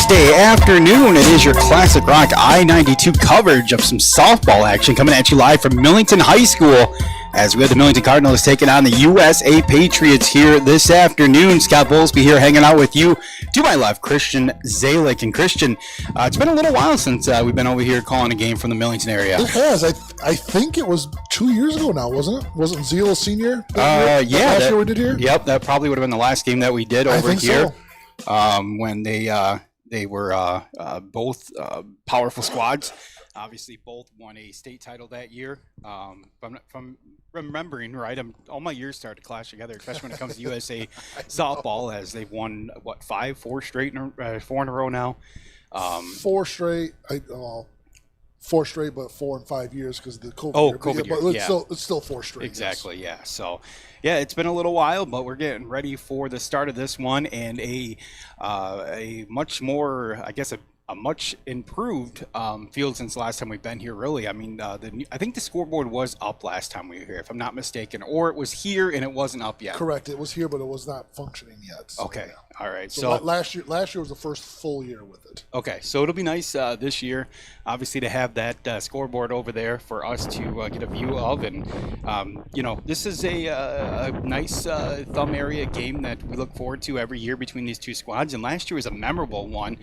Thursday afternoon. It is your classic rock I-92 coverage of some softball action coming at you live from Millington High School as we have the Millington Cardinals taking on the USA Patriots here this afternoon. Scott Bowlesby here hanging out with you. To my left, Christian Zalick. And Christian, it's been a little while since we've been over here calling a game from the Millington area. It has. I think it was 2 years ago now, wasn't it? Wasn't Zeal a senior? Yeah. Last year we did here? Yep, that probably would have been the last game that we did over here. So. When they were both powerful squads. Obviously, both won a state title that year. From remembering right, all my years started to clash together, especially when it comes to USA softball, as they've won four in a row now. Four straight. Four straight, but 4 and 5 years because of the COVID year. COVID year. But it's still 4 straight. Exactly, yes. Yeah. So, yeah, it's been a little while, but we're getting ready for the start of this one and a much more, I guess, a much improved field since the last time we've been here, really. I mean, I think the scoreboard was up last time we were here, if I'm not mistaken, or it was here and it wasn't up yet. Correct. It was here, but it was not functioning yet. So, okay. Yeah. All right. So last year was the first full year with it. Okay. So it'll be nice this year, obviously, to have that scoreboard over there for us to get a view of. And, this is a nice thumb area game that we look forward to every year between these two squads. And last year was a memorable one,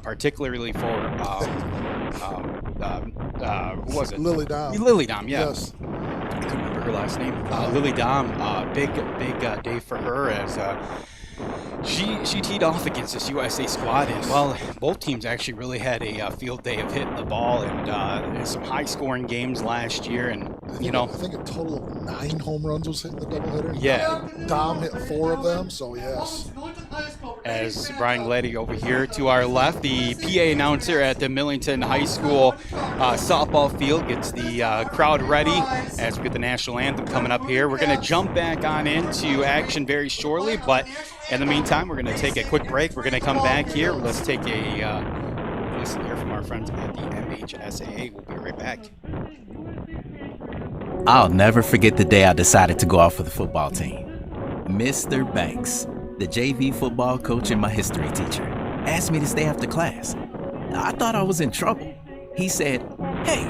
particularly for, who was it? Lily Dom. Lily Dom, yeah. Yes. I couldn't remember her last name. Lily Dom, big day for her as she teed off against this USA squad, and well, both teams actually really had a field day of hitting the ball, and some high-scoring games last year, and I think a total of 9 home runs was hitting the doubleheader. Yeah, Dom hit 4 of them, so yes. As Brian Gladdy over here to our left, the PA announcer at the Millington High School softball field gets the crowd ready as we get the national anthem coming up here. We're going to jump back on into action very shortly, but in the meantime, we're going to take a quick break. We're going to come back here. Let's take a listen here from our friends at the MHSAA. We'll be right back. I'll never forget the day I decided to go out for the football team. Mr. Banks, the JV football coach and my history teacher, asked me to stay after class. I thought I was in trouble. He said, "Hey,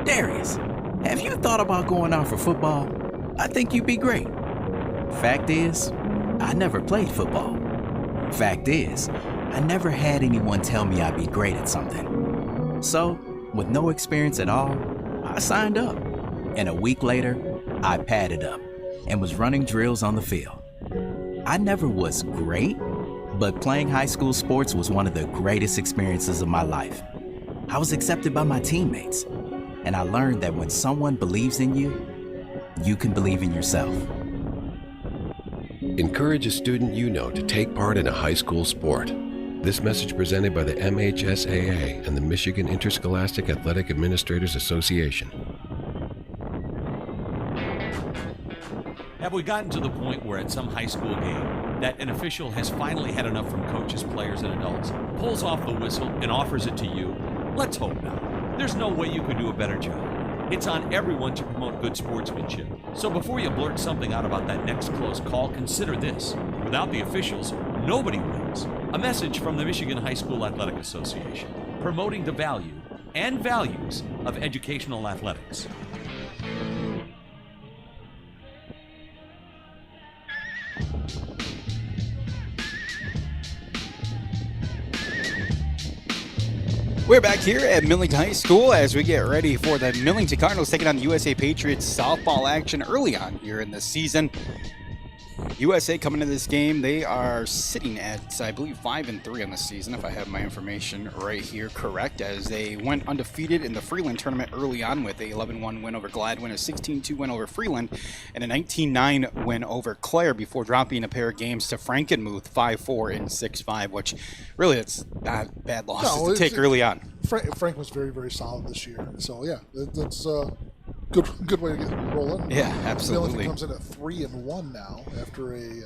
Darius, have you thought about going out for football? I think you'd be great." Fact is, I never played football. Fact is, I never had anyone tell me I'd be great at something. So, with no experience at all, I signed up. And a week later, I padded up and was running drills on the field. I never was great, but playing high school sports was one of the greatest experiences of my life. I was accepted by my teammates, and I learned that when someone believes in you, you can believe in yourself. Encourage a student you know to take part in a high school sport. This message presented by the MHSAA and the Michigan Interscholastic Athletic Administrators Association. Have we gotten to the point where at some high school game that an official has finally had enough from coaches, players, and adults, pulls off the whistle and offers it to you? Let's hope not. There's no way you could do a better job. It's on everyone to promote good sportsmanship. So before you blurt something out about that next close call, consider this. Without the officials, nobody wins. A message from the Michigan High School Athletic Association, promoting the value and values of educational athletics. We're back here at Millington High School as we get ready for the Millington Cardinals taking on the USA Patriots softball action early on here in the season. USA coming into this game, they are sitting at, I believe, 5-3 on the season, if I have my information right here correct, as they went undefeated in the Freeland tournament early on with a 11-1 win over Gladwin, a 16-2 win over Freeland, and a 19-9 win over Clare before dropping a pair of games to Frankenmuth 5-4 and 6-5, which really it's not bad losses to take early on. Frank was very, very solid this year. So, yeah, that's good way to get rolling. Yeah, absolutely. Millington comes in at 3-1 now after a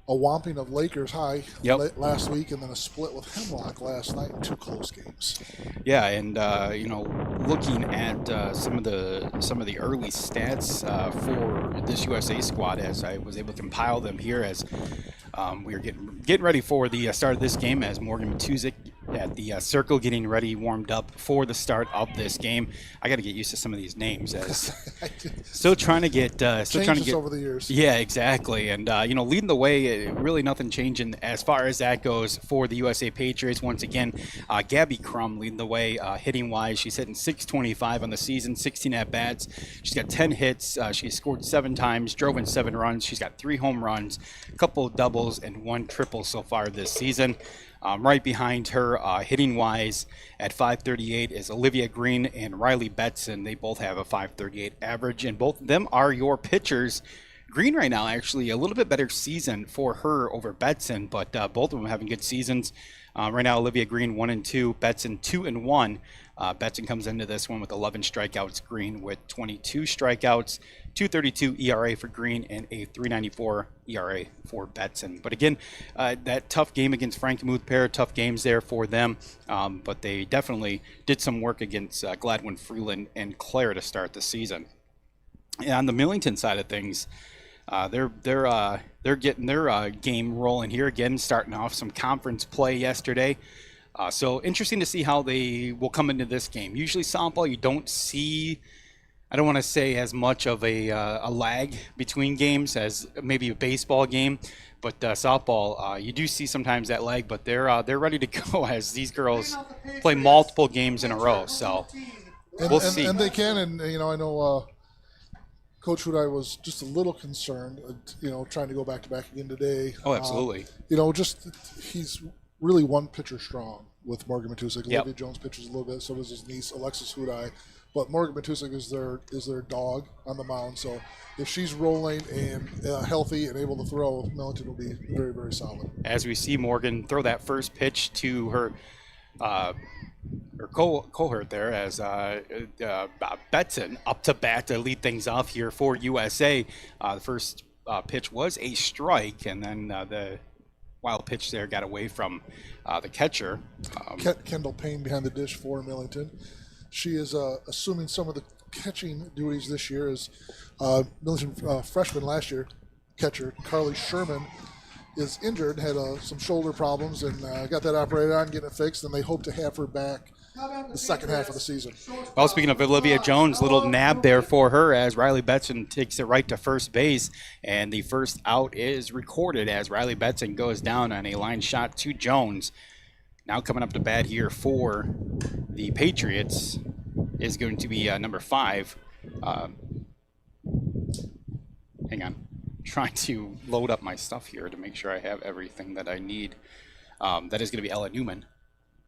whomping of Lakers High last week, and then a split with Hemlock last night in 2 close games. Yeah, and looking at some of the early stats for this USA squad, as I was able to compile them here, as We are getting ready for the start of this game as Morgan Matuzik at the circle getting ready, warmed up for the start of this game. I got to get used to some of these names as still trying to get over the years. Yeah, exactly. And leading the way, really nothing changing as far as that goes for the USA Patriots. Once again, Gabby Crum leading the way hitting wise. She's hitting .625 on the season, 16 at bats. She's got 10 hits. She scored 7 times, drove in 7 runs. She's got 3 home runs, a couple of doubles, and 1 triple so far this season. Right behind her, hitting-wise, at .538 is Olivia Green and Riley Betson. They both have a .538 average, and both of them are your pitchers. Green right now, actually, a little bit better season for her over Betson, but both of them having good seasons. Right now, Olivia Green 1-2, Betson 2-1. Betson comes into this one with 11 strikeouts, Green with 22 strikeouts, 2.32 ERA for Green, and a 3.94 ERA for Betson. But again, that tough game against Frankenmuth pair, tough games there for them, but they definitely did some work against Gladwin Freeland and Claire to start the season. And on the Millington side of things, they're getting their game rolling here again, starting off some conference play yesterday. So interesting to see how they will come into this game. Usually softball, you don't see, I don't want to say as much of a lag between games as maybe a baseball game, but softball, you do see sometimes that lag, but they're ready to go as these girls play multiple games in a row. So we'll see. And they can, and I know Coach Hudai was just a little concerned, trying to go back-to-back again today. Oh, absolutely. He's really one pitcher strong with Morgan Matuzik. Yep. Olivia Jones pitches a little bit, so does his niece, Alexis Hudai. But Morgan Matuzik is their dog on the mound. So if she's rolling and healthy and able to throw, Millington will be very, very solid. As we see Morgan throw that first pitch to her cohort there as Betson up to bat to lead things off here for USA. The first pitch was a strike, and then the wild pitch there got away from the catcher. Kendall Payne behind the dish for Millington. She is assuming some of the catching duties this year as Millington freshman last year catcher Carly Sherman is injured, had some shoulder problems, and got that operated on, getting it fixed, and they hope to have her back the second half of the season. Well, speaking of Olivia Jones, little nab there for her as Riley Betson takes it right to first base, and the first out is recorded as Riley Betson goes down on a line shot to Jones. Now coming up to bat here for the Patriots is going to be number 5. Hang on. Trying to load up my stuff here to make sure I have everything that I need. That is going to be Ella Newman,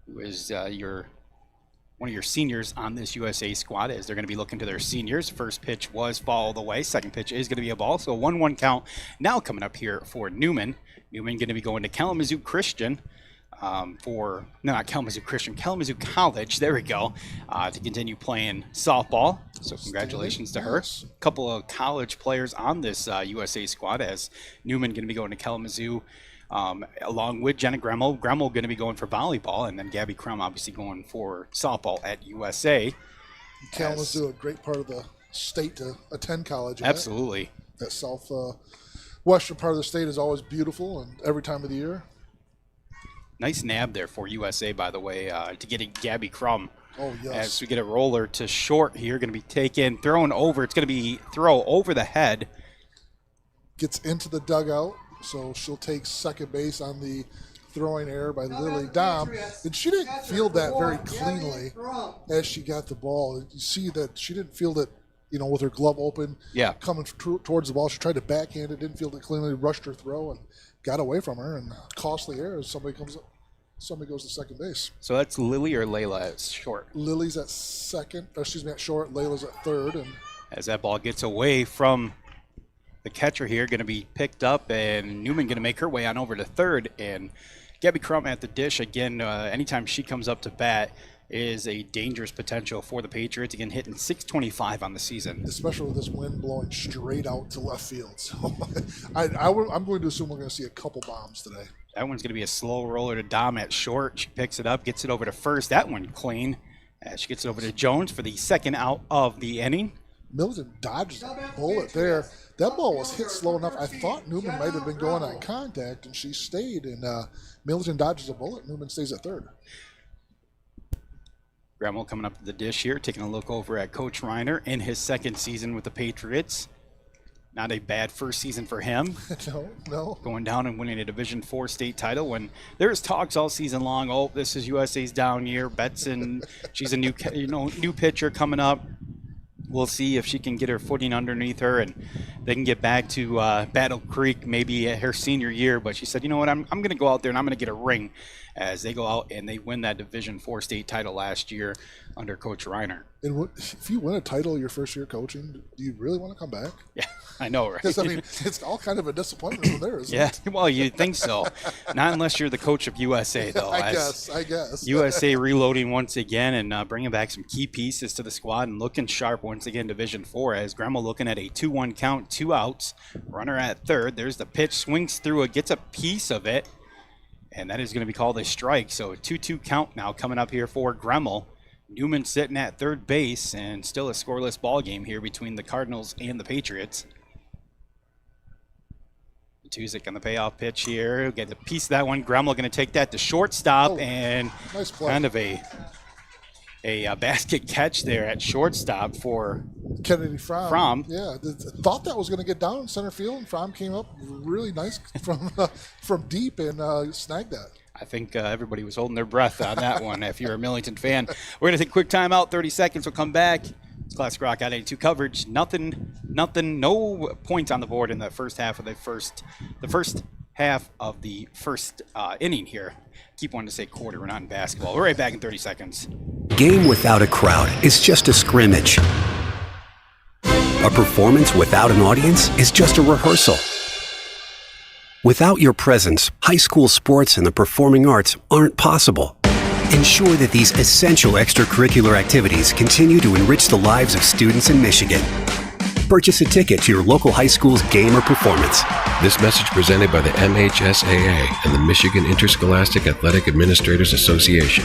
who is one of your seniors on this USA squad, as they're going to be looking to their seniors. First pitch was foul the way. Second pitch is going to be a ball. So 1-1 count now coming up here for Newman. Newman going to be going to Kalamazoo Christian Kalamazoo College, there we go, to continue playing softball. So congratulations to her. A couple of college players on this USA squad, as Newman going to be going to Kalamazoo along with Jenna Gremmel. Gremmel going to be going for volleyball, and then Gabby Crum obviously going for softball at USA. Kalamazoo, a great part of the state to attend college. Absolutely. That southwestern part of the state is always beautiful, and every time of the year. Nice nab there for USA, by the way, to get Gabby Crum. Oh, yes. As we get a roller to short here, going to be taken, thrown over. It's going to be throw over the head. Gets into the dugout, so she'll take second base on the throwing error by Lily Dom. And she didn't field that very cleanly as she got the ball. You see that she didn't field it, with her glove open, coming towards the ball. She tried to backhand it, didn't field it cleanly, rushed her throw, and got away from her, and costly error as somebody goes to second base. So that's Lily or Layla at short? Lily's at at short. Layla's at third. And as that ball gets away from the catcher here, going to be picked up, and Newman going to make her way on over to third. And Gabby Crum at the dish again. Anytime she comes up to bat, is a dangerous potential for the Patriots. Again, hitting .625 on the season. Especially with this wind blowing straight out to left field. So I'm going to assume we're going to see a couple bombs today. That one's going to be a slow roller to Dom at short. She picks it up, gets it over to first. That one clean. She gets it over to Jones for the second out of the inning. Millington dodged a bullet there. That ball was hit slow enough. I thought Newman might have been going on contact, and she stayed. And Millington dodges a bullet. Newman stays at third. Gremmel coming up to the dish here, taking a look over at Coach Reiner in his second season with the Patriots. Not a bad first season for him. No. Going down and winning a Division IV state title when there's talks all season long. Oh, this is USA's down year. Betson, she's a new pitcher coming up. We'll see if she can get her footing underneath her and they can get back to Battle Creek maybe at her senior year. But she said, you know what, I'm going to go out there and I'm going to get a ring as they go out and they win that Division IV state title last year under Coach Reiner. And if you win a title your first year coaching, do you really want to come back? Yeah, I know, right? Because, I mean, it's all kind of a disappointment from there, isn't it? Yeah, well, you'd think so. Not unless you're the coach of USA, though. I guess. USA reloading once again and bringing back some key pieces to the squad and looking sharp once again, Division IV, as Gremmel looking at a 2-1 count, 2 outs, runner at third. There's the pitch, swings through it, gets a piece of it, and that is going to be called a strike. So a 2-2 count now coming up here for Gremmel. Newman sitting at third base, and still a scoreless ball game here between the Cardinals and the Patriots. Tuzik on the payoff pitch here. Get a piece of that one. Gremmel going to take that to shortstop, and nice play. Kind of a basket catch there at shortstop for Kennedy Fromm. Yeah, thought that was going to get down in center field, and Fromm came up really nice from deep and snagged that. I think everybody was holding their breath on that one if you're a Millington fan. We're going to take a quick timeout, 30 seconds. We'll come back. It's Classic Rock out 82 coverage. Nothing, no points on the board in the first half of the first inning here. Keep wanting to say quarter. We're not in basketball. We're right back in 30 seconds. Game without a crowd is just a scrimmage. A performance without an audience is just a rehearsal. Without your presence, high school sports and the performing arts aren't possible. Ensure that these essential extracurricular activities continue to enrich the lives of students in Michigan. Purchase a ticket to your local high school's game or performance. This message presented by the MHSAA and the Michigan Interscholastic Athletic Administrators Association.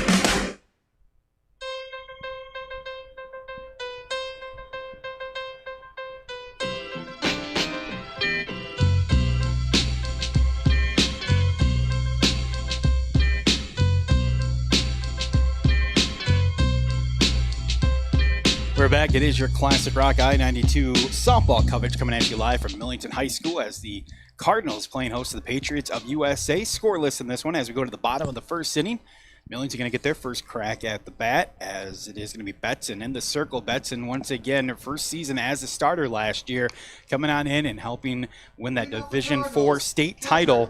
We're back. It is your Classic Rock I-92 softball coverage coming at you live from Millington High School as the Cardinals playing host to the Patriots of USA. Scoreless in this one as we go to the bottom of the first inning. Millington going to get their first crack at the bat as it is going to be Betson in the circle. Betson once again, her first season as a starter last year, coming on in and helping win that Division IV state title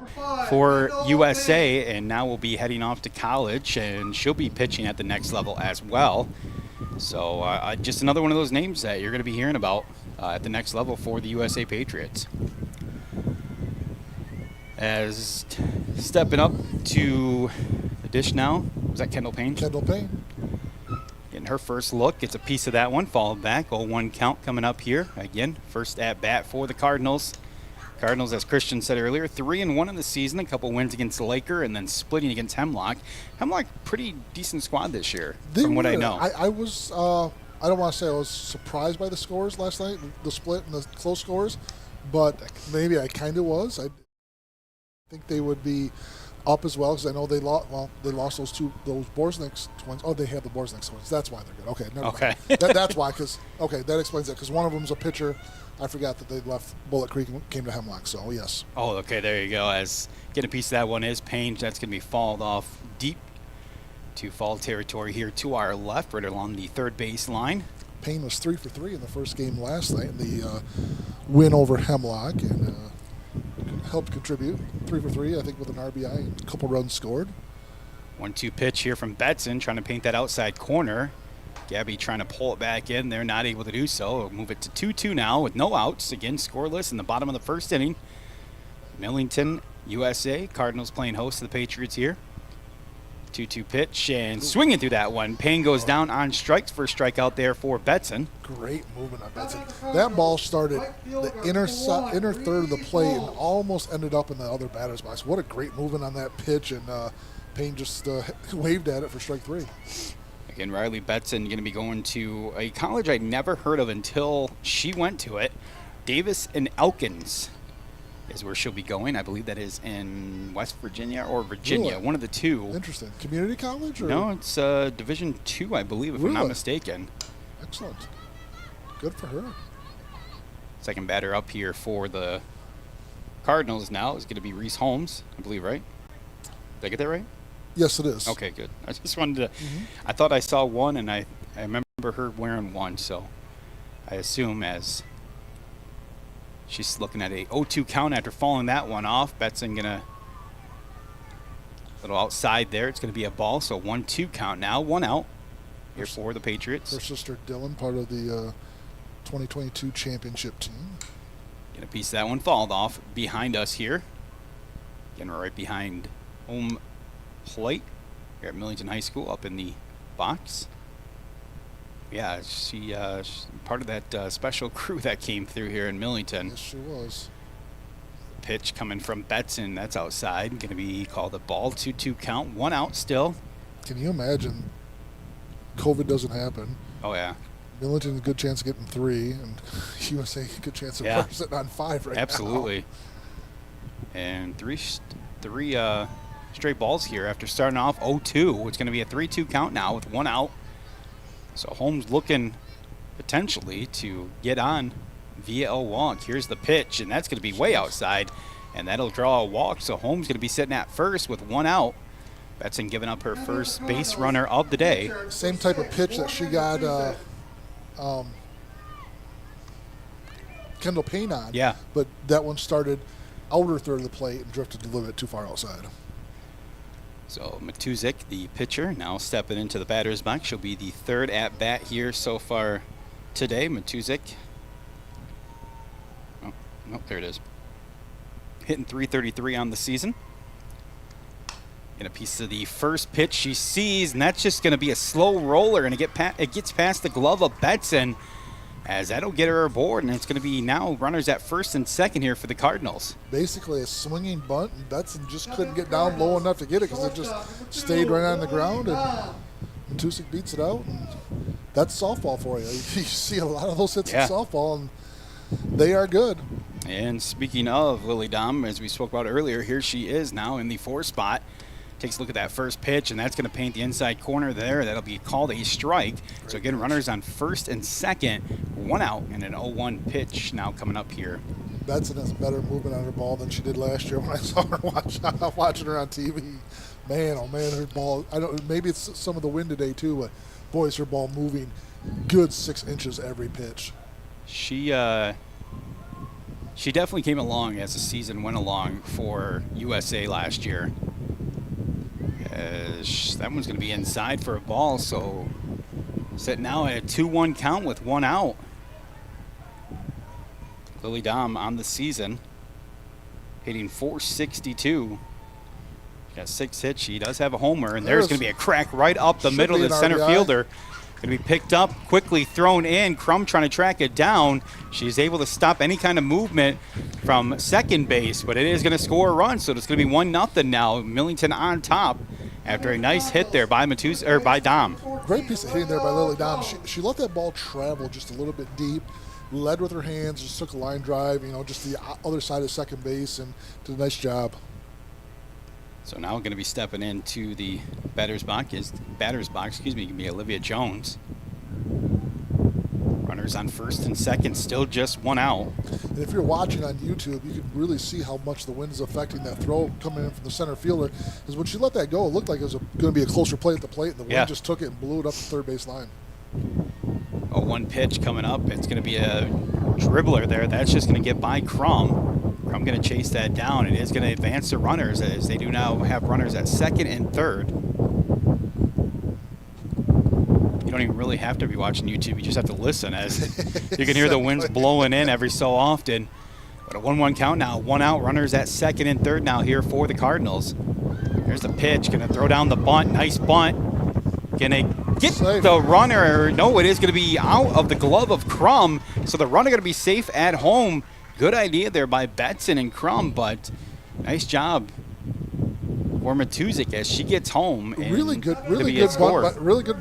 for USA, and now will be heading off to college, and she'll be pitching at the next level as well. So just another one of those names that you're going to be hearing about at the next level for the USA Patriots. As stepping up to the dish now, was that Kendall Payne? Kendall Payne. Getting her first look, gets a piece of that one, followed back. 0-1 count coming up here. Again, first at bat for the Cardinals. Cardinals, as Christian said earlier, 3-1 in the season, a couple wins against Laker, and then splitting against Hemlock. Hemlock, pretty decent squad this year, from what I know. I was, I don't want to say I was surprised by the scores last night, the split and the close scores, but maybe I kind of was. I think they would be up as well because I know they lost. Well, they lost those Borzniks twins. Oh, they have the Borzniks twins. That's why they're good. Okay, never mind. That's why. That explains it. Because one of them's a pitcher. I forgot that they left Bullet Creek and came to Hemlock. So yes. Oh, okay. There you go. As getting a piece of that one is Payne. That's going to be fouled off deep to foul territory here to our left, right along the third base line. Payne was 3 for 3 in the first game last night in the win over Hemlock, and helped contribute. 3 for 3, I think, with an RBI and a couple runs scored. 1-2 pitch here from Betson, trying to paint that outside corner. Gabby trying to pull it back in. They're not able to do so. We'll move it to 2-2 now with no outs. Again, scoreless in the bottom of the first inning. Millington, USA. Cardinals playing host to the Patriots here. 2-2 pitch and swinging through that one. Payne goes down on strikes. First strikeout there for Betson. Great movement on Betson. That ball started the inner third of the plate and almost ended up in the other batter's box. What a great movement on that pitch, and Payne just waved at it for strike 3. Again, Riley Betson going to be going to a college I never heard of until she went to it. Davis and Elkins is where she'll be going. I believe that is in West Virginia or Virginia, Really? one of the two. Interesting. Community college? Or? No, it's Division II, I believe, if I'm not mistaken. Excellent. Good for her. Second batter up here for the Cardinals now is going to be Reese Holmes, I believe, right? Did I get that right? Yes, it is. Okay, good. I just wanted to I thought I saw one, and I remember her wearing one, so I assume as she's looking at a 0-2 count after falling that one off. Betson going to little outside there. It's going to be a ball, so 1-2 count now. 1 out here for the Patriots. Her sister Dylan, part of the 2022 championship team. Get a piece of that one fouled off behind us here. Getting right behind home plate here at Millington High School up in the box. Yeah, she's part of that special crew that came through here in Millington. Yes, she was. Pitch coming from Betson. That's outside. Going to be called a ball. 2-2 count. 1 out still. Can you imagine COVID doesn't happen? Oh, yeah. Millington, a good chance of getting 3, and USA, a good chance of sitting on 5 right now. Absolutely. And three straight balls here after starting off 0-2. It's going to be a 3-2 count now with 1 out. So Holmes looking potentially to get on via a walk. Here's the pitch, and that's going to be way outside, and that'll draw a walk. So Holmes going to be sitting at first with 1 out. Betson giving up her first base runner of the day. Same type of pitch that she got Kendall Payne on. Yeah. But that one started outer third of the plate and drifted a little bit too far outside. So Matuzik, the pitcher, now stepping into the batter's box. She'll be the third at bat here so far today. Matuzik. Oh, there it is. Hitting .333 on the season. Get a piece of the first pitch she sees, and that's just going to be a slow roller, and it gets past the glove of Betson, as that'll get her aboard, and it's going to be now runners at first and second here for the Cardinals. Basically a swinging bunt, and Betson just couldn't get down low enough to get it because it just stayed right on the ground, and Matuzik beats it out, and that's softball for you. You see a lot of those hits in softball, and they are good. And speaking of Lily Dom, as we spoke about earlier, here she is now in the 4 spot. Takes a look at that first pitch, and that's going to paint the inside corner there. That'll be called a strike. So again, runners on first and second, 1 out, and an 0-1 pitch now coming up here. Betson has better movement on her ball than she did last year when I saw her watching her on TV. Man, oh man, her ball. I don't. Maybe it's some of the wind today too, but boy, is her ball moving good 6 inches every pitch. She definitely came along as the season went along for USA last year. That one's going to be inside for a ball, so set now at a 2-1 count with 1 out. Lily Dom on the season, hitting .462. She got 6 hits. She does have a homer, and there's going to be a crack right up the middle of the center fielder. Going to be picked up, quickly thrown in. Crum trying to track it down. She's able to stop any kind of movement from second base, but it is going to score a run, so it's going to be 1-0 now. Millington on top after a nice hit there by Dom. Great piece of hitting there by Lily Dom. She let that ball travel just a little bit deep, led with her hands, just took a line drive, just the other side of second base, and did a nice job. So now going to be stepping into the batter's box, can be Olivia Jones. Runners on first and second, still just 1 out. And if you're watching on YouTube, you can really see how much the wind is affecting that throw coming in from the center fielder. Because when she let that go, it looked like it was going to be a closer play at the plate, and the wind just took it and blew it up the third base line. 1 pitch coming up. It's going to be a dribbler there. That's just going to get by Crum. I'm going to chase that down. It is going to advance the runners, as they do now have runners at second and third. You don't even really have to be watching YouTube. You just have to listen, as you can hear the winds blowing in every so often. But a 1-1 count now. 1 out. Runners at second and third now here for the Cardinals. Here's the pitch. Going to throw down the bunt. Nice bunt. Going to get the runner. No, it is going to be out of the glove of Crum. So the runner going to be safe at home. Good idea there by Betson and Crum, but nice job for Matusik as she gets home. And really good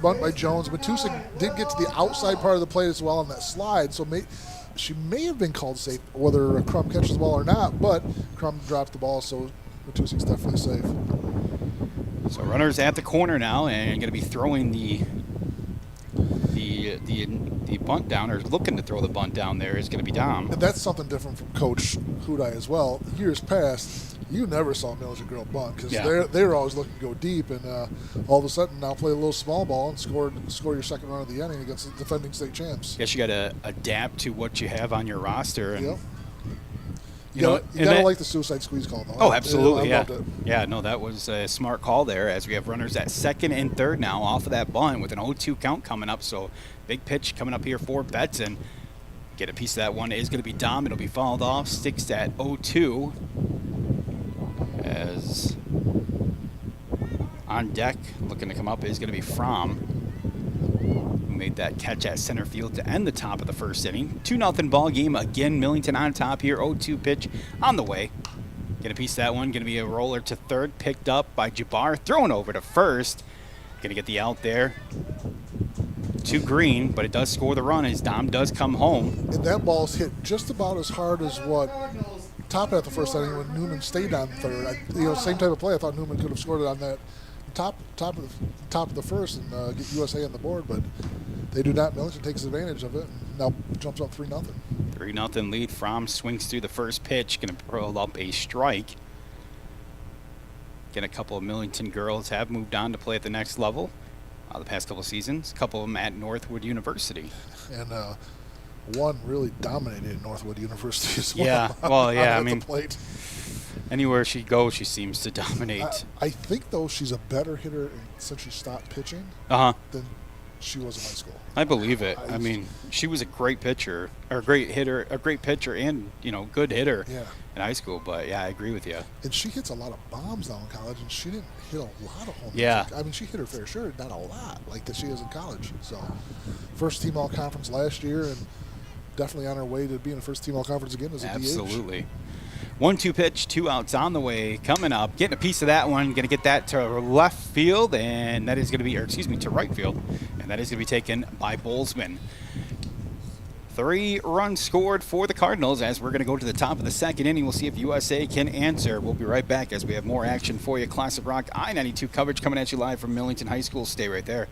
bunt by Jones. Matusik did get to the outside part of the plate as well on that slide, so she may have been called safe, whether Crum catches the ball or not, but Crum dropped the ball, so Matusik's definitely safe. So runners at the corner now, and going to be throwing the bunt down, or looking to throw the bunt down there, is going to be Dom. And that's something different from Coach Hudai as well. Years past, you never saw Millington girl bunt because they were always looking to go deep, and all of a sudden now play a little small ball and score your second run of the inning against the defending state champs. Guess you got to adapt to what you have on your roster. And, you gotta like the suicide squeeze call, though. Oh, absolutely, I loved it. Yeah, no, that was a smart call there, as we have runners at second and third now off of that bunt with an 0-2 count coming up. So big pitch coming up here for Betson. Get a piece of that one is going to be Dom. It'll be fouled off. Sticks at 0-2. As on deck, looking to come up, is going to be Fromm, who made that catch at center field to end the top of the first inning. 2-0 ball game. Again, Millington on top here. 0-2 pitch on the way. Get a piece of that one. Going to be a roller to third. Picked up by Jabbar. Thrown over to first. Going to get the out there to Green, but it does score the run as Dom does come home. And that ball's hit just about as hard as what Top at the first inning when Newman stayed on third. Same type of play. I thought Newman could have scored it on that top of the first and get USA on the board, but they do not. Millington takes advantage of it and now jumps up 3-0. 3-0 lead. Fromm swings through the first pitch, going to pull up a strike. Again, a couple of Millington girls have moved on to play at the next level the past couple of seasons. A couple of them at Northwood University. And one really dominated Northwood University as well. Yeah, well, yeah, I mean, plate. Anywhere she goes, she seems to dominate. I think, though, she's a better hitter since she stopped pitching than she was in high school. I believe it. I mean, she was a great pitcher, or a great hitter, a great pitcher, and good hitter in high school. But yeah, I agree with you. And she hits a lot of bombs now in college, and she didn't hit a lot of home runs. Yeah. I mean, she hit her fair share, not a lot like that she is in college. So, first team all conference last year, and definitely on her way to being a first team all conference again as a DH. Absolutely. 1-2 pitch, 2 outs on the way, coming up, getting a piece of that one, going to get that to left field, and that is going to be, to right field, and that is going to be taken by Bolzman. 3 runs scored for the Cardinals as we're going to go to the top of the second inning. We'll see if USA can answer. We'll be right back as we have more action for you. Classic Rock I-92 coverage coming at you live from Millington High School. Stay right there.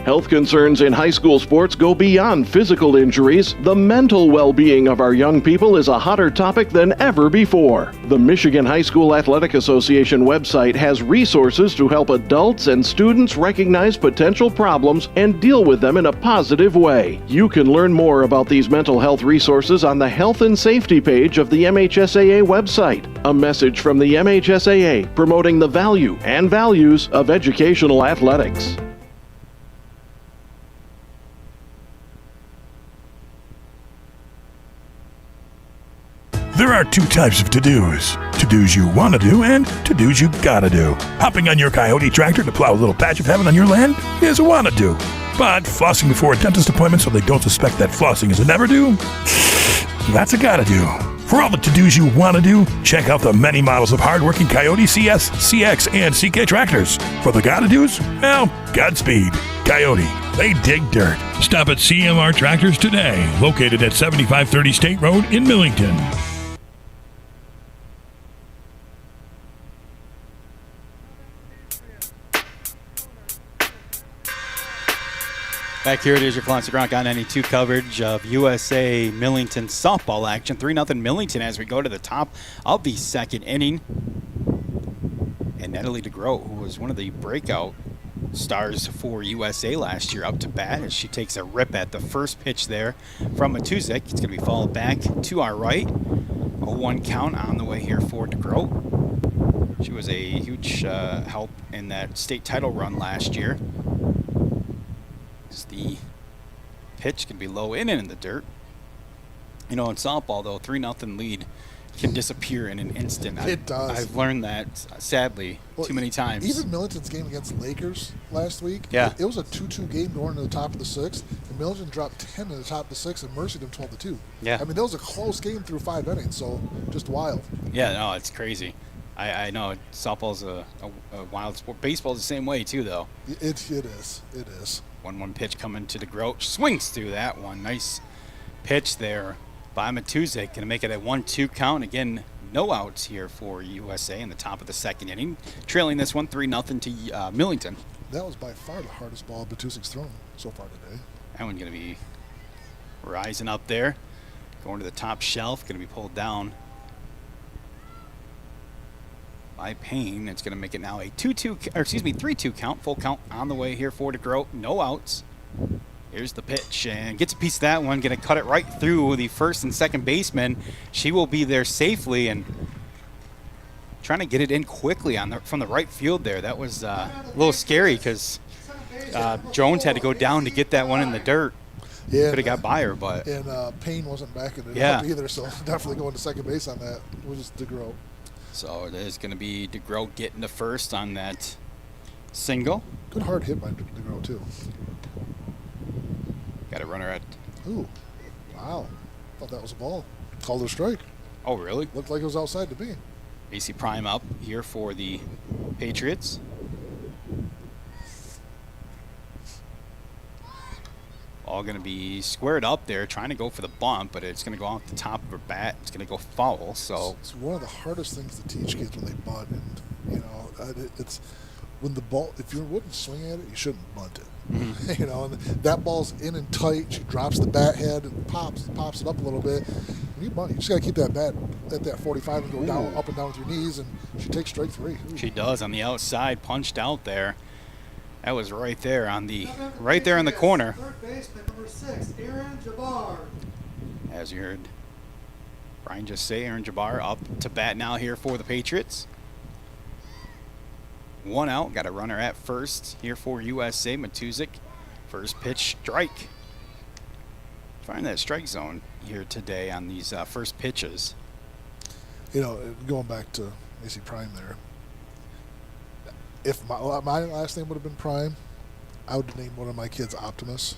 Health concerns in high school sports go beyond physical injuries. The mental well-being of our young people is a hotter topic than ever before. The Michigan High School Athletic Association website has resources to help adults and students recognize potential problems and deal with them in a positive way. You can learn more about these mental health resources on the Health and Safety page of the MHSAA website. A message from the MHSAA promoting the value and values of educational athletics. There are 2 types of to-dos. To-dos you want to do and to-dos you gotta do. Hopping on your Coyote tractor to plow a little patch of heaven on your land is a wanna do. But flossing before a dentist appointment so they don't suspect that flossing is a never do? That's a gotta do. For all the to-dos you want to do, check out the many models of hardworking Coyote CS, CX, and CK tractors. For the gotta do's, well, Godspeed. Coyote, they dig dirt. Stop at CMR Tractors today, located at 7530 State Road in Millington. Back here it is, your Classic Rock I-92 coverage of USA Millington softball action. 3-0 Millington as we go to the top of the second inning. And Natalie DeGroat, who was one of the breakout stars for USA last year, up to bat as she takes a rip at the first pitch there from Matusik. It's going to be followed back to our right. 0-1 count on the way here for DeGroat. She was a huge help in that state title run last year. The pitch can be low in the dirt. In softball, though, 3-0 lead can disappear in an instant. It does. I've learned that, sadly, too many times. Even Millington's game against Lakers last week, yeah, it was a 2-2 game going to the top of the 6th, and Millington dropped 10 in the top of the 6th and mercied them 12-2. Yeah. I mean, that was a close game through 5 innings, so just wild. Yeah, no, it's crazy. I know softball's a wild sport. Baseball's the same way too, though. It is. It is. 1-1 pitch coming to DeGroat. Swings through that one. Nice pitch there by Matuzik. Going to make it a 1-2 count. Again, no outs here for USA in the top of the second inning. Trailing this one 3-0 to Millington. That was by far the hardest ball Matuzik's thrown so far today. That one's going to be rising up there. Going to the top shelf. Going to be pulled down by Payne. It's going to make it now a 3-2 count. Full count on the way here for DeGroat. No outs. Here's the pitch and gets a piece of that one. Going to cut it right through the first and second baseman. She will be there safely and trying to get it in quickly from the right field there. That was a little scary because Jones had to go down to get that one in the dirt. Yeah, could have got by her, but Payne wasn't backing it up Yeah. either, so definitely going to second base on that was DeGroat. so it is going to be DeGroat getting the first on that single. Good hard hit by DeGroat too. Got a runner at. Ooh, wow! Thought that was a ball. Called it a strike. Oh, really? Looked like it was outside to me. AC Prime up here for the Patriots. All going to be squared up there, trying to go for the bump, but it's going to go off the top of her bat. It's going to go foul. So It's one of the hardest things to teach kids when they bunt, and it's when the ball. If you wouldn't swing at it, you shouldn't bunt it. Mm-hmm. And that ball's in and tight. She drops the bat head and pops it up a little bit. When you bunt, you just got to keep that bat at that 45 and go down, up and down with your knees, and she takes strike three. Ooh. she does on the outside, punched out there. That was right there in the corner. Third baseman, number 6, Aaron Jabbar. As you heard Brian just say, Aaron Jabbar up to bat now here for the Patriots. 1 out, got a runner at first here for USA. Matuzik, first pitch, strike. Find that strike zone here today on these first pitches. Going back to AC Prime there. If my last name would have been Prime, I would have named one of my kids Optimus.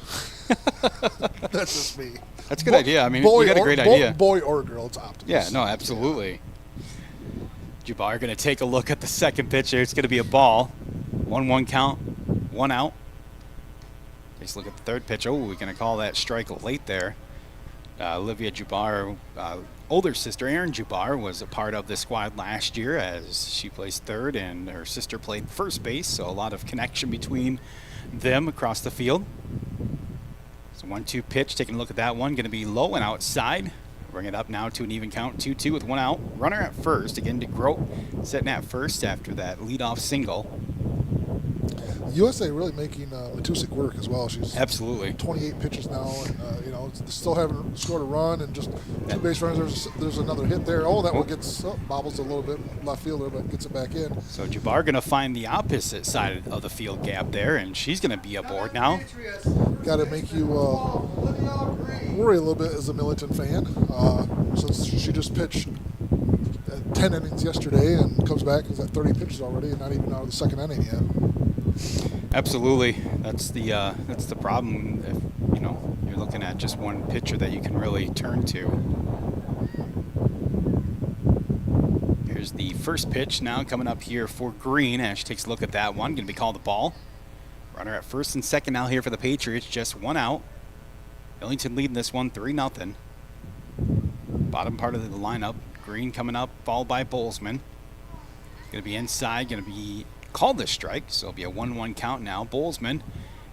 That's just me. That's a good idea. I mean, you got a great idea. Boy or girl, it's Optimus. Yeah, no, absolutely. Jabbar going to take a look at the second pitch here. It's going to be a ball. 1-1 count, 1 out. Takes a look at the third pitch. Oh, we're going to call that strike late there. Olivia Jabbar, older sister Erin Jabbar, was a part of the squad last year as she placed third and her sister played first base, so a lot of connection between them across the field. So 1-2 pitch, taking a look at that one, going to be low and outside. Bring it up now to an even count, 2-2 with 1 out. Runner at first, again DeGroat sitting at first after that leadoff single. USA really making Matuzik work as well. She's Absolutely 28 pitches now, and still haven't scored a run, and just 2 base runners. There's another hit there. Oh, that one bobbles a little bit left fielder, but gets it back in. So Jabbar going to find the opposite side of the field gap there, and she's going to be aboard now. Got to make you worry a little bit as a Millington fan, since she just pitched 10 innings yesterday and comes back and is at 30 pitches already, and not even out of the second inning yet. Absolutely, that's the problem. If you're looking at just one pitcher that you can really turn to. Here's the first pitch now coming up here for Green as she takes a look at that one. Going to be called a ball. Runner at first and second now here for the Patriots. Just 1 out. Millington leading this one 3-0. Bottom part of the lineup. Green coming up, followed by Bolzman. Going to be inside. Going to be called this strike, so it'll be a 1-1 count now. Bolzman,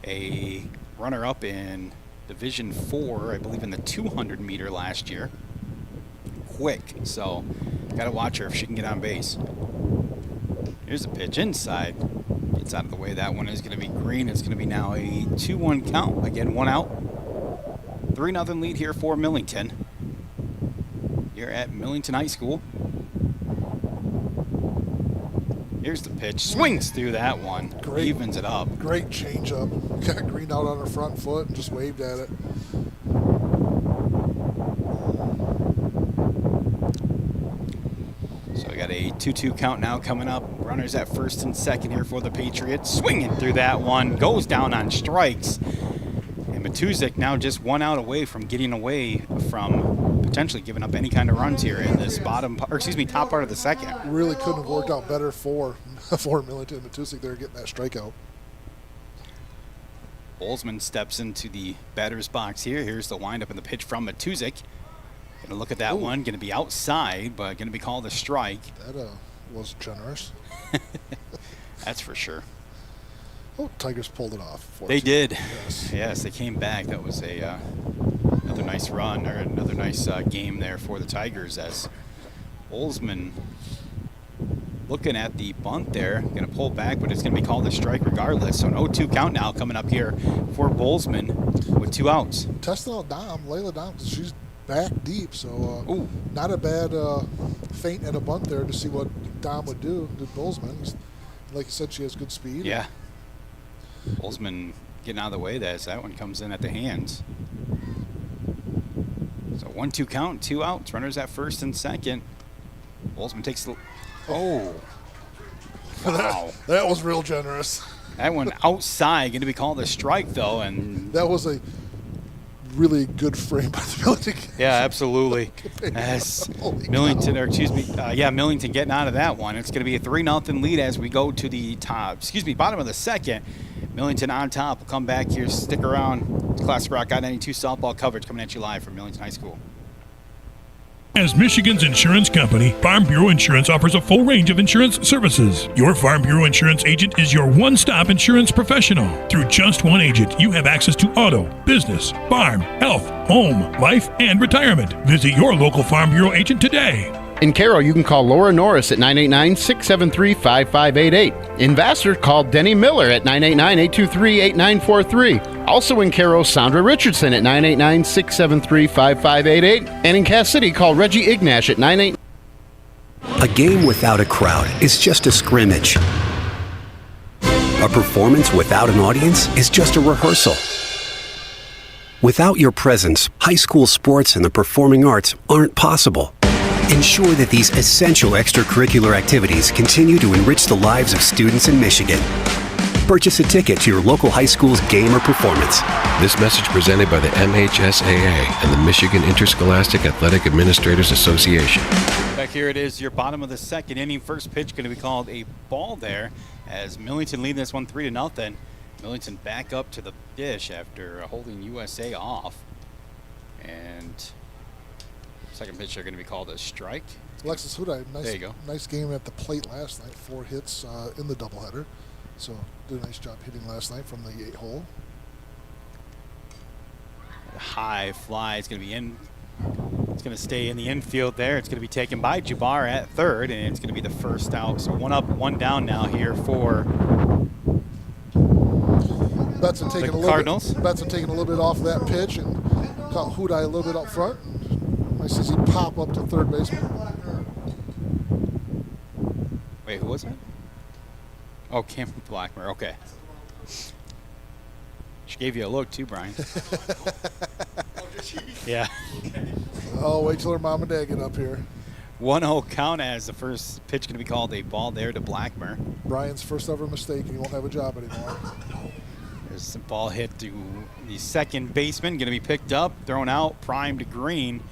a runner-up in Division 4, I believe in the 200-meter last year. Quick, so got to watch her if she can get on base. Here's a pitch inside. Gets out of the way. That one is going to be Green. It's going to be now a 2-1 count. Again, 1 out. 3-0 lead here for Millington. Here at Millington High School. Here's the pitch. Swings through that one. Great. Evens it up. Great changeup. Got Green out on her front foot and just waved at it. So we got a 2-2 count now coming up. Runners at first and second here for the Patriots. Swinging through that one. Goes down on strikes. And Matuzik now just 1 out away from getting away from potentially giving up any kind of runs here in this top part of the second. Really couldn't have worked out better for Millington and Matusik there getting that strikeout. Bolzmann steps into the batter's box here. Here's the windup and the pitch from Matusik. Going to look at that one. Going to be outside, but going to be called a strike. That was generous. That's for sure. Oh, Tigers pulled it off. They did. Yes, they came back. That was another nice run, or another nice game there for the Tigers, as Bolzmann looking at the bunt there, going to pull back, but it's going to be called a strike regardless. So an 0-2 count now coming up here for Bolzmann with 2 outs. Testing out Layla Dom, she's back deep, so not a bad feint and a bunt there to see what Dom would do to Bolzmann. Like you said, she has good speed. Yeah. Bolzmann getting out of the way as that one comes in at the hands. So 1-2 count, 2 outs. Runners at first and second. Bolzmann takes the... Oh. Wow. That was real generous. That one outside, going to be called a strike, though. And that was a really good frame by the Millington. Yeah, absolutely. Millington, or excuse me, Millington getting out of that one. It's going to be a 3-0 lead as we go to the bottom of the second. Millington on top. We'll come back here, stick around. Classic Rock I-92 softball coverage coming at you live from Millington High School. As Michigan's insurance company, Farm Bureau Insurance offers a full range of insurance services. Your Farm Bureau Insurance agent is your one-stop insurance professional. Through just one agent, you have access to auto, business, farm, health, home, life, and retirement. Visit your local Farm Bureau agent today. In Cairo, you can call Laura Norris at 989-673-5588. In Vassar, call Denny Miller at 989-823-8943. Also in Cairo, Sandra Richardson at 989-673-5588. And in Cass City, call Reggie Ignash at 98. A game without a crowd is just a scrimmage. A performance without an audience is just a rehearsal. Without your presence, high school sports and the performing arts aren't possible. Ensure that these essential extracurricular activities continue to enrich the lives of students in Michigan. Purchase a ticket to your local high school's game or performance. This message presented by the MHSAA and the Michigan Interscholastic Athletic Administrators Association. Back here it is, your bottom of the second inning. First pitch going to be called a ball there, as Millington leading this one 3-0. Millington back up to the dish after holding USA off. And second pitch are going to be called a strike. Alexis Huda, there you go. Nice game at the plate last night. 4 hits in the doubleheader. So did a nice job hitting last night from the 8-hole. High fly is going to be in. It's going to stay in the infield there. It's going to be taken by Jabbar at third, and it's going to be the first out. So 1 up, 1 down now here for Betson taking the Cardinals. Betson taking a little bit off that pitch and caught Hudai a little bit up front. Nice to see pop up to third baseman. Wait, who was it? Oh, Cameron Blackmer. Okay. She gave you a look too, Brian. Yeah. Oh, wait till her mom and dad get up here. 1-0 count as the first pitch going to be called a ball there to Blackmer. Brian's first ever mistake, and he won't have a job anymore. There's the ball hit to the second baseman, going to be picked up, thrown out, primed to green.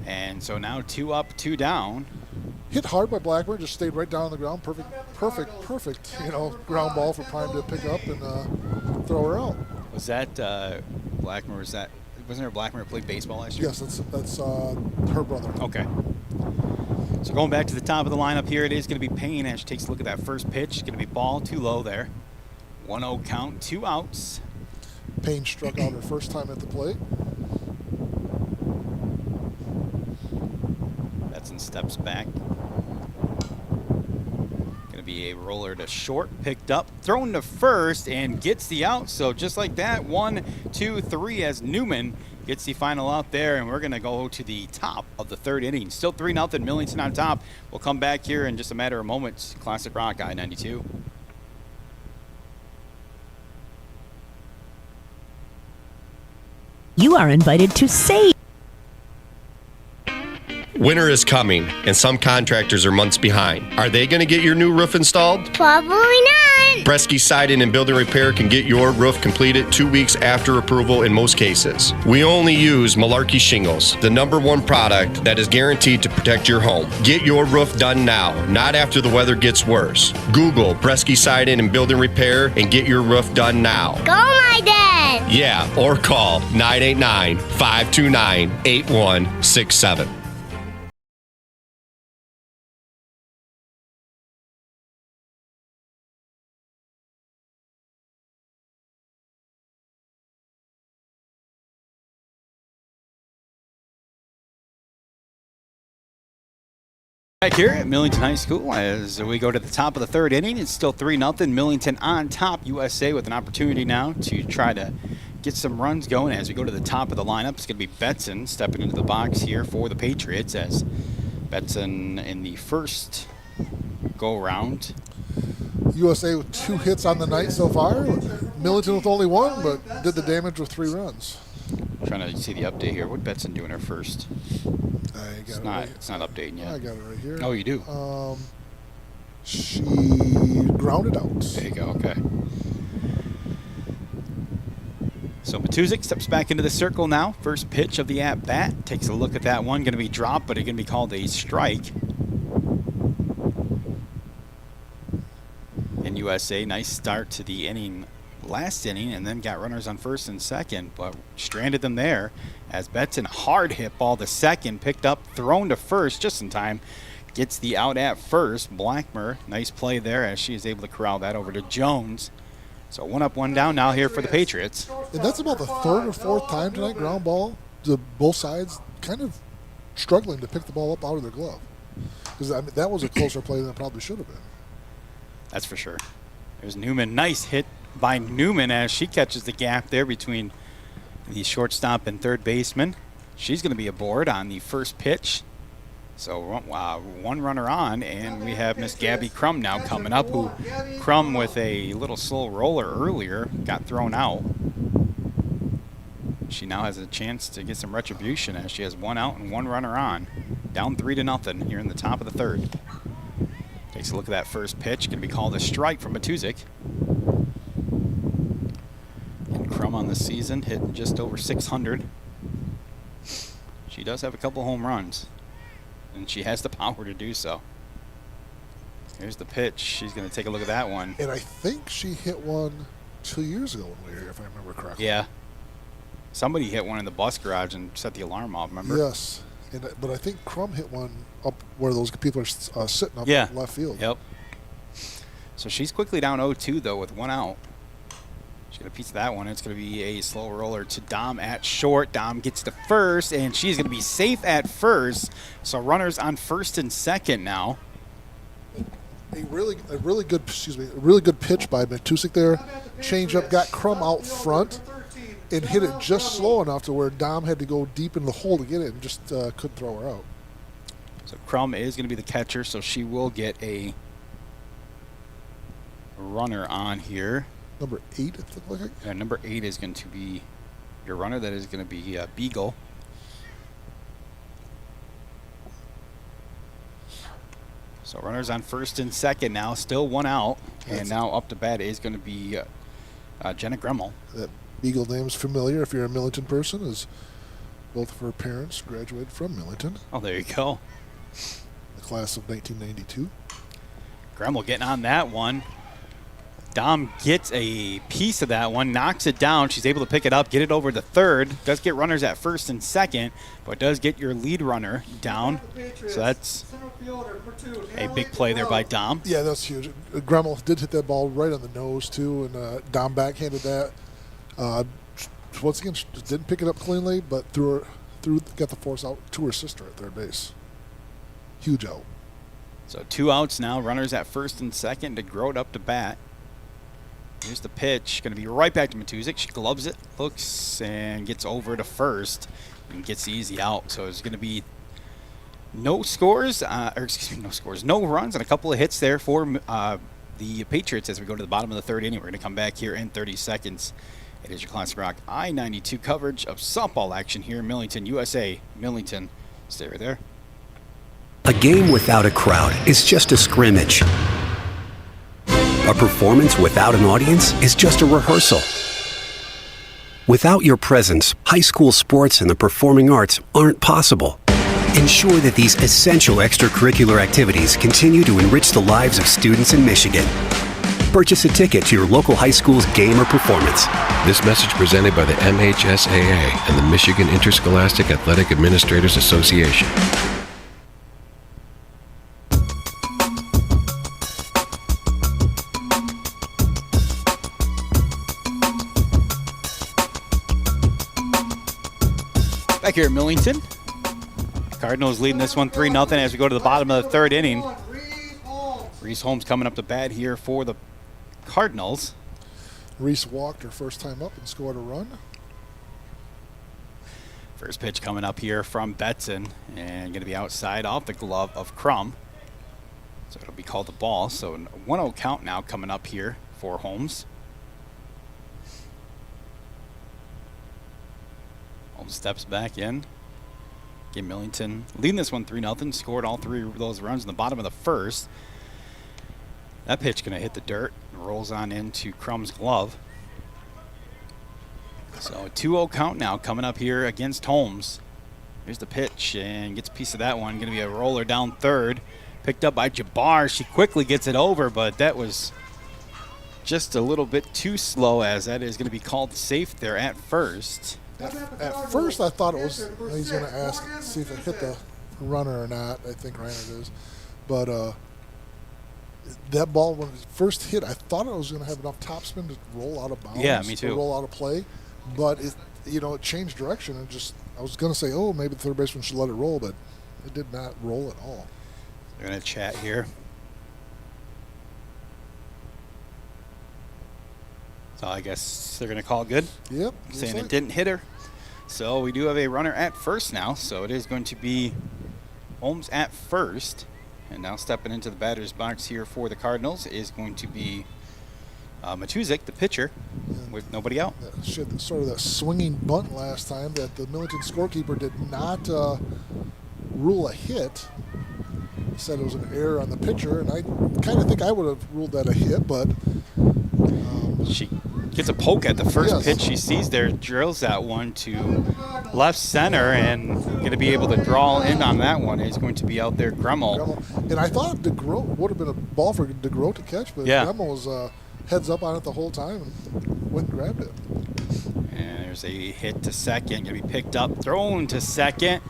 And so now 2 up, 2 down. Hit hard by Blackburn, just stayed right down on the ground. Perfect, ground ball for Prime to pick up and throw her out. Was that Blackmer? Wasn't there a Blackmer who played baseball last year? Yes, that's her brother. Okay. So going back to the top of the lineup here, it is going to be Payne as she takes a look at that first pitch. It's going to be ball too low there. 1-0 count, 2 outs. Payne struck out her first time at the plate. Betson steps back. Going to be a roller to short, picked up, thrown to first, and gets the out. So just like that, 1, 2, 3 as Newman gets the final out there, and we're going to go to the top of the third inning. Still 3-0, Millington on top. We'll come back here in just a matter of moments. Classic Rock I-92. You are invited to save. Winter is coming, and some contractors are months behind. Are they going to get your new roof installed? Probably not. Bresky Siding and Building Repair can get your roof completed 2 weeks after approval in most cases. We only use Malarkey Shingles, the #1 product that is guaranteed to protect your home. Get your roof done now, not after the weather gets worse. Google Bresky Siding and Building Repair and get your roof done now. Go, my dad. Yeah, or call 989-529-8167. Back here at Millington High School as we go to the top of the third inning. It's still 3-0. Millington on top. USA with an opportunity now to try to get some runs going as we go to the top of the lineup. It's going to be Betson stepping into the box here for the Patriots as Betson in the first go-around. USA with 2 hits on the night so far. Millington with only 1, but did the damage with 3 runs. Trying to see the update here. What Betson doing her first? It's not updating yet. I got it right here. Oh, you do? She grounded out. There you go, okay. So Matuzik steps back into the circle now. First pitch of the at-bat. Takes a look at that one. Going to be dropped, but it's going to be called a strike. And USA, nice start to the inning, last inning, and then got runners on first and second, but stranded them there as Betson hard hit ball to second, picked up, thrown to first just in time, gets the out at first. Blackmer, nice play there as she is able to corral that over to Jones. So 1 up, 1 down now here for the Patriots. And that's about the 3rd or 4th time tonight, ground ball. Both sides kind of struggling to pick the ball up out of their glove. Because that was a closer play than it probably should have been. That's for sure. There's Newman. Nice hit by Newman as she catches the gap there between the shortstop and third baseman. She's going to be aboard on the first pitch. So 1 runner on, and we have Miss Gabby Crum now coming up, who Crum with a little slow roller earlier got thrown out. She now has a chance to get some retribution as she has 1 out and 1 runner on. Down 3-0 here in the top of the third. Takes a look at that first pitch. Going to be called a strike from Matuzik. And Crum on the season hitting just over 600. She does have a couple home runs, and she has the power to do so. Here's the pitch. She's going to take a look at that one. And I think she hit one 2 years ago when we were here, if I remember correctly. Yeah. Somebody hit one in the bus garage and set the alarm off, remember? Yes. But I think Crum hit one up where those people are sitting up in left field. Yep. So she's quickly down 0-2, though, with 1 out. She's going to piece of that one. It's going to be a slow roller to Dom at short. Dom gets to first, and she's going to be safe at first. So runners on first and second now. A really good pitch by Matuzik there. Change up, got Crum out front, and hit it just slow enough to where Dom had to go deep in the hole to get it and just couldn't throw her out. So Crum is going to be the catcher, so she will get a runner on here. Number 8, it looks like. Yeah, number 8 is going to be your runner. That is going to be Beagle. So runners on first and second now, still 1 out. And now up to bat is going to be Jenna Gremmel. That Beagle name's familiar if you're a Millington person, as both of her parents graduated from Millington. Oh, there you go. The class of 1992. Gremmel getting on that one. Dom gets a piece of that one, knocks it down. She's able to pick it up, get it over to third. Does get runners at first and second, but does get your lead runner down. So that's a big play there by Dom. Yeah, that's huge. Gremmel did hit that ball right on the nose, too, and Dom backhanded that. Once again, didn't pick it up cleanly, but got the force out to her sister at third base. Huge out. So 2 outs now, runners at first and second to Grote up to bat. Here's the pitch, going to be right back to Matuzik. She gloves it, looks, and gets over to first and gets the easy out. So it's going to be no scores, no runs, and a couple of hits there for the Patriots as we go to the bottom of the third inning. We're going to come back here in 30 seconds. It is your Classic Rock I-92 coverage of softball action here in Millington, USA. Millington, stay right there. A game without a crowd is just a scrimmage. A performance without an audience is just a rehearsal. Without your presence, high school sports and the performing arts aren't possible. Ensure that these essential extracurricular activities continue to enrich the lives of students in Michigan. Purchase a ticket to your local high school's game or performance. This message presented by the MHSAA and the Michigan Interscholastic Athletic Administrators Association. Back here at Millington, Cardinals leading this one 3-0 as we go to the bottom of the third inning. Reese Holmes coming up to bat here for the Cardinals. Reese walked her first time up and scored a run. First pitch coming up here from Betson and going to be outside off the glove of Crum. So it'll be called a ball. So 1-0 count now coming up here for Holmes. Holmes steps back in. Again, Millington leading this one 3-0. Scored all three of those runs in the bottom of the first. That pitch going to hit the dirt and rolls on into Crum's glove. So a 2-0 count now coming up here against Holmes. Here's the pitch and gets a piece of that one. Going to be a roller down third. Picked up by Jabbar. She quickly gets it over, but that was just a little bit too slow, as that is going to be called safe there at first. At first, I thought it was, he's going to ask, see if it hit the runner or not. I think Reiner is. But that ball, when it first hit, I thought it was going to have enough topspin to roll out of bounds. Yeah, me too. To roll out of play. But, it changed direction. And just, I was going to say, oh, maybe the third baseman should let it roll, but it did not roll at all. They're going to chat here. So I guess they're going to call it good. Yep. Saying it didn't hit her. So we do have a runner at first now. So it is going to be Holmes at first. And now stepping into the batter's box here for the Cardinals is going to be Matuzik, the pitcher, with nobody out. Sort of that swinging bunt last time that the Millington scorekeeper did not rule a hit. He said it was an error on the pitcher, and I kind of think I would have ruled that a hit, but she gets a poke at the first pitch she sees there, drills that one to left center, and going to be able to draw in on that one is going to be out there Gremmel. And I thought DeGroat would have been a ball for DeGroat to catch, but Gremmel was heads up on it the whole time and went and grabbed it. And there's a hit to second, going to be picked up, thrown to second.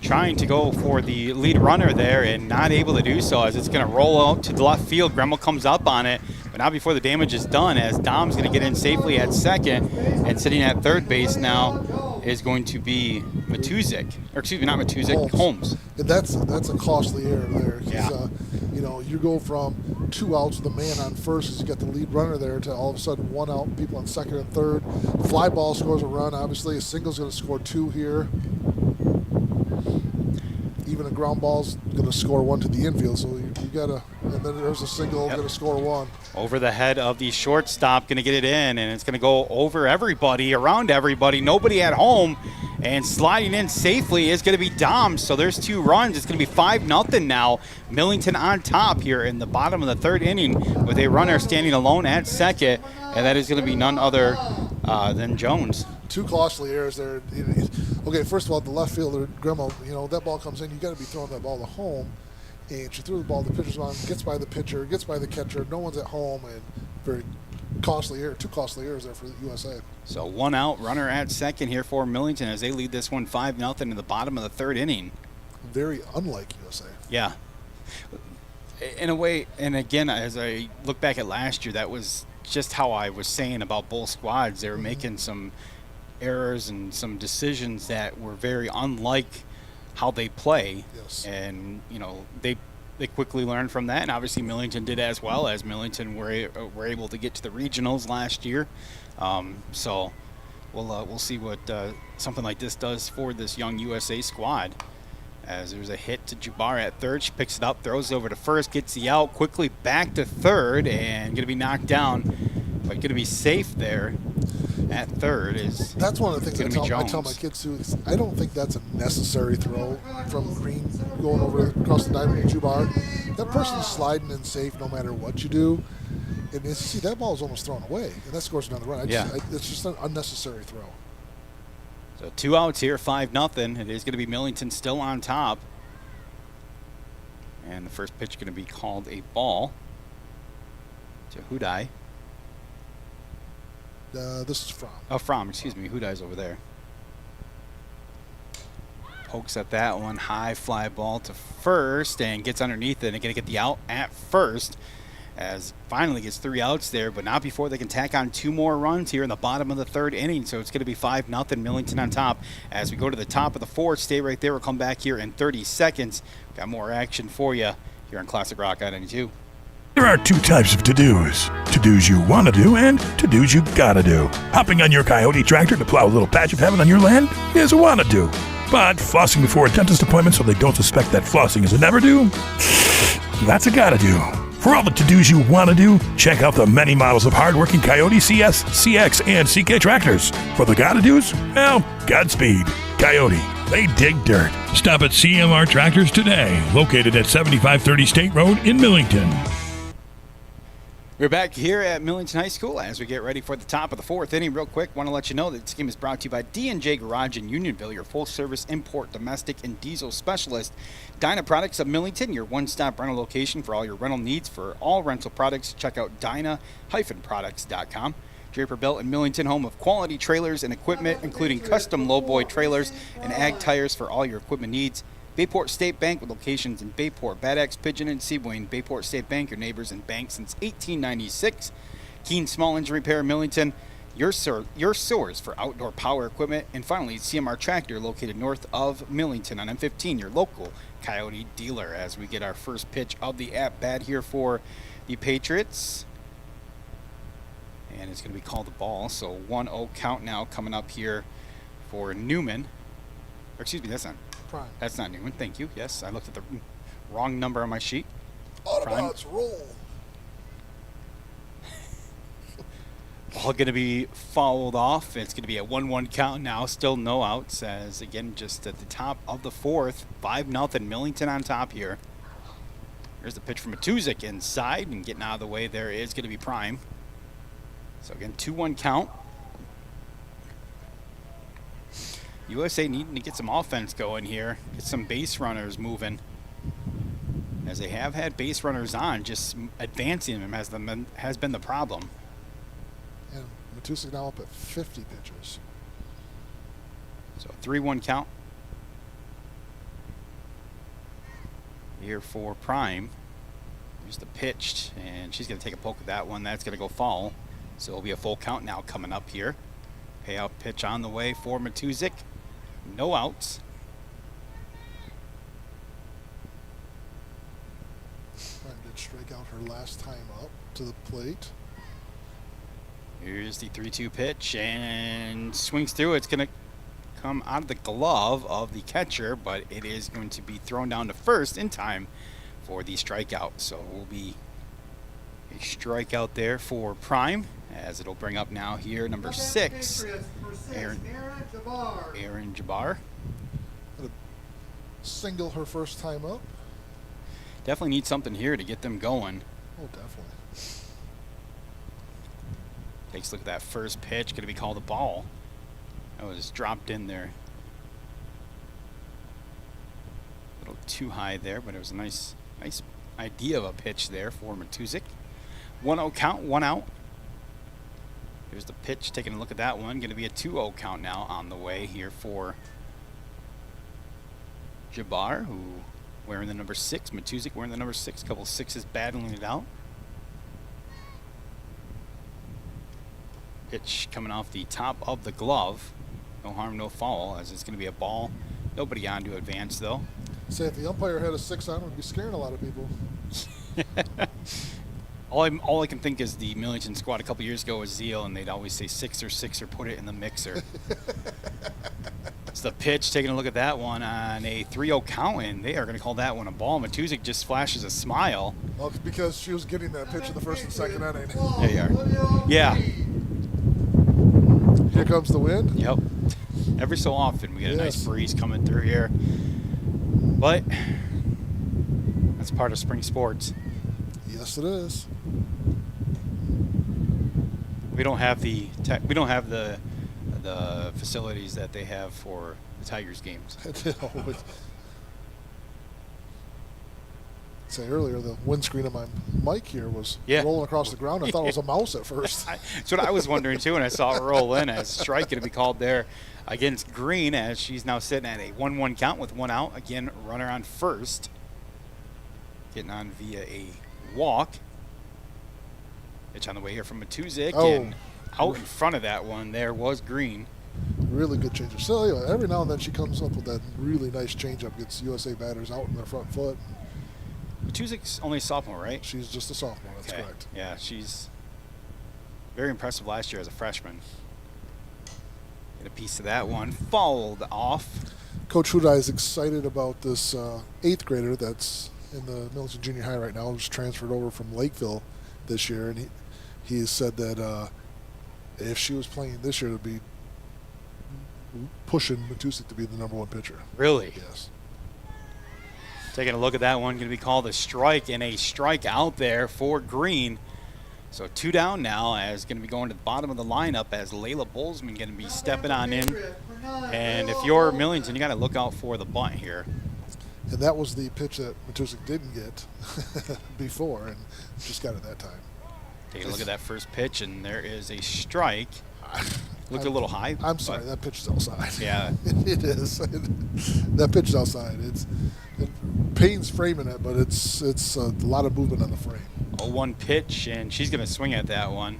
Trying to go for the lead runner there and not able to do so, as it's going to roll out to the left field. Gremmel comes up on it, but not before the damage is done, as Dom's going to get in safely at second, and sitting at third base now is going to be Matuzik, or excuse me, not Matuzik, Holmes. And that's a costly error there. Yeah. You go from 2 outs with a man on first as you got the lead runner there to all of a sudden 1 out, people on second and third. Fly ball scores a run. Obviously, a single's going to score 2 here. Even a ground ball's going to score 1 to the infield, so you got to, and then there's a single going to score 1. Over the head of the shortstop, going to get it in, and it's going to go over everybody, around everybody, nobody at home, and sliding in safely is going to be Dom. So there's 2 runs. It's going to be 5-0 now. Millington on top here in the bottom of the third inning with a runner standing alone at second, and that is going to be none other than Jones. 2 costly errors there. Okay, first of all, the left fielder, Gremmel, that ball comes in, you got to be throwing that ball to home. And she threw the ball, the pitcher's on, gets by the pitcher, gets by the catcher, no one's at home, and very costly error, 2 costly errors there for the USA. So 1 out, runner at second here for Millington as they lead this one 5-0 in the bottom of the third inning. Very unlike USA. Yeah. In a way, and again, as I look back at last year, that was just how I was saying about both squads. They were making some errors and some decisions that were very unlike how they play. Yes. And they quickly learned from that, and obviously Millington did as well, as Millington were able to get to the regionals last year. So we'll see what something like this does for this young USA squad. As there's a hit to Jabbar at third, she picks it up, throws it over to first, gets the out, quickly back to third, and going to be knocked down, but going to be safe there. at third is. That's one of the things I tell Jones. my kids too. Is I don't think that's a necessary throw from Green going over across the diamond to Jubar. That person's sliding in safe no matter what you do. And you see that ball is almost thrown away, and that scores another run. It's just an unnecessary throw. So 2 outs here, 5-0. It is going to be Millington still on top. And the first pitch going to be called a ball to Hudai. This is Fromm. Oh, Fromm, excuse me. Hudai's over there. Pokes at that one. High fly ball to first and gets underneath it. And going to get the out at first. As finally gets 3 outs there, but not before they can tack on 2 more runs here in the bottom of the 3rd inning. So it's going to be 5-0, Millington on top. As we go to the top of the 4th, stay right there. We'll come back here in 30 seconds. Got more action for you here on Classic Rock I-92. There are 2 types of to-dos. To-dos you want to do and to-dos you gotta do. Hopping on your Coyote tractor to plow a little patch of heaven on your land is a wanna-do. But flossing before a dentist appointment so they don't suspect that flossing is a never-do, that's a gotta-do. For all the to-dos you want to do, check out the many models of hard-working Coyote CS, CX, and CK tractors. For the gotta-dos, well, Godspeed. Coyote, they dig dirt. Stop at CMR Tractors today, located at 7530 State Road in Millington. We're back here at Millington High School as we get ready for the top of the 4th inning. Real quick, want to let you know that this game is brought to you by D&J Garage in Unionville, your full-service import, domestic, and diesel specialist. Dyna Products of Millington, your one-stop rental location for all your rental needs. For all rental products, check out dyna-products.com. Draper Built in Millington, home of quality trailers and equipment, including custom lowboy trailers and ag tires for all your equipment needs. Bayport State Bank with locations in Bayport, Bad Axe, Pigeon, and Sebewaing. Bayport State Bank, your neighbors and bank since 1896. Keen Small Engine Repair, Millington, your source for outdoor power equipment. And finally, CMR Tractor, located north of Millington on M15, your local Coyote dealer. As we get our first pitch of the at-bat here for the Patriots. And it's going to be called a ball. So 1-0 count now coming up here for Newman. Or excuse me, that's not Newman. Thank you. Yes, I looked at the wrong number on my sheet. Autobots roll. Ball going to be fouled off. It's going to be a 1-1 count now. Still no outs. As again, just at the top of the 4th, 5-0 Millington on top here. Here's the pitch from Matuzik inside, and getting out of the way there is going to be Prime. So again, 2-1 count. USA needing to get some offense going here, get some base runners moving. As they have had base runners on, just advancing them has been the problem. And Matuzik now up at 50 pitches. So 3-1 count here for Prime. Here's the pitch, and she's going to take a poke at that one. That's going to go foul. So it'll be a full count now coming up here. Payout pitch on the way for Matuzik. No outs. Prime did strike out her last time up to the plate. Here's the 3-2 pitch, and swings through. It's going to come out of the glove of the catcher, but it is going to be thrown down to first in time for the strikeout. So it will be a strikeout there for Prime, as it'll bring up now here number 6, Aaron Jabbar. Single her first time up. Definitely need something here to get them going. Oh, definitely. Takes a look at that first pitch. Going to be called a ball. That was dropped in there. A little too high there, but it was a nice idea of a pitch there for Matuzik. 1-0 count, 1 out. Here's the pitch. Taking a look at that one. Going to be a 2-0 count now on the way here for Jabbar, who wearing the number 6. Matuzik wearing the number 6. Couple 6s battling it out. Pitch coming off the top of the glove. No harm, no foul, as it's going to be a ball. Nobody on to advance, though. Say if the umpire had a 6 on, it would be scaring a lot of people. All I can think is the Millington squad a couple years ago was Zeal, and they'd always say 6 or put it in the mixer. It's the pitch, taking a look at that one on a 3-0 count, and they are going to call that one a ball. Matuzik just flashes a smile. Well, it's because she was getting that pitch in the first and second inning. There you are. Yeah. Here comes the wind. Yep. Every so often we get a nice breeze coming through here. But that's part of spring sports. Yes, it is. We don't have the facilities that they have for the Tigers games. Say earlier, the windscreen of my mic here was rolling across the ground. I thought it was a mouse at first. That's what I was wondering too when I saw it roll in. As strike going to be called there against Green, as she's now sitting at a 1-1 count with one out. Again, runner on first, getting on via a walk. Pitch on the way here from Matuzik, and out in front of that one there was Green. Really good changer. So anyway, every now and then she comes up with that really nice changeup, gets USA batters out in their front foot. Matuzik's only a sophomore, right? She's just a sophomore, that's correct. Yeah, she's very impressive last year as a freshman. Get a piece of that one. Fouled off. Coach Hudai is excited about this 8th grader that's in the Millington Junior High right now, who's transferred over from Lakeville this year, and he said that if she was playing this year, it would be pushing Matuzik to be the #1 pitcher. Really? Yes. Taking a look at that one, going to be called a strike, and a strike out there for Green. So 2 down now, as going to be going to the bottom of the lineup as Layla Bolzman going to be stepping on in. And if you're Millington, you got to look out for the bunt here. And that was the pitch that Matuzik didn't get before, and just got it that time. Take a look at that first pitch, and there is a strike. Looked a little high. I'm sorry, that pitch is outside. Yeah. It is. That pitch is outside. Payne's framing it, but it's a lot of movement on the frame. 0-1 pitch, and she's going to swing at that one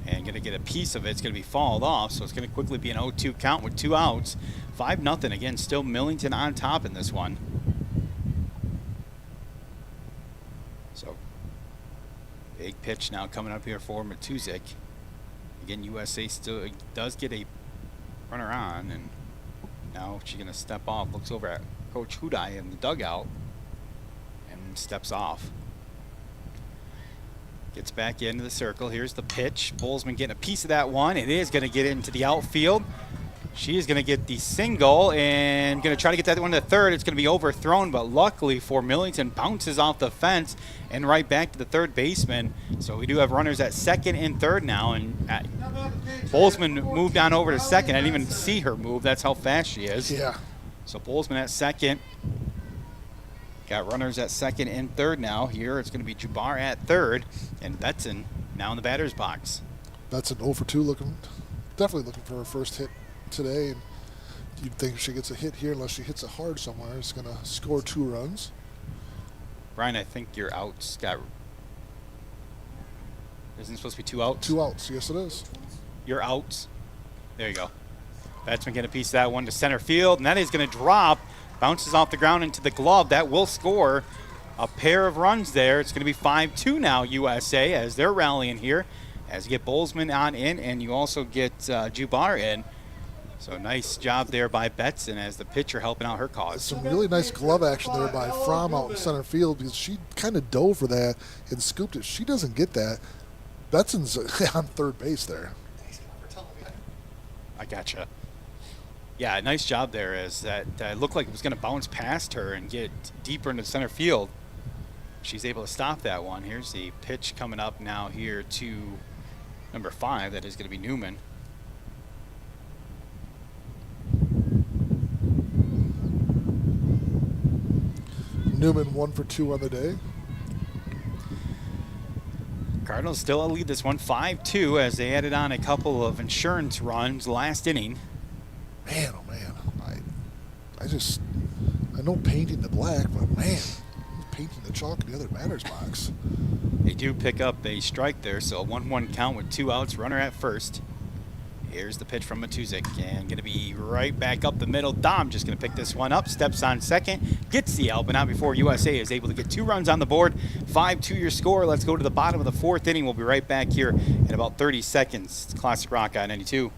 and going to get a piece of it. It's going to be fouled off, so it's going to quickly be an 0-2 count with 2 outs. 5-0. Again, still Millington on top in this one. So, big pitch now coming up here for Matuzik. Again, USA still does get a runner on, and now she's going to step off. Looks over at Coach Hudai in the dugout and steps off. Gets back into the circle. Here's the pitch. Bolzman getting a piece of that one. It is going to get into the outfield. She is going to get the single and going to try to get that one to third. It's going to be overthrown, but luckily for Millington, bounces off the fence and right back to the third baseman. So we do have runners at second and third now, and Bolzman moved on over to second. I didn't even see her move. That's how fast she is. Yeah. So Bolzman at second. Got runners at second and third now. Here it's going to be Jabbar at third, and Betson now in the batter's box. Betson 0 for 2, definitely looking for her first hit today. And you'd think if she gets a hit here, unless she hits it hard somewhere, it's going to score 2 runs. Brian, I think your outs got. Isn't it supposed to be 2 outs? 2 outs, yes it is. Your outs. There you go. Batsman get a piece of that one to center field, and that is going to drop. Bounces off the ground into the glove. That will score a pair of runs there. It's going to be 5-2 now, USA, as they're rallying here. As you get Bolzman on in, and you also get Jabbar in. So nice job there by Betson as the pitcher helping out her cause. Some really nice glove action there by Fromm out in center field, because she kind of dove for that and scooped it. She doesn't get that. Betson's on third base there. I gotcha. Yeah, nice job there, as that looked like it was going to bounce past her and get deeper into center field. She's able to stop that one. Here's the pitch coming up now here to number 5. That is going to be Newman. Newman 1 for 2 on the day. Cardinals still lead this one 5-2 as they added on a couple of insurance runs last inning. Man, oh man, I know painting the black, but man, painting the chalk in the other batter's box. They do pick up a strike there, so a 1-1 count with 2 outs, runner at first. Here's the pitch from Matuzik, and going to be right back up the middle. Dom just going to pick this one up, steps on second, gets the out, but not before USA is able to get 2 runs on the board. 5-2 your score. Let's go to the bottom of the 4th inning. We'll be right back here in about 30 seconds. It's Classic Rock I-92.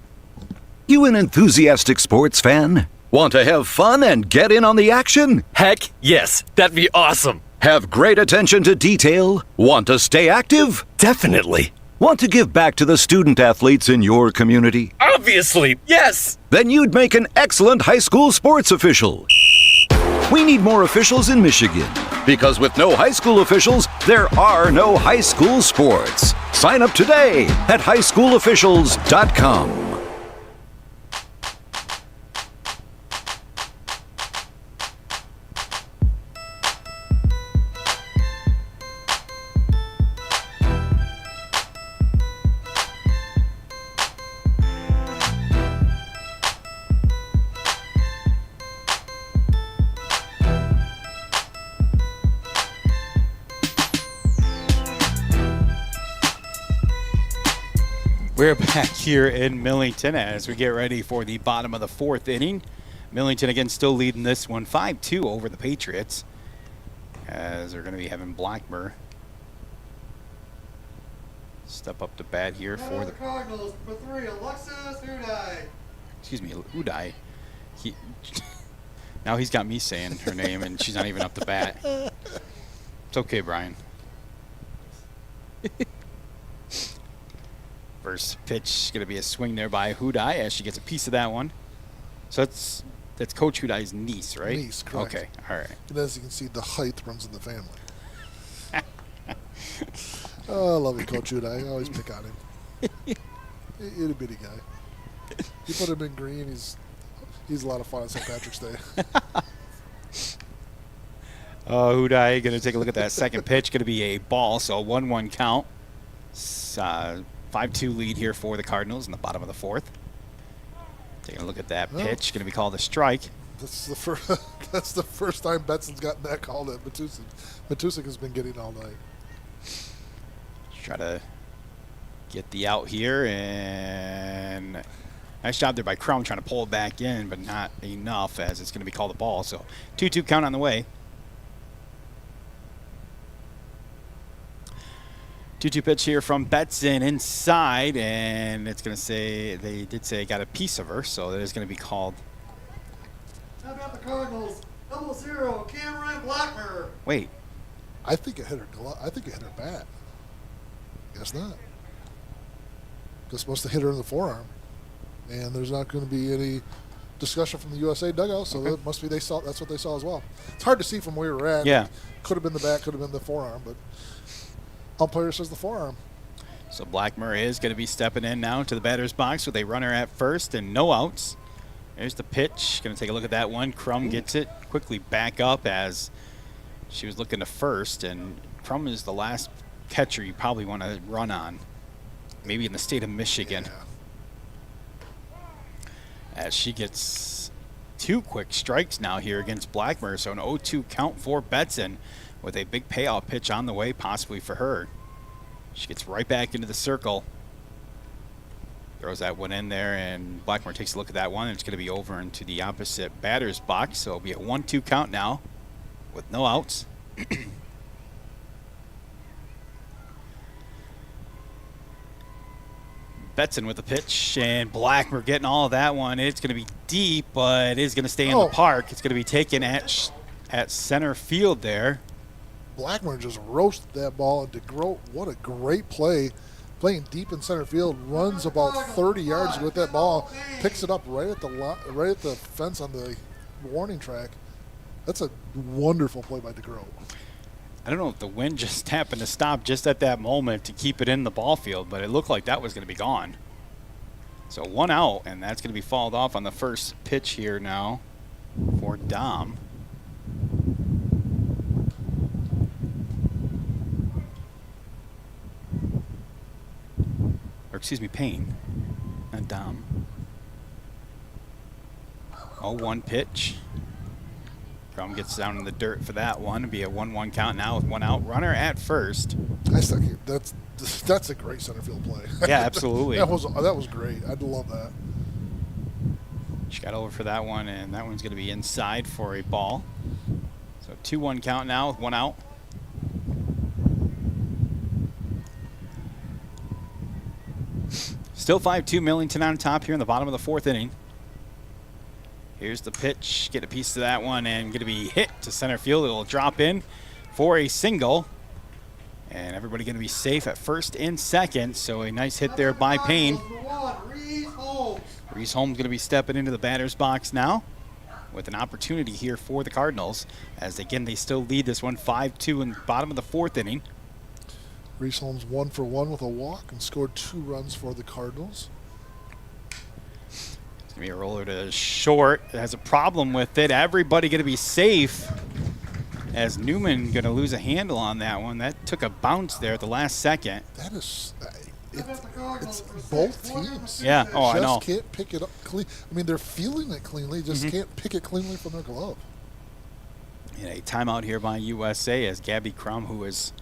You an enthusiastic sports fan? Want to have fun and get in on the action? Heck, yes. That'd be awesome. Have great attention to detail? Want to stay active? Definitely. Want to give back to the student athletes in your community? Obviously, yes! Then you'd make an excellent high school sports official. We need more officials in Michigan, because with no high school officials, there are no high school sports. Sign up today at highschoolofficials.com. We're back here in Millington as we get ready for the bottom of the fourth inning. Millington again still leading this one 5-2 over the Patriots, as they're going to be having Blackmer step up to bat here for the Cardinals. For 3, Alexis Uday. Excuse me, Uday. Now he's got me saying her name and she's not even up to bat. It's okay, Brian. First pitch going to be a swing there by Hudai as she gets a piece of that one. So that's Coach Hudai's niece, right? Niece, correct. Okay, all right. And as you can see, the height runs in the family. Oh, I love you, Coach Hudai. I always pick on him. Itty bitty guy. You put him in green, he's a lot of fun on St. Patrick's Day. Hudai going to take a look at that second pitch. Going to be a ball, so 1-1 count. 5-2 lead here for the Cardinals in the bottom of the fourth. Taking a look at that pitch, going to be called a strike. That's the first time Betson's gotten that call that Matusik has been getting all night. Try to get the out here, and nice job there by Crum trying to pull it back in, but not enough as it's going to be called a ball. So 2-2 count on the way. 2-2 pitch here from Betson inside, and it's going to say, they did say got a piece of her, so that is going to be called. How about the Cardinals? 0-0, Cameron Blackmer. Wait. I think it hit her bat. Guess not. It's supposed to hit her in the forearm, and there's not going to be any discussion from the USA dugout, so that must be that's what they saw as well. It's hard to see from where we're at. Yeah. Could have been the bat, could have been the forearm, but umpire says the forearm. So Blackmer is going to be stepping in now to the batter's box with a runner at first and no outs. There's the pitch. Going to take a look at that one. Crum gets it. Quickly back up as she was looking to first, and Crum is the last catcher you probably want to run on, maybe in the state of Michigan. Yeah. As she gets 2 quick strikes now here against Blackmer. So an 0-2 count for Betson with a big payoff pitch on the way, possibly for her. She gets right back into the circle. Throws that one in there, and Blackmore takes a look at that one, and it's going to be over into the opposite batter's box. So it'll be a 1-2 count now with no outs. Betson with the pitch, and Blackmer getting all of that one. It's going to be deep, but it is going to stay in the park. It's going to be taken at center field there. Blackmer just roasted that ball, and DeGroat, what a great play. Playing deep in center field, runs about 30 yards with that ball, picks it up right at the fence on the warning track. That's a wonderful play by DeGroat. I don't know if the wind just happened to stop just at that moment to keep it in the ball field, but it looked like that was going to be gone. So 1 out, and that's going to be fouled off on the first pitch here now for Dom. Or excuse me, Payne, not Dom. 0-1 pitch. Crum gets down in the dirt for that one. It'll be a 1-1 count now with 1 out. Runner at first. That's a great center field play. Yeah, absolutely. that was great. I'd love that. She got over for that one, and that one's going to be inside for a ball. So 2-1 count now with 1 out. Still 5-2 Millington on top here in the bottom of the 4th inning. Here's the pitch. Get a piece of that one and going to be hit to center field. It'll drop in for a single. And everybody going to be safe at first and second. So a nice hit there by Payne. Reese Holmes going to be stepping into the batter's box now with an opportunity here for the Cardinals. As again, they still lead this one 5-2 in the bottom of the 4th inning. Reese Holmes 1 for 1 with a walk and scored 2 runs for the Cardinals. It's going to be a roller to short. It has a problem with it. Everybody going to be safe. As Newman going to lose a handle on that one. That took a bounce there at the last second. That is, it's both teams. Yeah, I know. Just can't pick it up clean. I mean, they're feeling it cleanly, just can't pick it cleanly from their glove. And a timeout here by USA as Gabby Crum, who is,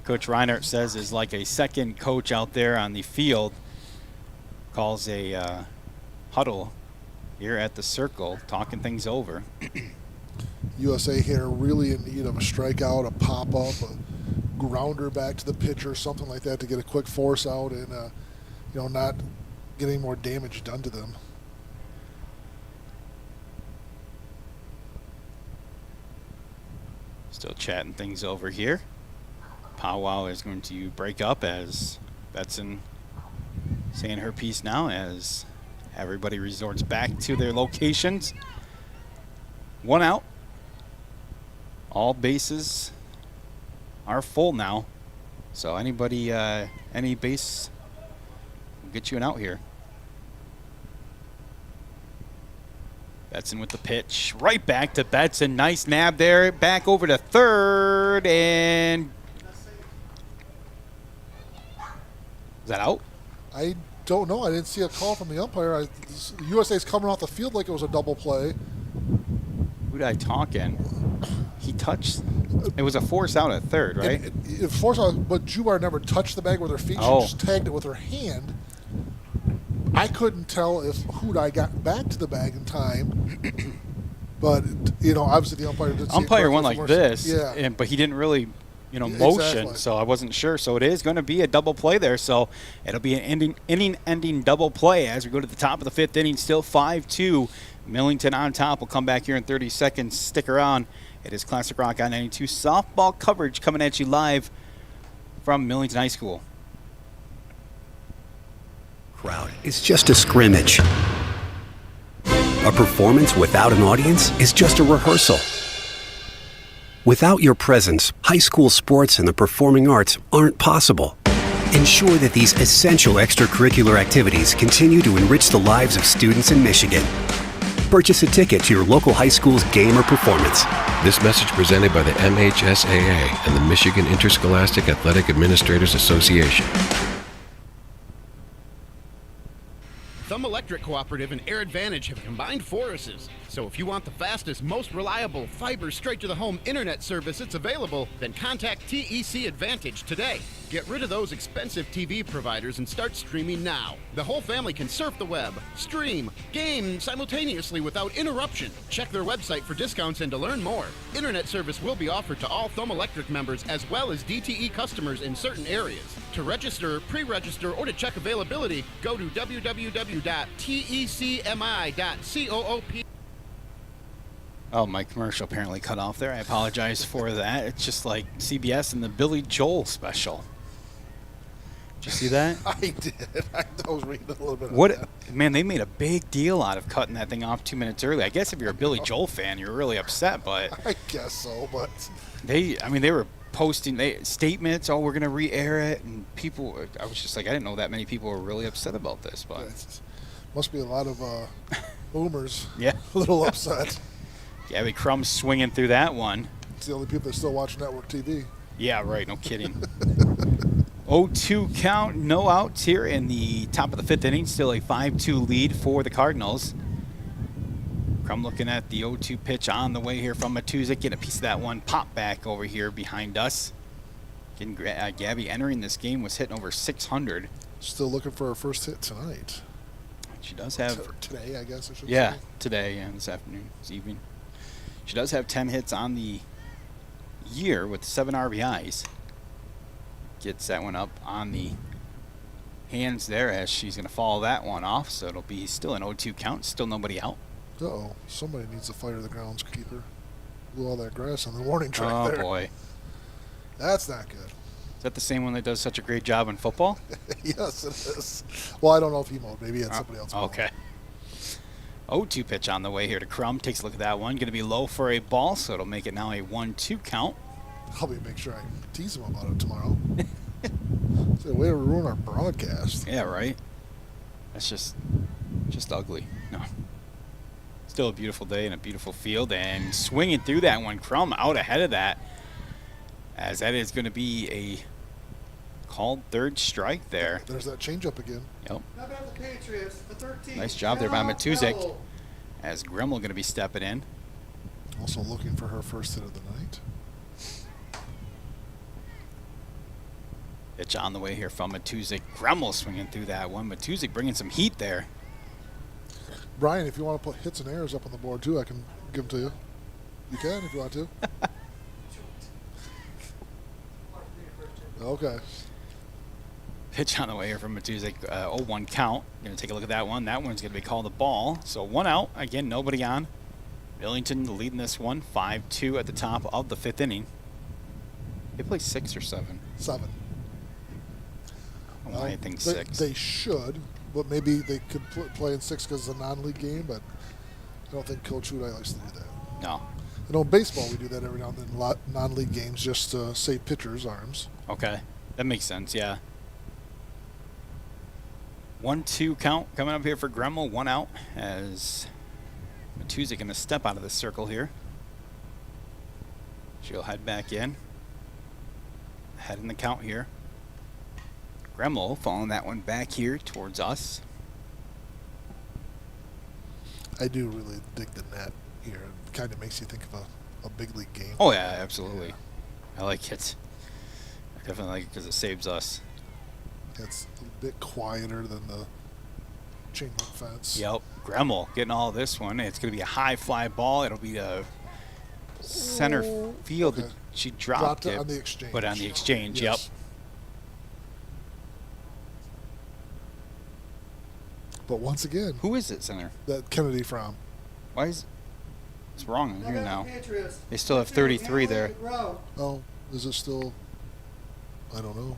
Coach Reinhardt says, is like a second coach out there on the field, calls a huddle here at the circle, talking things over. USA here really in need of a strikeout, a pop-up, a grounder back to the pitcher, something like that to get a quick force out and, not get any more damage done to them. Still chatting things over here. Powwow is going to break up as Betson saying her piece now as everybody resorts back to their locations. 1 out. All bases are full now. So anybody, any base will get you an out here. Betson with the pitch. Right back to Betson. Nice nab there. Back over to third. And is that out? I don't know. I didn't see a call from the umpire. USA's coming off the field like it was a double play. Who did I talk in? He touched. It was a force out at third, right? It forced out, but Jubar never touched the bag with her feet. She just tagged it with her hand. I couldn't tell if Hudai got back to the bag in time, but obviously the umpire did. Umpire went like this, yeah, but he didn't really, motion. Exactly. So I wasn't sure. So it is going to be a double play there. So it'll be an inning-ending double play as we go to the top of the 5th inning. Still 5-2. Millington on top. We'll come back here in 30 seconds. Stick around. It is Classic Rock on 92 softball coverage coming at you live from Millington High School. Crowd is just a scrimmage. A performance without an audience is just a rehearsal. Without your presence, high school sports and the performing arts aren't possible. Ensure that these essential extracurricular activities continue to enrich the lives of students in Michigan. Purchase a ticket to your local high school's game or performance. This message presented by the MHSAA and the Michigan Interscholastic Athletic Administrators Association. Thumb Electric Cooperative and Air Advantage have combined forces. So if you want the fastest, most reliable, fiber straight-to-the-home internet service that's available, then contact TEC Advantage today. Get rid of those expensive TV providers and start streaming now. The whole family can surf the web, stream, game simultaneously without interruption. Check their website for discounts and to learn more. Internet service will be offered to all Thumb Electric members as well as DTE customers in certain areas. To register, pre-register, or to check availability, go to www.tecmi.coop. Oh, my commercial apparently cut off there. I apologize for that. It's just like CBS and the Billy Joel special. Did you see that? I did. I was reading a little bit. Man, they made a big deal out of cutting that thing off 2 minutes early. I guess if you're a Billy Joel fan, you're really upset, but I guess so. But they were posting statements. Oh, we're gonna re-air it, and people. I was just like, I didn't know that many people were really upset about this, but must be a lot of boomers. Yeah, a little upset. Gabby Crum swinging through that one. It's the only people that still watch network TV. Yeah, right. No kidding. 0-2 count, no outs here in the top of the 5th inning. Still a 5-2 lead for the Cardinals. Crum looking at the 0-2 pitch on the way here from Matuzik. Get a piece of that one. Pop back over here behind us. Gabby entering this game was hitting over 600. Still looking for her first hit tonight. She does have today, I guess I should say. Yeah, today and this afternoon, this evening. She does have 10 hits on the year with 7 RBIs. Gets that one up on the hands there as she's going to follow that one off. So it'll be still an 0-2 count. Still nobody out. Uh-oh. Somebody needs to fire the groundskeeper. Blew all that grass on the warning track there. Oh, boy. That's not good. Is that the same one that does such a great job in football? Yes, it is. Well, I don't know if he mowed. Maybe he had somebody else mow. Okay. 0-2 pitch on the way here to Crum. Takes a look at that one. Going to be low for a ball, so it'll make it now a 1-2 count. I'll make sure I tease him about it tomorrow. It's a way to ruin our broadcast. Yeah, right? That's just ugly. No. Still a beautiful day and a beautiful field. And swinging through that one, Crum out ahead of that. As that is going to be a called third strike there. There's that changeup again. Yep. How about the Patriots, the 13th? Nice job there by Matuzik. As Gremmel going to be stepping in. Also looking for her first hit of the night. Pitch on the way here from Matuzik. Gremmel swinging through that one. Matuzik bringing some heat there. Brian, if you want to put hits and errors up on the board too, I can give them to you. You can if you want to. Okay. Pitch on the way here from Matuzik. 0-1 count. Going to take a look at that one. That one's going to be called a ball. So 1 out. Again, nobody on. Millington leading this one. 5-2 at the top of the 5th inning. They play 6 or 7? 7. I think 6. They should, but maybe they could play in 6 because it's a non-league game, but I don't think Coach Huday likes to do that. No. You know, in baseball, we do that every now and then, non-league games, just to save pitchers' arms. Okay. That makes sense, yeah. 1-2 count coming up here for Gremmel. 1 out as Matuzik going to step out of the circle here. She'll head back in. Head in the count here. Gremmel following that one back here towards us. I do really dig the net here. It kind of makes you think of a big league game. Oh, yeah, absolutely. I like it. I definitely like it because it saves us. It's a bit quieter than the chain link fence. Yep. Gremmel getting all this one. It's going to be a high fly ball. It'll be a center field. Okay. She dropped it on the exchange. But on the exchange, yes. Yep. But once again, who is it, center? That Kennedy from. Why is it's wrong on here now? They still have 33 there. Oh, is it still? I don't know.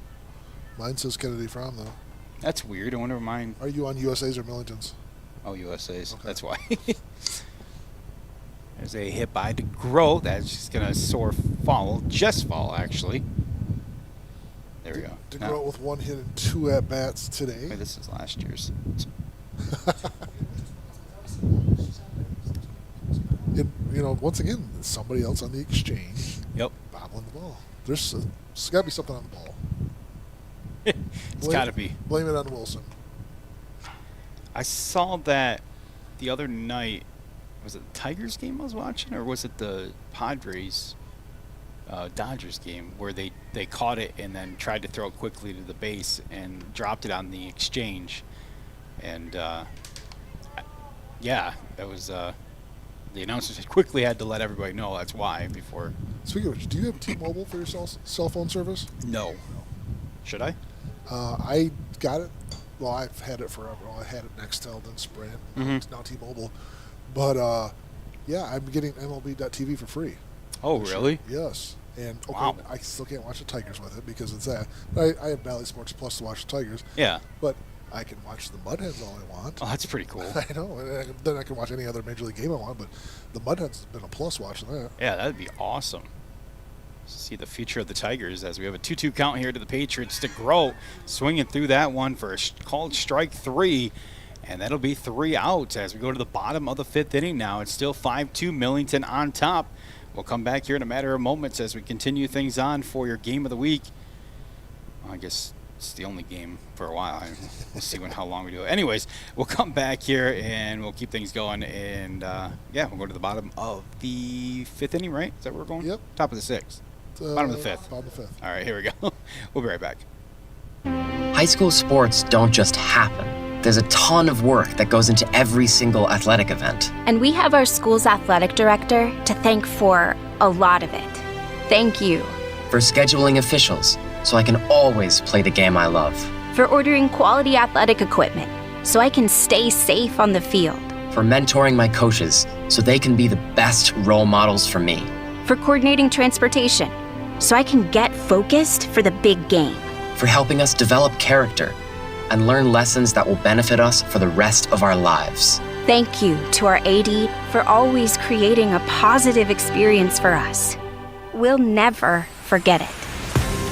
Mine says Kennedy from though. That's weird. I wonder if mine. Are you on USA's or Millington's? Oh, USA's. Okay. That's why. There's a hit by DeGroat. That's just gonna soar foul, just fall actually. There we go. DeGroat with 1 hit and 2 at bats today. Wait, this is last year's. Once again, somebody else on the exchange. Yep. Bobbling the ball. There's got to be something on the ball. It's got to be. Blame it on Wilson. I saw that the other night. Was it the Tigers game I was watching, or was it the Padres Dodgers game where they caught it and then tried to throw it quickly to the base and dropped it on the exchange? And yeah, that was the announcers quickly had to let everybody know that's why before. Speaking of which, do you have T-Mobile for your cell phone service? No. Should I? I got it. Well, I've had it forever. I had it Nextel, then Sprint. It's now T-Mobile. But yeah, I'm getting MLB.TV for free. Oh, really? Yes. And okay, wow. I still can't watch the Tigers with it because it's that. I have Bally Sports Plus to watch the Tigers. Yeah. But I can watch the Mudhens all I want. Oh, that's pretty cool. I know. And then I can watch any other Major League game I want, but the Mudhens has been a plus watching that. Yeah, that'd be awesome. See the future of the Tigers as we have a 2-2 count here to the Patriots. DeGroat swinging through that one for a called strike 3. And that'll be 3 outs as we go to the bottom of the 5th inning now. It's still 5-2 Millington on top. We'll come back here in a matter of moments as we continue things on for your game of the week. Well, I guess it's the only game for a while. We'll see how long we do it. Anyways, we'll come back here and we'll keep things going. And, yeah, we'll go to the bottom of the 5th inning, right? Is that where we're going? Yep. Top of the 6th. Bottom of the 5th. Bottom of the 5th. All right, here we go. We'll be right back. High school sports don't just happen. There's a ton of work that goes into every single athletic event. And we have our school's athletic director to thank for a lot of it. Thank you. For scheduling officials, so I can always play the game I love. For ordering quality athletic equipment, so I can stay safe on the field. For mentoring my coaches, so they can be the best role models for me. For coordinating transportation, so I can get focused for the big game. For helping us develop character and learn lessons that will benefit us for the rest of our lives. Thank you to our AD for always creating a positive experience for us. We'll never forget it.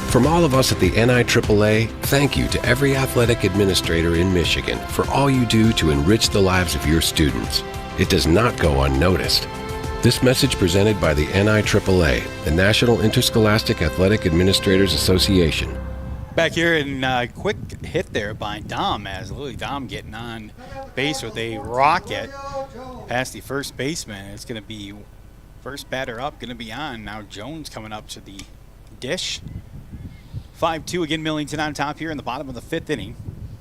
From all of us at the NIAAA, thank you to every athletic administrator in Michigan for all you do to enrich the lives of your students. It does not go unnoticed. This message presented by the NIAAA, the National Interscholastic Athletic Administrators Association. Back here in quick hit there by Dom, as Lily Dom getting on base with a rocket past the first baseman. It's going to be first batter up, going to be on. Now Jones coming up to the dish. 5-2 again, Millington on top here in the bottom of the 5th inning.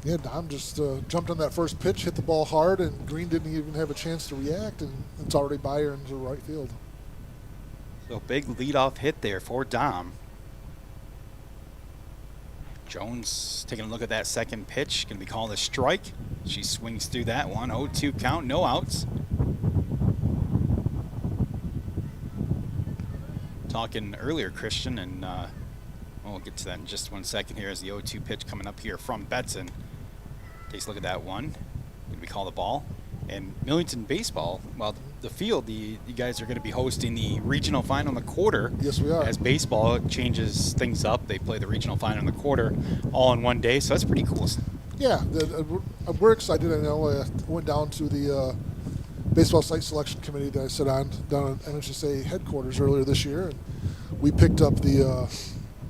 Yeah, Dom just jumped on that first pitch, hit the ball hard, and Green didn't even have a chance to react, and it's already by her into right field. So big leadoff hit there for Dom. Jones taking a look at that second pitch. Going to be called a strike. She swings through that one. 0-2 count, no outs. Talking earlier, Christian, and we'll get to that in just 1 second here as the 0-2 pitch coming up here from Betson. Takes a look at that one. Going to be called a ball. And Millington baseball, well, the field, you guys are going to be hosting the regional final in the quarter. Yes, we are. As baseball changes things up, they play the regional final in the quarter all in one day, so that's pretty cool. Yeah, we're excited. I know I went down to the baseball site selection committee that I sit on down at MHSAA headquarters earlier this year, and we picked up the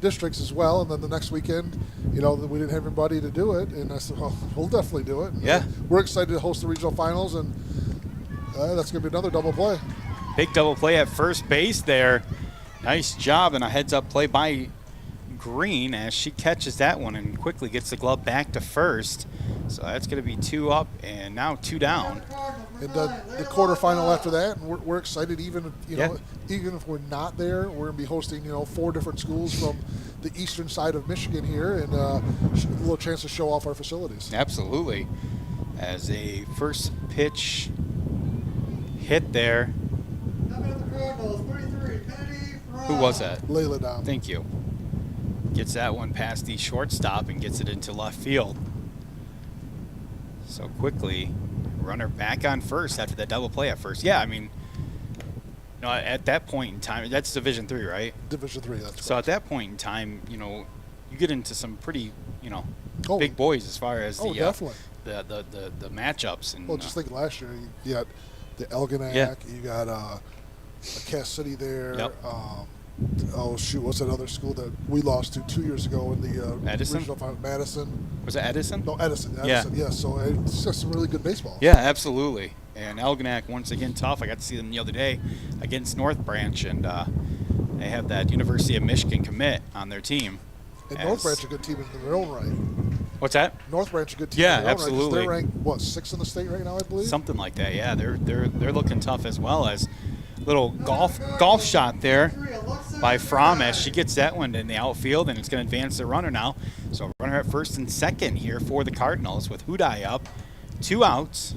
districts as well, and then the next weekend, we didn't have anybody to do it, and I said, well, we'll definitely do it. Yeah. We're excited to host the regional finals, and that's going to be another double play. Big double play at first base there. Nice job, and a heads-up play by Green as she catches that one and quickly gets the glove back to first. So that's going to be 2 up and now 2 down. And the quarterfinal after that, and we're excited. Even if we're not there, we're going to be hosting 4 different schools from the eastern side of Michigan here, and a little chance to show off our facilities. Absolutely. As a first pitch hit there. Who was that? Layla Dom. Thank you. Gets that one past the shortstop and gets it into left field. So quickly, runner back on first after that double play at first. Yeah, I mean, at that point in time, that's Division III, right? Division III, that's correct. So at that point in time, you get into some pretty, big boys as far as definitely. the matchups. And well, just think last year, you got the Elginak, you got Cass City there. Yep. What's that other school that we lost to 2 years ago in the Edison? regional final? Madison. Was it Edison? No, Edison. Yeah. Yes. So it's just some really good baseball. Yeah, absolutely. And Elginak, once again, tough. I got to see them the other day against North Branch, and they have that University of Michigan commit on their team. And North Branch a good team in their own right. What's that? North Branch a good team. Yeah, in their own absolutely. Right, they're ranked 6th in the state right now, I believe. Something like that. Yeah, they're looking tough as well. As little golf shot there by Fromm as she gets that one in the outfield, and it's going to advance the runner now. So runner at first and second here for the Cardinals with Hudai up, 2 outs.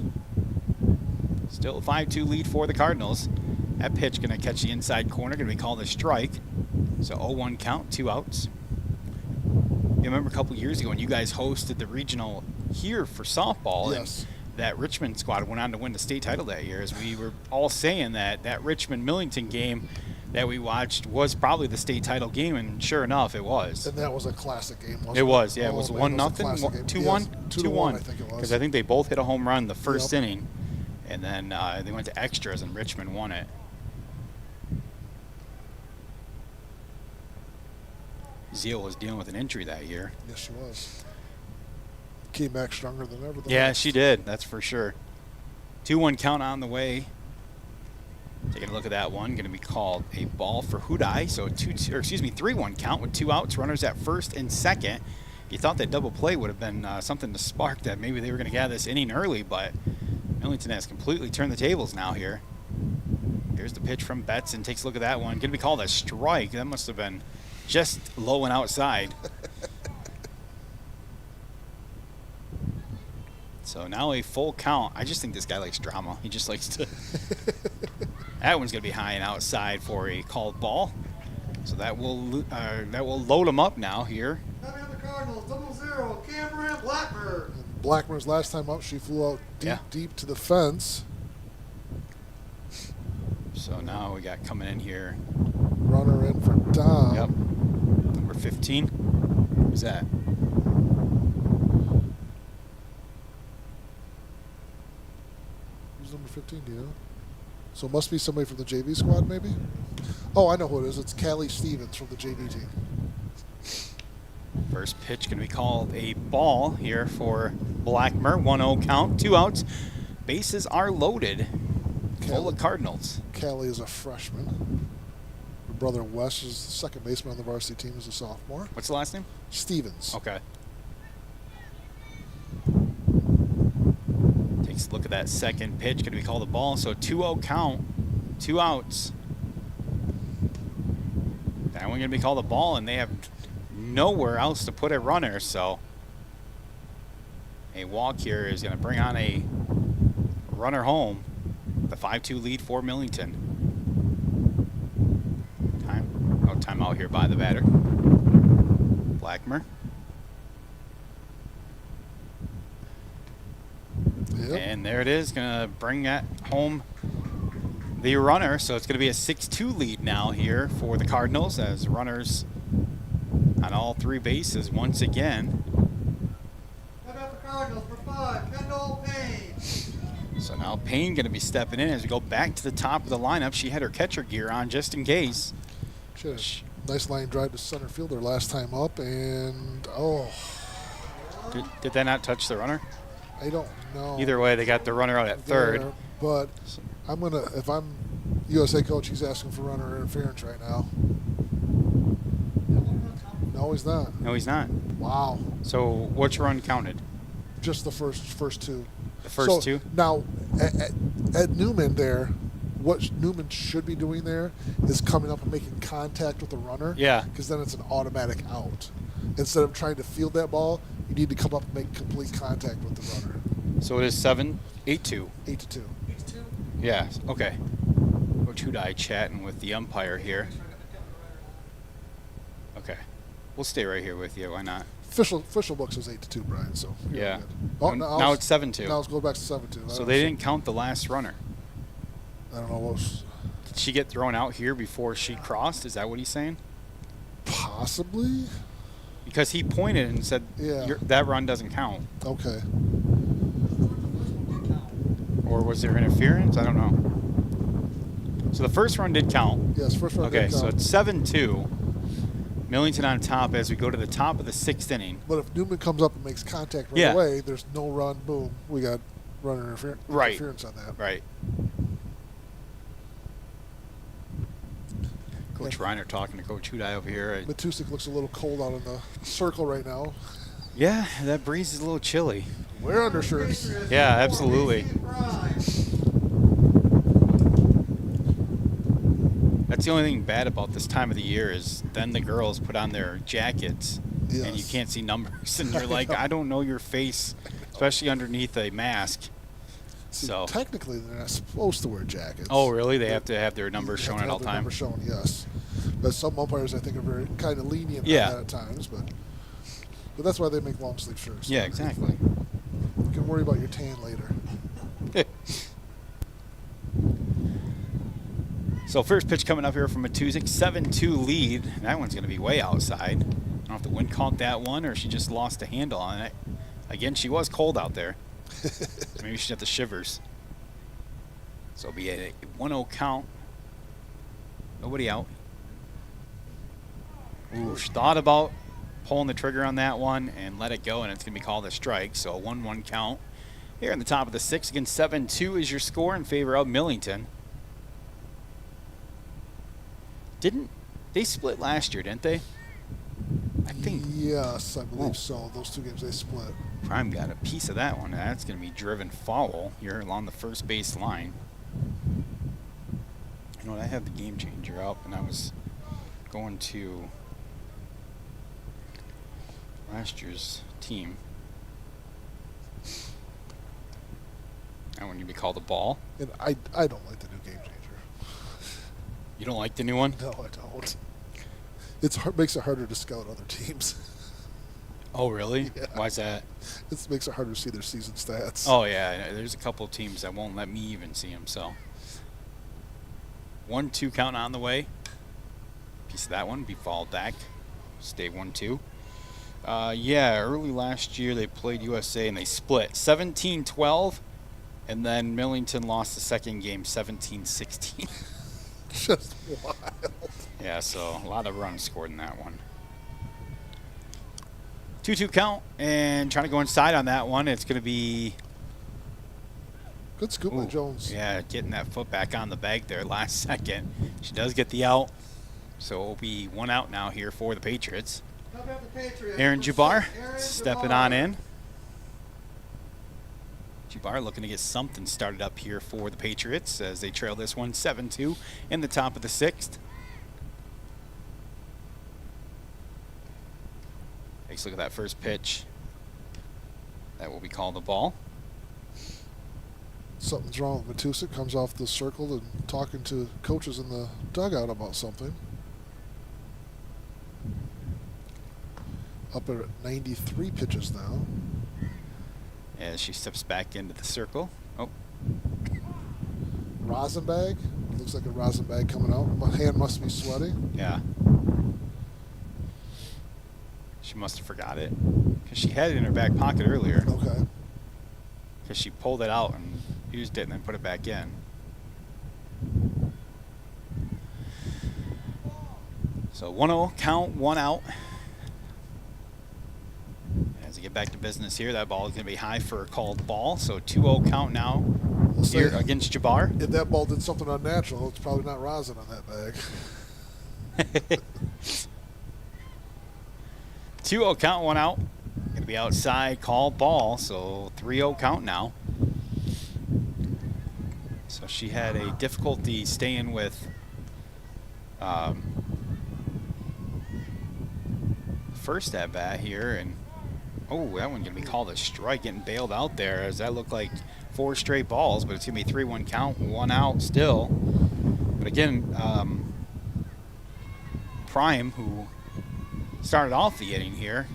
Still a 5-2 lead for the Cardinals. That pitch going to catch the inside corner, going to be called a strike. So 0-1 count, 2 outs. You remember a couple years ago when you guys hosted the regional here for softball? Yes. And that Richmond squad went on to win the state title that year, as we were all saying that Richmond-Millington game that we watched was probably the state title game, and sure enough, it was. And that was a classic game, wasn't it? It was, yeah. It was 1-0, 2-1? 2-1, I think it was. because I think they both hit a home run the first inning, and then they went to extras, and Richmond won it. Zeal was dealing with an injury that year. Yes, she was. Came back stronger than ever. Yeah, she did. That's for sure. 2-1 count on the way. Taking a look at that one. Going to be called a ball for Hudai. So 3-1 count with 2 outs. Runners at first and second. You thought that double play would have been something to spark that maybe they were going to get this inning early, but Millington has completely turned the tables now here. Here's the pitch from Betson. Takes a look at that one. Going to be called a strike. That must have been just low and outside. So now a full count. I just think this guy likes drama. He just likes to. That one's going to be high and outside for a called ball. So that will load them up now here. Coming up the Cardinals, 00, Cameron Blackmer. And Blackmer's last time up, she flew out deep to the fence. So now we got coming in here. Runner in for Dom. Yep. Number 15. Who's that? Who's number 15, do you know? So it must be somebody from the JV squad, maybe? Oh, I know who it is. It's Callie Stevens from the JV team. First pitch going to be called a ball here for Blackmer. 1-0 count, 2 outs. Bases are loaded. Full of Cardinals. Callie is a freshman. Her brother Wes is the second baseman on the varsity team as a sophomore. What's the last name? Stevens. Okay. Takes a look at that second pitch. Going to be called a ball. So 2-0 count, 2 outs. That one going to be called a ball, and they have nowhere else to put a runner. So a walk here is going to bring on a runner home. The 5-2 lead for Millington. Timeout here by the batter. Blackmer. Yep. And there it is, gonna bring that home the runner. So it's gonna be a 6-2 lead now here for the Cardinals as runners on all 3 bases once again. How about the Cardinals for 5, Kendall Payne. So now Payne going to be stepping in as we go back to the top of the lineup. She had her catcher gear on just in case. She had a nice line drive to center fielder last time up, and Did that not touch the runner? I don't know. Either way, they got the runner out at third. But I'm going to, if I'm USA coach, he's asking for runner interference right now. No, he's not. No, he's not. Wow. So which run counted? Just the first 2. The first 2? Now, at Newman there, what Newman should be doing there is coming up and making contact with the runner. Yeah. Because then it's an automatic out. Instead of trying to field that ball, you need to come up and make complete contact with the runner. So it is 8-2. 8-2. 8-2? Yeah, okay. Coach Hudai chatting with the umpire here. Okay. We'll stay right here with you. Why not? Official book says 8-2, Brian. So yeah. Good. Oh, now it's 7-2. Now let's go back to 7-2. So they didn't count the last runner. I don't know what. Did she get thrown out here before she crossed? Is that what he's saying? Possibly. Because he pointed and said, that run doesn't count. Okay. Or was there interference? I don't know. So the first run did count. Yes, first run did count. Okay, so it's 7-2. Millington on top as we go to the top of the 6th inning. But if Newman comes up and makes contact right away, there's no run, boom, we got runner interference on that. Right. Coach Reiner talking to Coach Hudai over here. Matusik looks a little cold out in the circle right now. Yeah, that breeze is a little chilly. Wear undershirts. Yeah, absolutely. That's the only thing bad about this time of the year is then the girls put on their jackets and you can't see numbers and you're like, I don't know your face, especially underneath a mask. See, so technically they're not supposed to wear jackets. Oh, really? They have to have their numbers shown at all times? Numbers shown, yes. But some umpires, I think, are very kind of lenient on that at times. But that's why they make long sleeve shirts. Yeah, exactly. You can worry about your tan later. So first pitch coming up here from Matusik, 7-2 lead. That one's going to be way outside. I don't know if the wind caught that one or she just lost a handle on it. Again, she was cold out there. Maybe she's got the shivers. So it'll be a 1-0 count. Nobody out. Ooh, she thought about pulling the trigger on that one and let it go, and it's going to be called a strike. So a 1-1 count. Here in the top of the 6th, again, 7-2 is your score in favor of Millington. They split last year, didn't they? I think. Yes, I believe so. Those 2 games they split. Prime got a piece of that one. That's going to be driven foul here along the first base line. You know what? I have the game changer up, and I was going to last year's team. That one can be called a ball. And I don't like the new game changer. You don't like the new one? No, I don't. Makes it harder to scout other teams. Oh, really? Yeah. Why's that? It makes it harder to see their season stats. Oh, yeah. There's a couple of teams that won't let me even see them, so. 1-2 count on the way. Piece of that one be followed back. Stay 1-2. Yeah, early last year they played USA and they split 17-12, and then Millington lost the second game 17-16. Just wild. Yeah, so a lot of runs scored in that one. 2-2 count, and trying to go inside on that one. It's going to be... Good scoop by Jones. Yeah, getting that foot back on the bag there last second. She does get the out, so it'll be 1 out now here for the Patriots. Aaron Jabbar stepping on in. Jabbar looking to get something started up here for the Patriots as they trail this one 7-2 in the top of the 6th. Takes a look at that first pitch. That will be called the ball. Something's wrong with Matusik. Comes off the circle and talking to coaches in the dugout about something. Up at 93 pitches now. As she steps back into the circle. Oh. Rosin bag. Looks like a rosin bag coming out. My hand must be sweaty. Yeah. She must have forgot it. Because she had it in her back pocket earlier. Okay. Because she pulled it out and used it and then put it back in. So 1-0 count, 1 out. As we get back to business here, that ball is going to be high for a called ball. So 2-0 count now here against Jabbar. If that ball did something unnatural, it's probably not rosin on that bag. 2-0 count, 1 out. Going to be outside, called ball. So 3-0 count now. So she had a difficulty staying with first at bat here, and oh, that one's gonna be called a strike, getting bailed out there, as that looked like 4 straight balls, but it's gonna be 3-1 count, 1 out still. But again, Prime, who started off the inning here,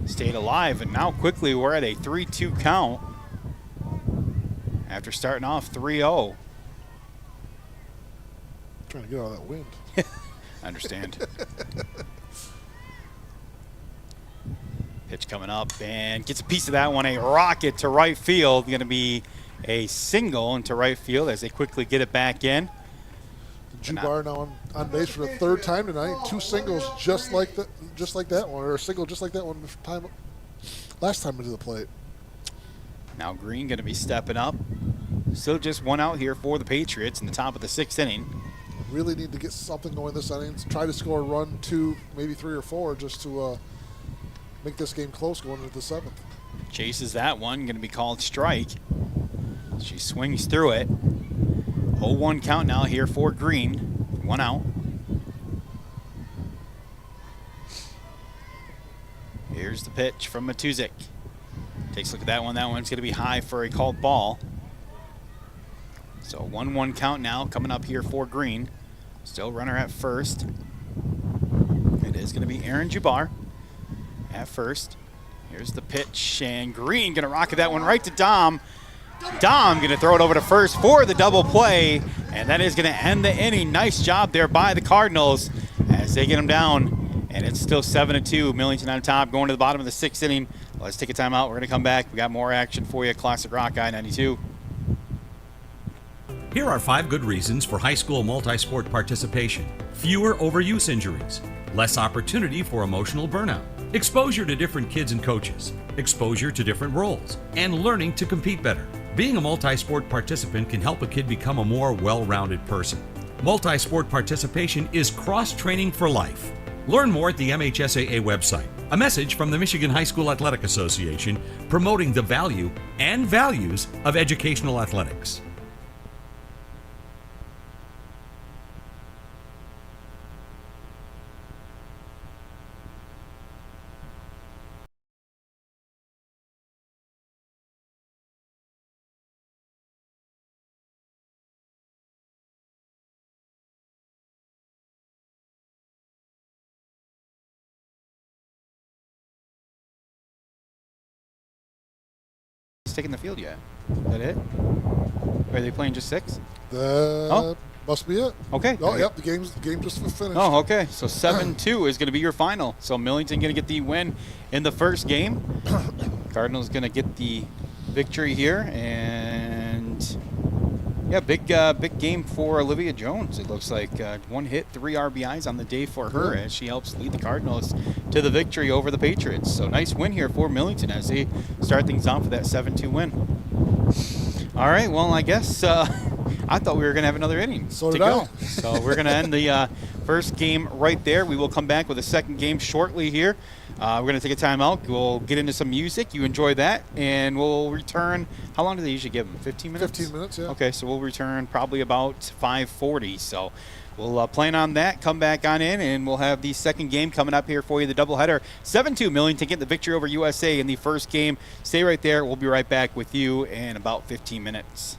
stayed alive, and now quickly we're at a 3-2 count after starting off 3-0. Trying to get out of that wind. I understand. Pitch coming up and gets a piece of that one. A rocket to right field. Going to be a single into right field as they quickly get it back in. Jabbar now on base for the 3rd time tonight. 2 singles just like that one, or a single just like that one last time into the plate. Now Green going to be stepping up. Still just 1 out here for the Patriots in the top of the 6th inning. Really need to get something going this inning. Try to score a run, 2, maybe 3 or 4, just to make this game close going into the 7th. Chases that one, going to be called strike. She swings through it. 0-1 count now here for Green. 1 out. Here's the pitch from Matusik. Takes a look at that one. That one's going to be high for a called ball. So 1-1 count now coming up here for Green. Still runner at first. It is going to be Aaron Jabbar at first. Here's the pitch, and Green going to rocket that one right to Dom. Dom going to throw it over to first for the double play, and that is going to end the inning. Nice job there by the Cardinals as they get them down, and it's still 7-2. Millington on top, going to the bottom of the 6th inning. Let's take a timeout. We're going to come back. We got more action for you. Classic Rock I-92. Here are 5 good reasons for high school multi-sport participation. Fewer overuse injuries, less opportunity for emotional burnout, exposure to different kids and coaches, exposure to different roles, and learning to compete better. Being a multi-sport participant can help a kid become a more well-rounded person. Multi-sport participation is cross-training for life. Learn more at the MHSAA website. A message from the Michigan High School Athletic Association promoting the value and values of educational athletics. taking the field yet. Is that it? Are they playing just 6? That must be it. Okay. Oh, yep. The game just finished. Oh, okay. So 7-2 is going to be your final. So Millington going to get the win in the first game. Cardinals going to get the victory here, and yeah, big game for Olivia Jones. It looks like 1 hit, 3 RBIs on the day for her as she helps lead the Cardinals to the victory over the Patriots. So nice win here for Millington as they start things off with that 7-2 win. All right, well, I guess I thought we were going to have another inning to go. So we're going to end the first game right there. We will come back with a second game shortly here. We're going to take a time out. We'll get into some music. You enjoy that, and we'll return. How long do they usually give them? 15 minutes? 15 minutes, yeah. Okay, so we'll return probably about 5:40. So we'll plan on that, come back on in, and we'll have the second game coming up here for you, the doubleheader. 7-2 Millington get the victory over USA in the first game. Stay right there. We'll be right back with you in about 15 minutes.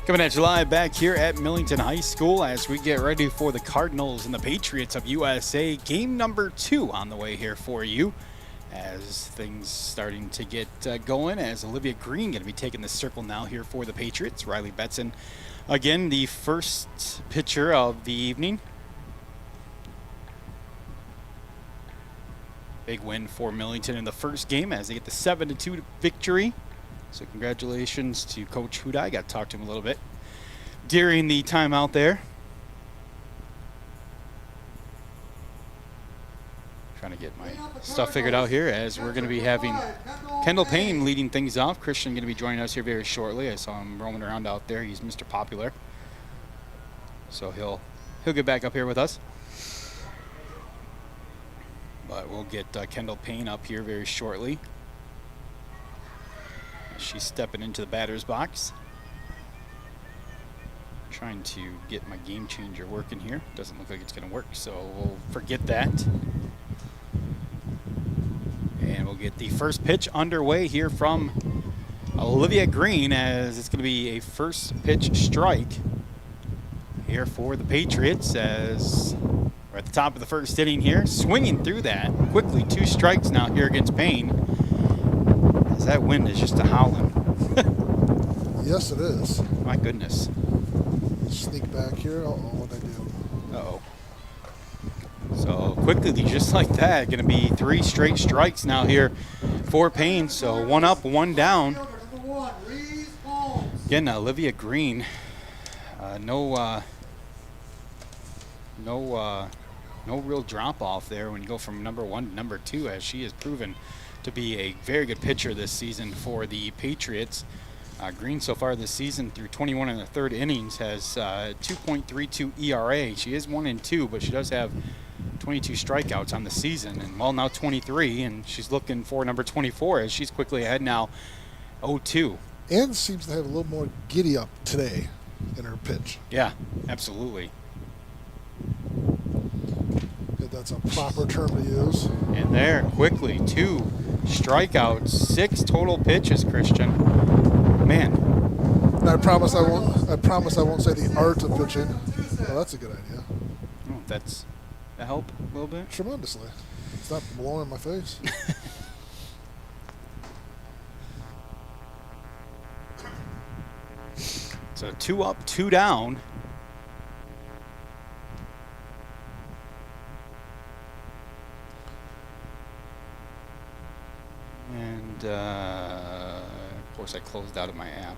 Coming at you live back here at Millington High School as we get ready for the Cardinals and the Patriots of USA. Game number 2 on the way here for you as things starting to get going, as Olivia Green going to be taking the circle now here for the Patriots. Riley Betson, again, the first pitcher of the evening. Big win for Millington in the first game as they get the 7-2 victory. So congratulations to Coach Huda. I got to talk to him a little bit during the timeout there. Trying to get my stuff figured out here as we're going to be having Kendall Payne leading things off. Christian going to be joining us here very shortly. I saw him roaming around out there. He's Mr. Popular. So he'll get back up here with us. But we'll get Kendall Payne up here very shortly. She's stepping into the batter's box. Trying to get my game changer working here. Doesn't look like it's going to work, so we'll forget that. And we'll get the first pitch underway here from Olivia Green, as it's going to be a first pitch strike here for the Patriots, as we're at the top of the first inning here. Swinging through that quickly, 2 strikes now here against Payne, as that wind is just a howling. Yes, it is. My goodness. Sneak back here. What'd I do? Uh-oh. So quickly, just like that, going to be 3 straight strikes now here for Payne. So 1 up, 1 down. Again, Olivia Green, no real drop off there when you go from number 1 to number 2, as she has proven to be a very good pitcher this season for the Patriots. Green so far this season through 21 and a third innings has 2.32 ERA. She is 1-2, but she does have 22 strikeouts on the season, and well, now 23, and she's looking for number 24 as she's quickly ahead now 0-2. And seems to have a little more giddy up today in her pitch. Yeah, absolutely. If that's a proper term to use. And there, quickly, 2 strikeouts, 6 total pitches, Christian. Man. And I promise I won't say the art of pitching. Well, that's a good idea. Oh, that help a little bit? Tremendously. It's not blowing in my face. So 2 up, 2 down. And of course I closed out of my app.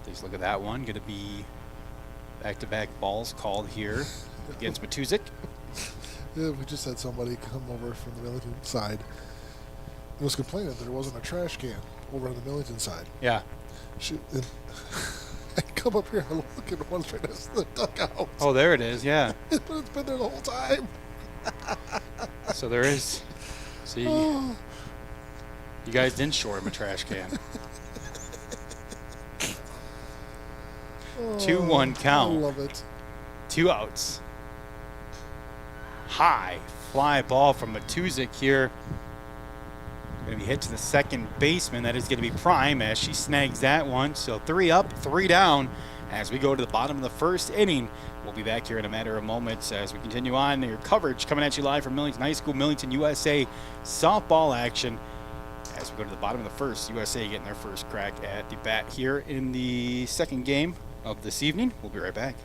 Please look at that one. Going to be back-to-back balls called here against Matuzik. Yeah, we just had somebody come over from the Millington side and was complaining that there wasn't a trash can over on the Millington side. Yeah. I come up here and look at one right next to the dugout. Oh, there it is, yeah. But it's been there the whole time. So there is. See, you guys didn't short him a trash can. 2-1 count. I love it. 2 outs. High fly ball from Matuzik here. Going to be hit to the second baseman. That is going to be Prime as she snags that one. So 3 up, 3 down as we go to the bottom of the first inning. We'll be back here in a matter of moments as we continue on your coverage coming at you live from Millington High School, Millington, USA softball action. As we go to the bottom of the first, USA getting their first crack at the bat here in the second game of this evening. We'll be right back.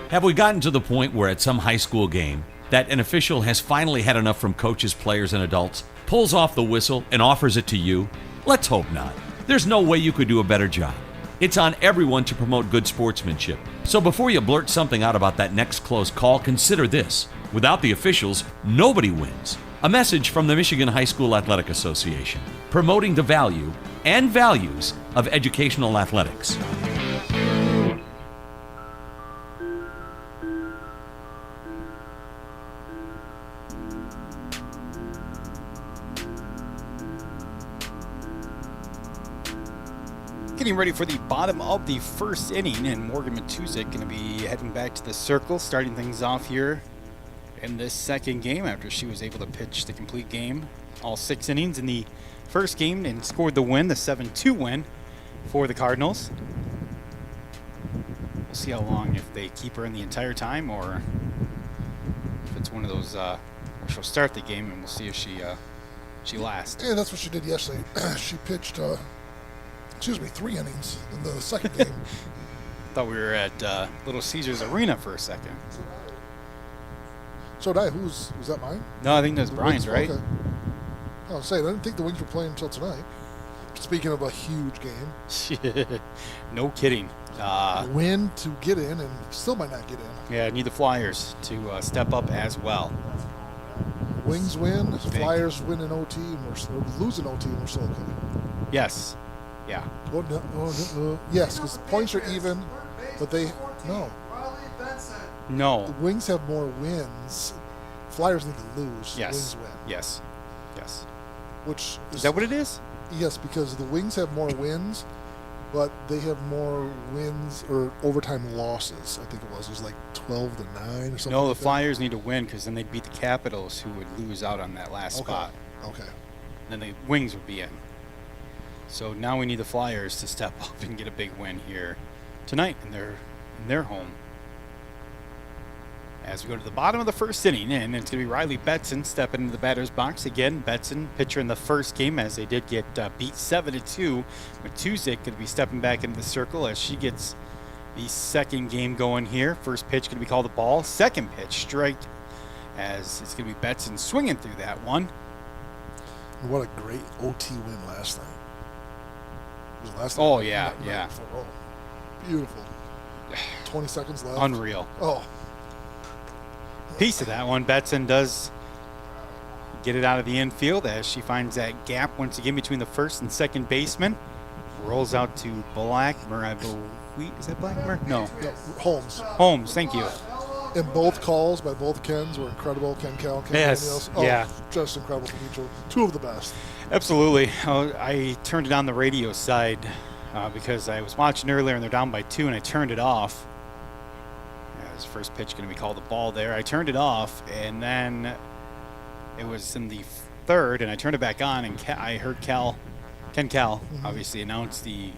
Have we gotten to the point where at some high school game that an official has finally had enough from coaches, players, and adults, pulls off the whistle, and offers it to you? Let's hope not. There's no way you could do a better job. It's on everyone to promote good sportsmanship. So before you blurt something out about that next close call, consider this. Without the officials, nobody wins. A message from the Michigan High School Athletic Association, promoting the value and values of educational athletics. Getting ready for the bottom of the first inning, and Morgan Matuzik going to be heading back to the circle, starting things off here in this second game after she was able to pitch the complete game, all 6 innings in the first game and scored the win, the 7-2 win for the Cardinals. We'll see how long, if they keep her in the entire time or if it's one of those, she'll start the game and we'll see if she lasts. Yeah, that's what she did yesterday. She pitched, 3 innings in the second game. Thought we were at Little Caesars Arena for a second. So did I. Was that mine? No, I think that's Brian's, right? Okay. I was saying, I didn't think the Wings were playing until tonight. Speaking of a huge game. No kidding. Win to get in and still might not get in. Yeah, I need the Flyers to step up as well. Wings win, Flyers win in OT, and we're losing OT, and we're still okay. Yes. Yeah. Yes, because the points are even, but no. No. The Wings have more wins. Flyers need to lose. Yes. Wings win. Yes. Yes. Which is that what it is? Yes, because the Wings have more wins, but they have more wins or overtime losses. I think it was like 12-9 or something. No, like the Flyers need to win because then they'd beat the Capitals, who would lose out on that last spot. Okay. Then the Wings would be in. So now we need the Flyers to step up and get a big win here tonight in their home. As we go to the bottom of the first inning, and it's going to be Riley Betson stepping into the batter's box again. Betson, pitcher in the first game, as they did get beat 7-2. Matuzik going to be stepping back into the circle as she gets the second game going here. First pitch going to be called the ball. Second pitch, strike, as it's going to be Betson swinging through that one. What a great OT win last night. It was last night. Oh, yeah, yeah. Oh, beautiful. 20 seconds left. Unreal. Oh. Piece of that one. Betson does get it out of the infield as she finds that gap once again between the first and second baseman. Rolls out to Blackmer, I believe. Is that Blackmer? No. Holmes. Holmes, thank you. And both calls by both Kens were incredible. Ken Kell, Ken Daniels. Oh, yeah. Just incredible from each other. Two of the best. Absolutely. I turned it on the radio side because I was watching earlier and they're down by 2 and I turned it off. His first pitch going to be called the ball there. I turned it off, and then it was in the third, and I turned it back on, and I heard Ken Kell, obviously announce the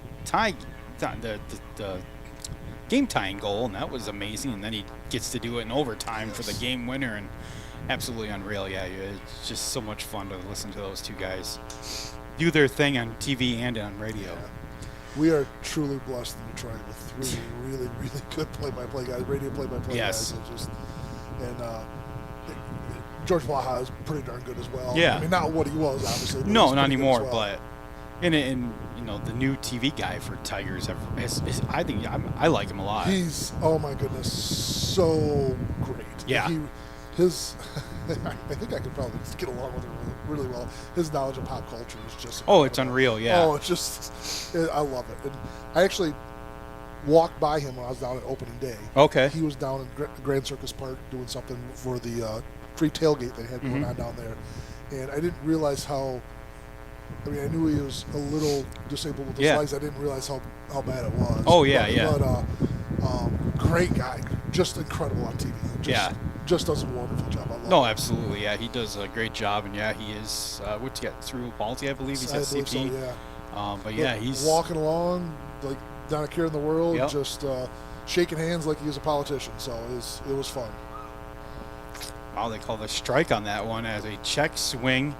game tying goal, and that was amazing. And then he gets to do it in overtime for the game winner, and absolutely unreal. Yeah, it's just so much fun to listen to those two guys do their thing on TV and on radio. Yeah. We are truly blessed in Detroit with 3 really, really good play-by-play guys, radio play-by-play guys. George Blaha is pretty darn good as well. Yeah. I mean, not what he was, obviously. No, not anymore. Well. But and you know, the new TV guy for Tigers, I think I like him a lot. He's, oh my goodness, so great. Yeah. I think I could probably get along with him really well. His knowledge of pop culture is just incredible. Oh, it's unreal, yeah. Oh, it's just, I love it. And I actually walked by him when I was down at opening day. Okay. He was down in Grand Circus Park doing something for the free tailgate they had going on down there. And I didn't realize how, I mean, I knew he was a little disabled with his legs. I didn't realize how bad it was. Oh, yeah, But great guy. Just incredible on TV. Just does a wonderful job. I love No, it. absolutely. Yeah, he does a great job. And, yeah, he is, what's he got, cerebral palsy, I believe. He's at CP. So, yeah. But, yeah, he's walking along, like, not a care in the world, Yep. just shaking hands like he was a politician. So it was fun. Wow, they call the strike on that one as a check swing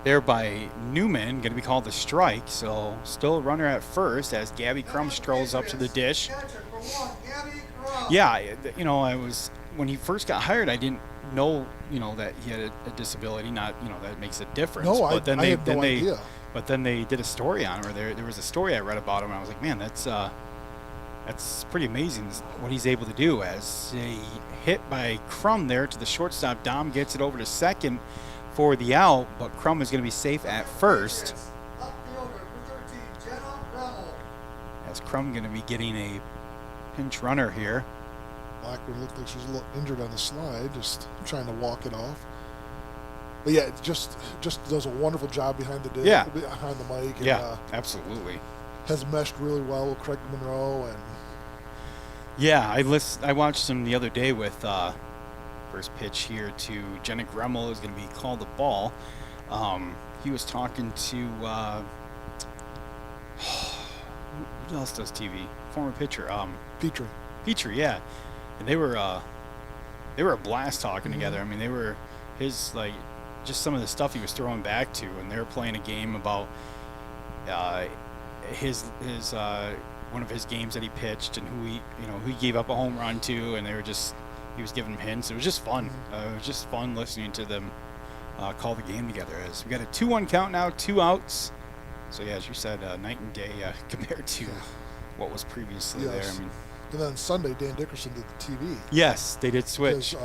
there by Newman, going to be called the strike. So still a runner at first as Gabby Crum strolls up to the dish. Yeah, you know, when he first got hired, I didn't know, you know, that he had a disability. Not, you know, that makes a difference. No, but then I had no idea. But then they did a story on him, or there was a story I read about him, and I was like, man, that's pretty amazing what he's able to do. As a hit by Crum there to the shortstop, Dom gets it over to second for the out, but Crum is going to be safe at first. As Crum going to be getting a pinch runner here. Blackwood looked like she was a little injured on the slide, just trying to walk it off. But yeah, it just does a wonderful job behind the behind the mic. And, yeah, absolutely. Has meshed really well with Craig Monroe and. Yeah, I watched him the other day with first pitch here to Jenna Gremmel is going to be called the ball. he was talking to who else does TV? Former pitcher, Petrie, yeah. And they were a blast talking together. I mean, they were his just some of the stuff he was throwing back to, and they were playing a game about his one of his games that he pitched and who he gave up a home run to, and he was giving him hints. It was just fun. It was just fun listening to them call the game together. As we got a 2-1 count now, 2 outs. So yeah, as you said, night and day compared to what was previously there. I mean, and then Sunday, Dan Dickerson did the TV. Yes, they did switch.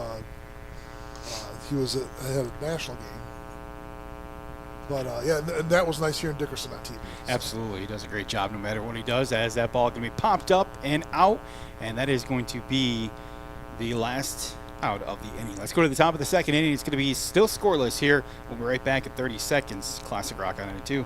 He was at a national game. But, and that was nice hearing Dickerson on TV. So. Absolutely. He does a great job no matter what he does, as that ball going to be popped up and out, and that is going to be the last out of the inning. Let's go to the top of the second inning. It's going to be still scoreless here. We'll be right back at 30 seconds. Classic Rock on 92.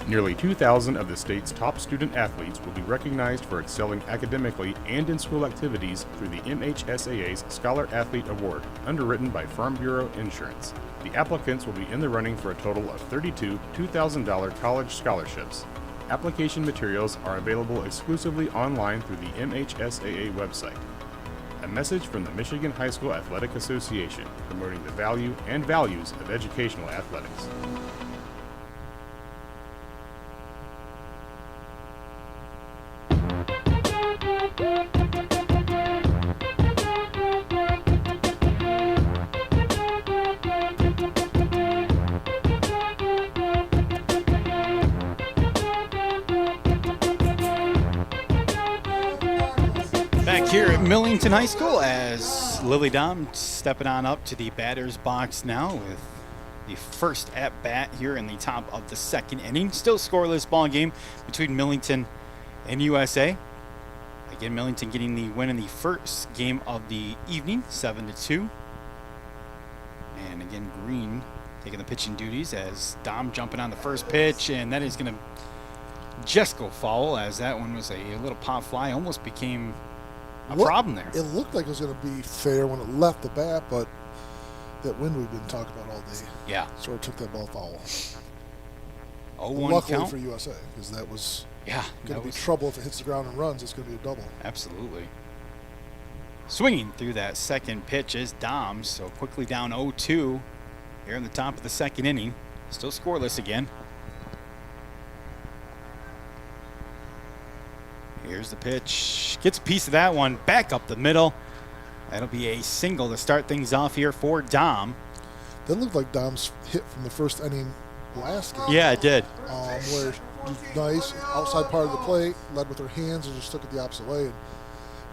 Nearly 2,000 of the state's top student athletes will be recognized for excelling academically and in school activities through the MHSAA's Scholar Athlete Award, underwritten by Farm Bureau Insurance. The applicants will be in the running for a total of 32 $2,000 college scholarships. Application materials are available exclusively online through the MHSAA website. A message from the Michigan High School Athletic Association, promoting the value and values of educational athletics. Here at Millington High School, as Lily Dom stepping on up to the batter's box now with the first at bat here in the top of the second inning. Still scoreless ball game between Millington and USA. Again, Millington getting the win in the first game of the evening, 7-2. And again, Green taking the pitching duties as Dom jumping on the first pitch, and that is going to just go foul, as that one was a little pop fly, almost became a problem there. It looked like it was going to be fair when it left the bat, but that wind we've been talking about all day sort of took that ball foul. 0-1 luckily count for USA, because that was to going be trouble if it hits the ground and runs. It's going to be a double. Absolutely. Swinging through that second pitch is Dom, so quickly down 0-2 here in the top of the second inning. Still scoreless again. Here's the pitch. Gets a piece of that one. Back up the middle. That'll be a single to start things off here for Dom. That looked like Dom's hit from the first inning last game. Yeah, it did. Where nice outside part of the plate, led with her hands and just took it the opposite way. And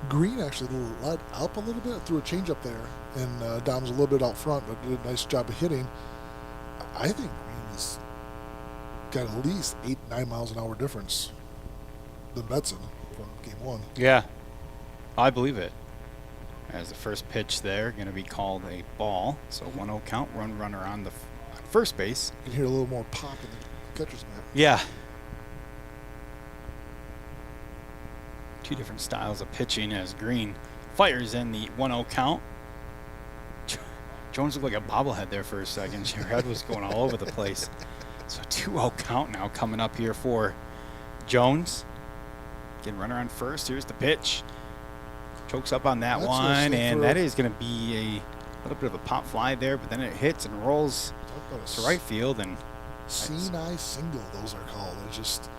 Green actually led up a little bit, threw a changeup there, and Dom's a little bit out front, but did a nice job of hitting. I think Green has got at least 8-9 miles an hour difference than Betson from game one. Yeah, I believe it. As the first pitch there, going to be called a ball. So 1-0 count, runner on the first base. You can hear a little more pop in the catcher's mitt. Yeah. Two different styles of pitching as Green fires in the 1-0 count. Jones looked like a bobblehead there for a second. Her head was going all over the place. So 2-0 count now coming up here for Jones. Again, runner on first. Here's the pitch. Chokes up on that one, and that is going to be a little bit of a pop fly there, but then it hits and rolls to right field. And Sinai single, those are called. It's just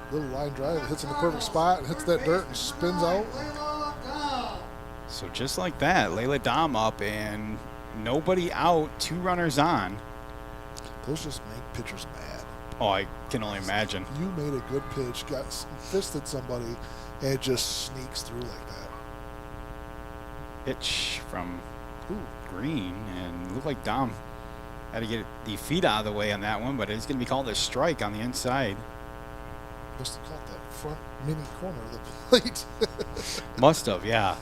a little line drive. It hits in the perfect spot and hits that dirt and spins out. So just like that, Layla Dom up and nobody out, 2 runners on. Those just make pitchers mad. Oh, I can only imagine. You made a good pitch, fisted somebody, and it just sneaks through like that. Pitch from Green, and looked like Dom had to get the feet out of the way on that one, but it's going to be called a strike on the inside. Must have caught that front mini corner of the plate. Must have, yeah.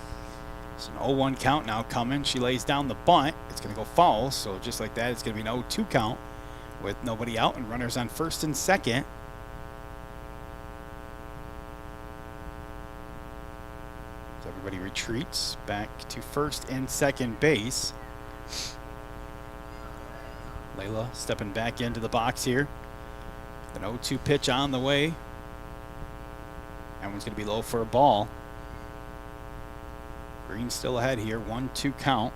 It's an 0-1 count now coming. She lays down the bunt. It's going to go foul, so just like that, it's going to be an 0-2 count with nobody out and runners on first and second. So everybody retreats back to first and second base. Layla stepping back into the box here. An 0-2 pitch on the way. That one's going to be low for a ball. Green still ahead here. 1-2 count.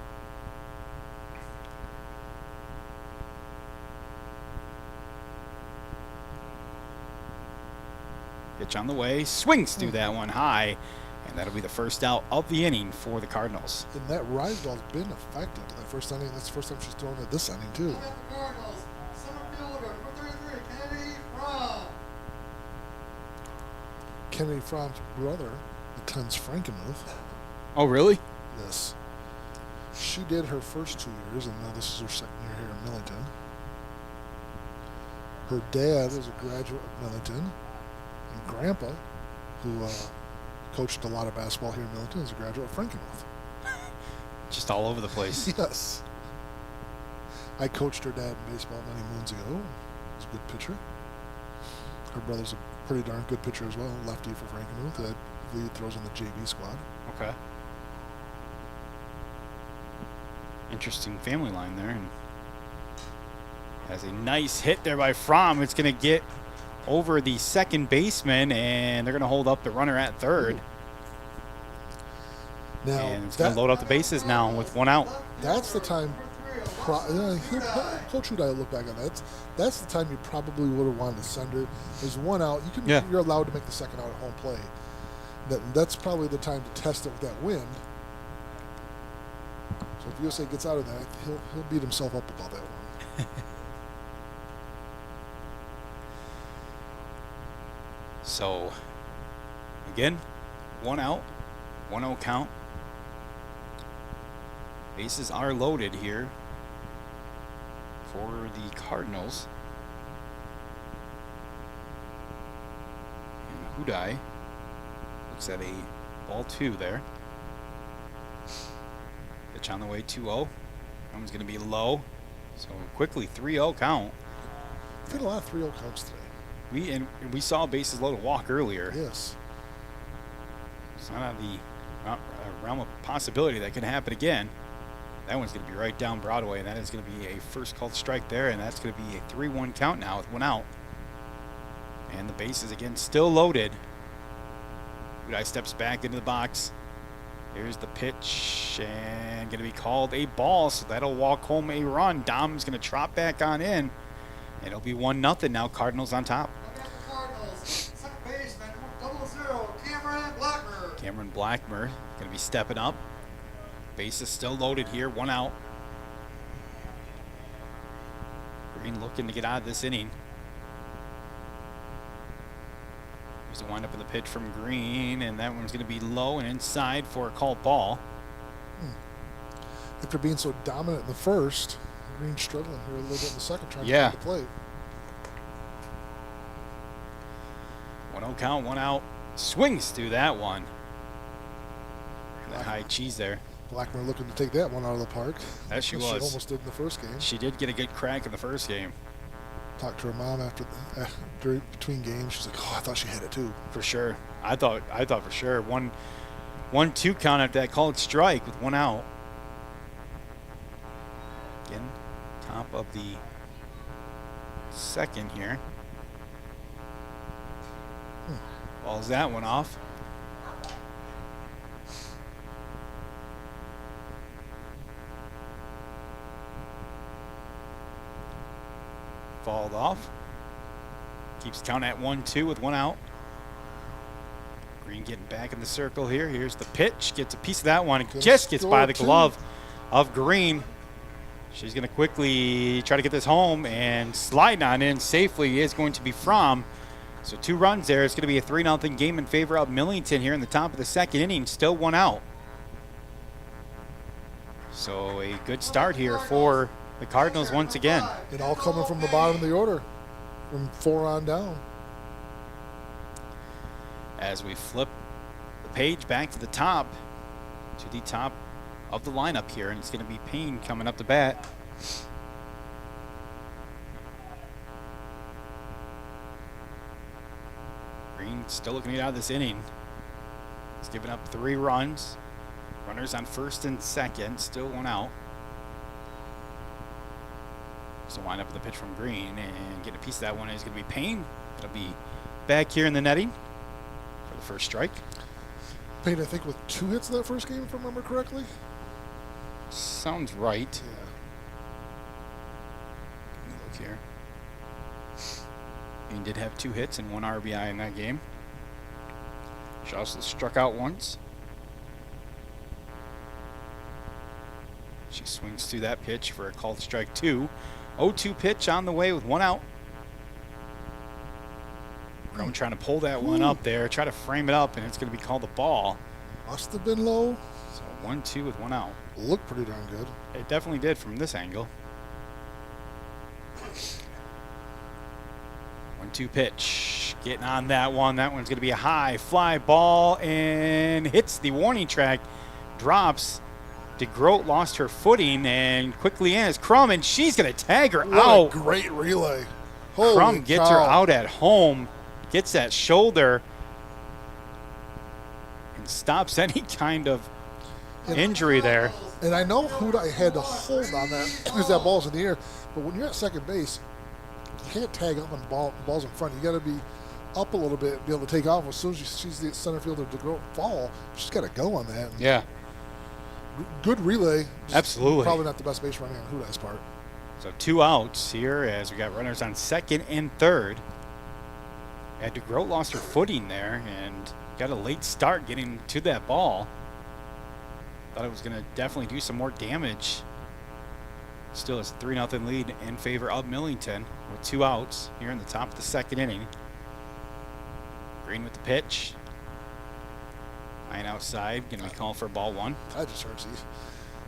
Pitch on the way. Swings through that one high. And that'll be the first out of the inning for the Cardinals. And that rise ball's been effective. That first inning, that's the first time she's thrown it this inning, too. Cardinals, center fielder, number 33, Kennedy Fromm. Kennedy Fromm's brother attends Frankenmuth. Oh, really? Yes. She did her first 2 years, and now this is her second year here in Millington. Her dad is a graduate of Millington, and Grandpa, who coached a lot of basketball here in Millington, is a graduate of Frankenmuth. Just all over the place. Yes. I coached her dad in baseball many moons ago. He was a good pitcher. Her brother's a pretty darn good pitcher as well, lefty for Frankenmuth. I believe he throws on the JV squad. Okay. Interesting family line there. And has a nice hit there by Fromm. It's going to get over the second baseman, and they're going to hold up the runner at third. Now, and it's going to load up the bases now with one out. That's the time. Coach Huda, look back on that. That's the time you probably would have wanted to send her. There's one out. You're allowed to make the second out at home play. That's probably the time to test it with that wind. So if USA gets out of that, he'll beat himself up about that one. So, again, one out, 1-0 count. Bases are loaded here for the Cardinals. And Hudai looks at a ball 2 there. Pitch on the way, 2-0. That one's going to be low. So quickly, 3-0 count. We've had a lot of 3-0 counts today. We saw bases loaded walk earlier. Yes. It's not out of the realm of possibility that could happen again. That one's going to be right down Broadway, and that is going to be a first called strike there, and that's going to be a 3-1 count now with one out. And the bases again still loaded. Udai steps back into the box. Here's the pitch, and going to be called a ball, so that'll walk home a run. Dom's going to trot back on in, and it'll be 1-0 now. Cardinals on top. Cardinals, second baseman, 0-0, Cameron Blackmer going to be stepping up. Bases still loaded here, one out. Green looking to get out of this inning. There's a windup in the pitch from Green, and that one's going to be low and inside for a called ball. After being so dominant in the first, Green struggling here a little bit in the second, trying to get the plate. 1-0 count, one out. Swings through that one. That high cheese there. Blackmer looking to take that one out of the park. As she was. She almost did in the first game. She did get a good crack in the first game. Talked to her mom after between games. She's like, "Oh, I thought she had it too." For sure. I thought for sure. 1-2 count after that called strike with one out. Again, top of the second here. Balls that one off. Fouled off. Keeps count at 1-2 with one out. Green getting back in the circle here. Here's the pitch. Gets a piece of that one. And just gets by the glove of Green. She's going to quickly try to get this home, and sliding on in safely is going to be Fromm. So 2 runs there. It's going to be a 3-0 game in favor of Millington here in the top of the second inning. Still one out. So a good start here for the Cardinals once again. It all coming from the bottom of the order, from 4 on down. As we flip the page back to the top of the lineup here, and it's going to be Payne coming up to bat. Green still looking to get out of this inning. He's given up 3 runs. Runners on first and second, still one out. So wind up with a pitch from Green and get a piece of that one is going to be Payne. It'll be back here in the netting for the first strike. Payne, I think, with 2 hits in that first game, if I remember correctly. Sounds right. Yeah. Let me look here. He did have 2 hits and 1 RBI in that game. She also struck out once. She swings through that pitch for a called strike 2. 0-2 pitch on the way with 1 out. Crum trying to pull that one up there, try to frame it up, and it's going to be called a ball. Must have been low. So 1-2 with 1 out. Looked pretty darn good. It definitely did from this angle. 1-2 pitch. Getting on that one. That one's going to be a high fly ball and hits the warning track. Drops. DeGroat lost her footing and quickly in is Crum, and she's going to tag her out. What a great relay. Holy Crum gets her cow. out at home, gets that shoulder, and stops any kind of injury there. And I know Huda had to hold on that because that ball's in the air, but when you're at second base, you can't tag up when ball's in front. You got to be up a little bit and be able to take off. As soon as she sees the center fielder DeGroat fall, she's got to go on that. Yeah. Good relay. Just Absolutely. Probably not the best base running on Huda's part. So 2 outs here as we got runners on second and third. And DeGroat lost her footing there and got a late start getting to that ball. Thought it was going to definitely do some more damage. Still is a 3-0 lead in favor of Millington with 2 outs here in the top of the second inning. Green with the pitch. Line outside, going to be called for ball 1. That just hurts.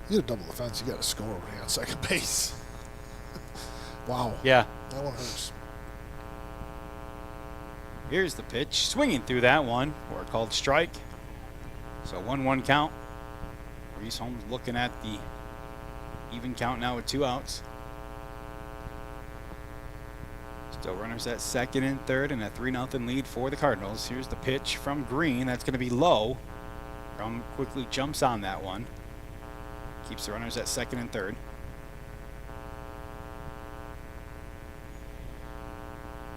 You get a double offense, you got to score when you're on second base. Wow. Yeah. That one hurts. Here's the pitch. Swinging through that one for a called strike. So 1-1 count. Reese Holmes looking at the even count now with 2 outs. Still runners at second and third and a 3-0 lead for the Cardinals. Here's the pitch from Green. That's going to be low. Crum quickly jumps on that one. Keeps the runners at second and third.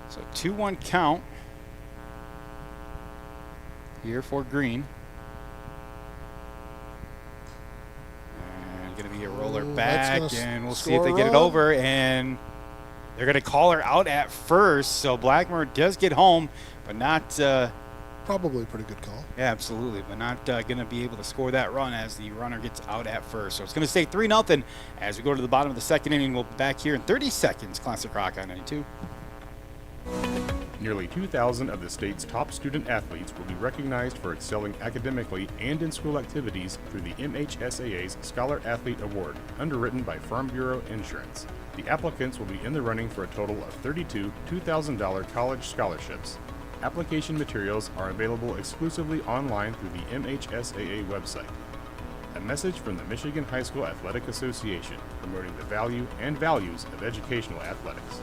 So 2-1 count here for Green. And going to be a roller back, and we'll see if they get it over. And they're going to call her out at first. So Blackmer does get home, but not. Probably a pretty good call. Yeah, absolutely, but not going to be able to score that run as the runner gets out at first. So it's going to stay 3-0 as we go to the bottom of the second inning. We'll be back here in 30 seconds. Classic Rock on 92. Nearly 2,000 of the state's top student athletes will be recognized for excelling academically and in school activities through the MHSAA's Scholar Athlete Award, underwritten by Farm Bureau Insurance. The applicants will be in the running for a total of 32 $2,000 college scholarships. Application materials are available exclusively online through the MHSAA website. A message from the Michigan High School Athletic Association, promoting the value and values of educational athletics.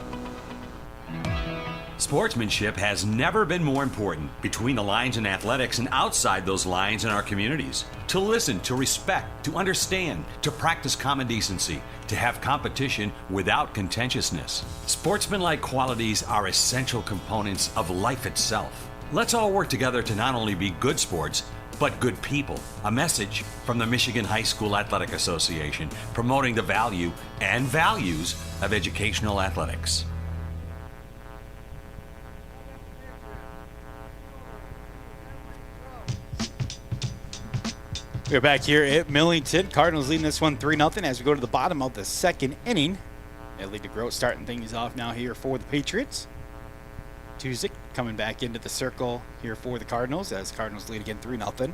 Sportsmanship has never been more important between the lines in athletics and outside those lines in our communities. To listen, to respect, to understand, to practice common decency, to have competition without contentiousness. Sportsmanlike qualities are essential components of life itself. Let's all work together to not only be good sports, but good people. A message from the Michigan High School Athletic Association, promoting the value and values of educational athletics. We're back here at Millington. Cardinals leading this one 3-0 as we go to the bottom of the second inning. Ellie DeGroat starting things off now here for the Patriots. Tuzik coming back into the circle here for the Cardinals as Cardinals lead again 3-0.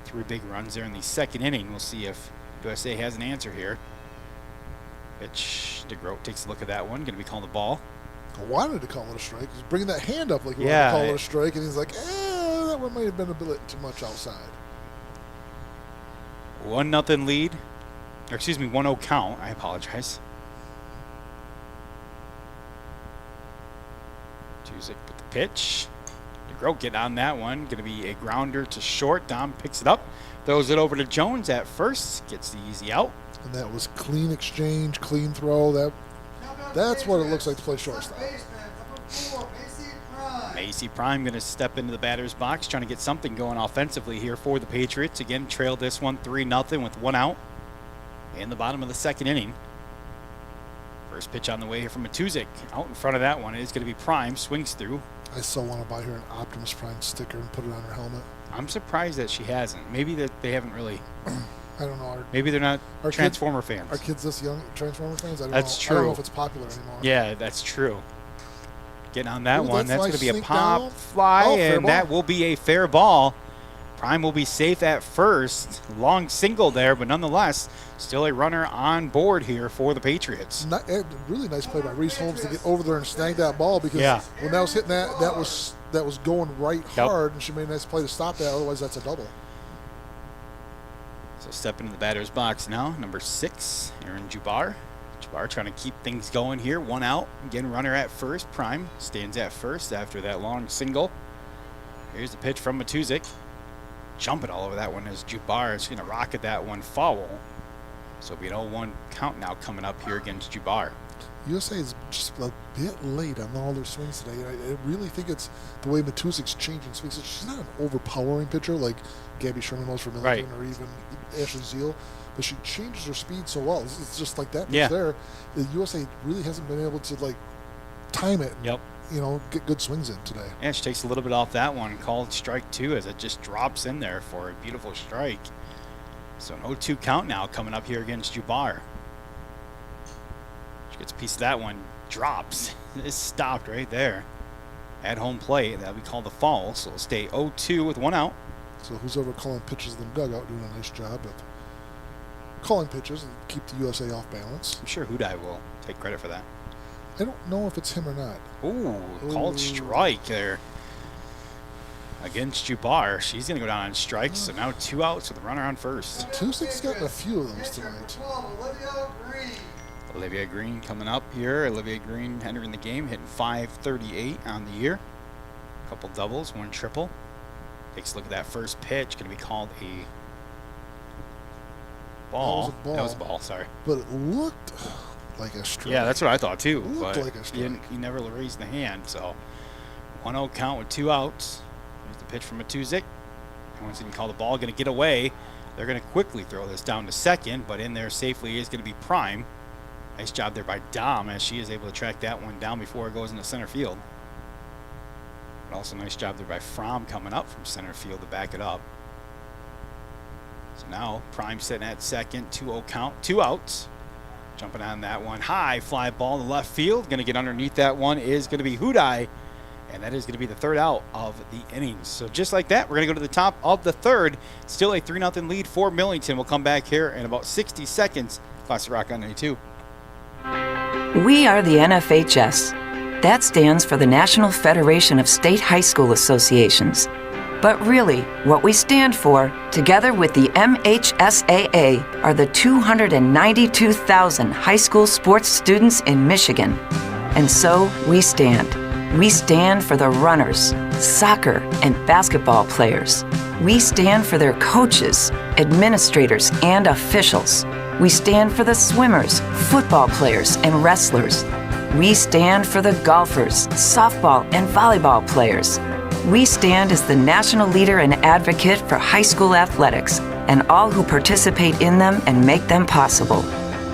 3 big runs there in the second inning. We'll see if USA has an answer here. Pitch, DeGroat takes a look at that one. Going to be calling the ball. I wanted to call it a strike. He's bringing that hand up like he wanted to call it a strike, and he's like, that one might have been a bit too much outside. 1-0 lead. Or excuse me, 1-0 count. I apologize. Tuzik with the pitch. DeGroat getting on that one. Going to be a grounder to short. Dom picks it up. Throws it over to Jones at first. Gets the easy out. And that was clean exchange, clean throw. That That's what it looks like to play shortstop. Macy Prime going to step into the batter's box, trying to get something going offensively here for the Patriots. Again, trailed this one 3-0 with 1 out in the bottom of the second inning. First pitch on the way here from Matuzik. Out in front of that one is going to be Prime. Swings through. I still want to buy her an Optimus Prime sticker and put it on her helmet. I'm surprised that she hasn't. Maybe that they haven't really. I don't know. Maybe they're not Transformer fans. Are kids this young Transformer fans? That's true. I don't know if it's popular anymore. Yeah, that's true. Getting on that Ooh, one. That's going to be a pop down. fly, and ball. that will be a fair ball. Prime will be safe at first. Long single there, but nonetheless, still a runner on board here for the Patriots. Really nice play by Reese Holmes to get over there and snag that ball, because when that was hitting that was going right hard, and she made a nice play to stop that. Otherwise, that's a double. So step into the batter's box now. Number 6, Aaron Jubar. Jubar trying to keep things going here. 1 out. Again, runner at first. Prime stands at first after that long single. Here's the pitch from Matuzik. Jumping all over that one as Jubar is going to rocket that one foul. So it'll be an 0-1 count now coming up here against Jubar. USA is just a bit late on all their swings today. I really think it's the way Matuzik's changing swings. She's not an overpowering pitcher like Gabby Sherman was for Millington or even Ashley Zeal, but she changes her speed so well. It's just like that pitch there. The USA really hasn't been able to time it. Yep. Get good swings in today. Yeah, she takes a little bit off that one. Called strike 2 as it just drops in there for a beautiful strike. So an 0-2 count now coming up here against Jubar. She gets a piece of that one, drops. It's stopped right there at home plate. That'll be called a foul, so it'll stay 0-2 with 1 out. So who's ever calling pitches in the dugout doing a nice job of calling pitches and keep the USA off balance. I'm sure Hudai will take credit for that. I don't know if it's him or not. Ooh, called strike there against Jubar. She's going to go down on strikes, so now 2 outs with a runner on first. Tusik's gotten a few of those tonight. Olivia Green coming up here. Olivia Green entering the game, hitting .538 on the year. A couple doubles, 1 triple. Takes a look at that first pitch. Going to be called a ball. That was a ball, sorry. But it looked like a strike. Yeah, that's what I thought too. Looked but like a strike. He never raised the hand, so 1-0 count with 2 outs. Here's the pitch from Matuzik. Once he can call the ball, going to get away. They're going to quickly throw this down to second, but in there safely is going to be Prime. Nice job there by Dom as she is able to track that one down before it goes into center field. But also nice job there by Fromm coming up from center field to back it up. So now Prime sitting at second, 2-0 count, 2 outs. Jumping on that one, high fly ball to left field. Going to get underneath that one is going to be Hudai, and that is going to be the 3rd out of the innings. So just like that, we're going to go to the top of the 3rd. Still a 3-0 lead for Millington. We'll come back here in about 60 seconds. Classic Rock on 92. We are the NFHS. That stands for the National Federation of State High School Associations. But really, what we stand for, together with the MHSAA, are the 292,000 high school sports students in Michigan. And so we stand. We stand for the runners, soccer and basketball players. We stand for their coaches, administrators, and officials. We stand for the swimmers, football players, and wrestlers. We stand for the golfers, softball, and volleyball players. We stand as the national leader and advocate for high school athletics and all who participate in them and make them possible.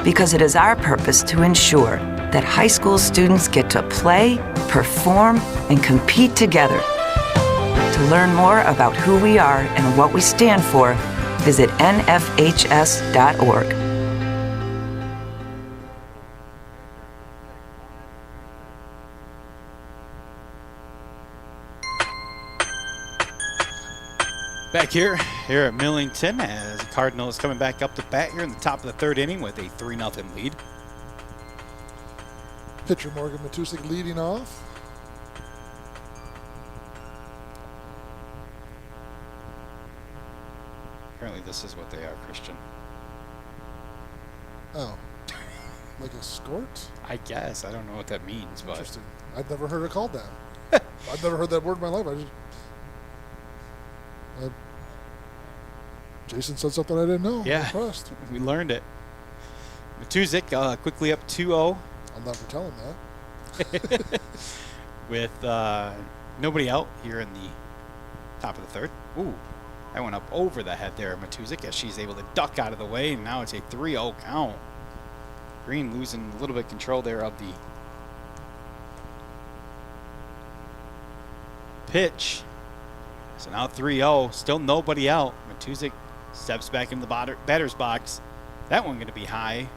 Because it is our purpose to ensure that high school students get to play, perform, and compete together. To learn more about who we are and what we stand for, visit nfhs.org. Back here at Millington as the Cardinals coming back up to bat here in the top of the 3rd inning with a 3-0 lead. Pitcher Morgan Matuzik leading off. Apparently this is what they are, Christian. Oh. Like a skort? I guess. I don't know what that means, but interesting. I've never heard it called that. I've never heard that word in my life. Jason said something I didn't know. Yeah, I'm impressed. We learned it. Matuzik quickly up 2-0 I'll never tell him that. With nobody out here in the top of the third. Ooh, that went up over the head there of Matuzik as she's able to duck out of the way, and now it's a 3-0 count. Green losing a little bit of control there of the pitch. So now 3-0, still nobody out. Matuzik steps back into the batter's box. That one going to be high,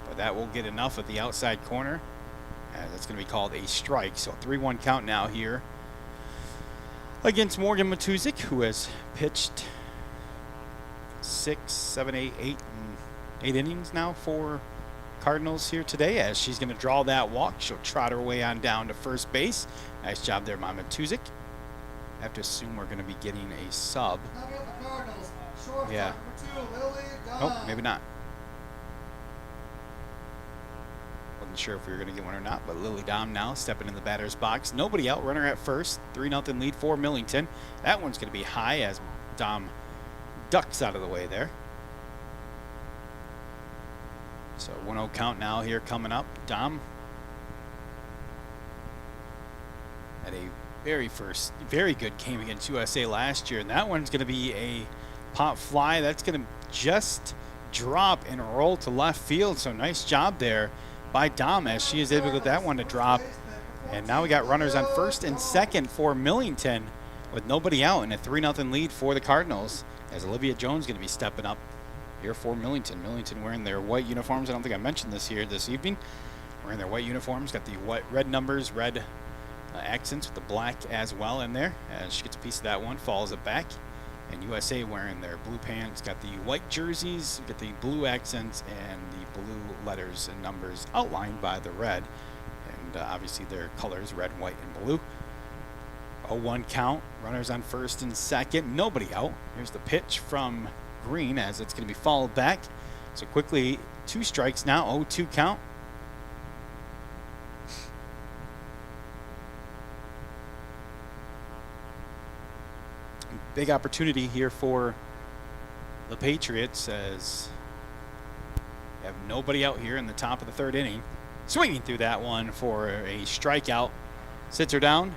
but that will get enough of the outside corner. That's going to be called a strike. So 3-1 count now here against Morgan Matuzik, who has pitched 6, 7, 8, 8 innings now for Cardinals here today, as she's going to draw that walk. She'll trot her way on down to first base. Nice job there by Matuzik. I have to assume we're going to be getting a sub. Yeah. Oh, maybe not. Wasn't sure if we were going to get one or not, but Lily Dom now stepping in the batter's box. Nobody out, runner at first. 3-0 lead for Millington. That one's going to be high as Dom ducks out of the way there. So 1-0 count now here coming up. Dom had a very good game against USA last year, and that one's going to be a pop fly. That's going to just drop and roll to left field. So nice job there by Dom as she is able to get that one to drop. And now we got runners on first and second for Millington with nobody out, and a 3-0 lead for the Cardinals as Olivia Jones going to be stepping up here for Millington. Millington wearing their white uniforms. I don't think I mentioned this here this evening. Wearing their white uniforms, got the white, red numbers, red accents with the black as well in there. As she gets a piece of that one, follows it back. And USA wearing their blue pants, got the white jerseys, got the blue accents and the blue letters and numbers outlined by the red. And obviously their colors, red, white, and blue. 0-1 count, runners on first and second, nobody out. Here's the pitch from Green as it's going to be followed back. So quickly, 2 strikes now, 0-2 count. Big opportunity here for the Patriots as they have nobody out here in the top of the third inning. Swinging through that one for a strikeout. Sits her down.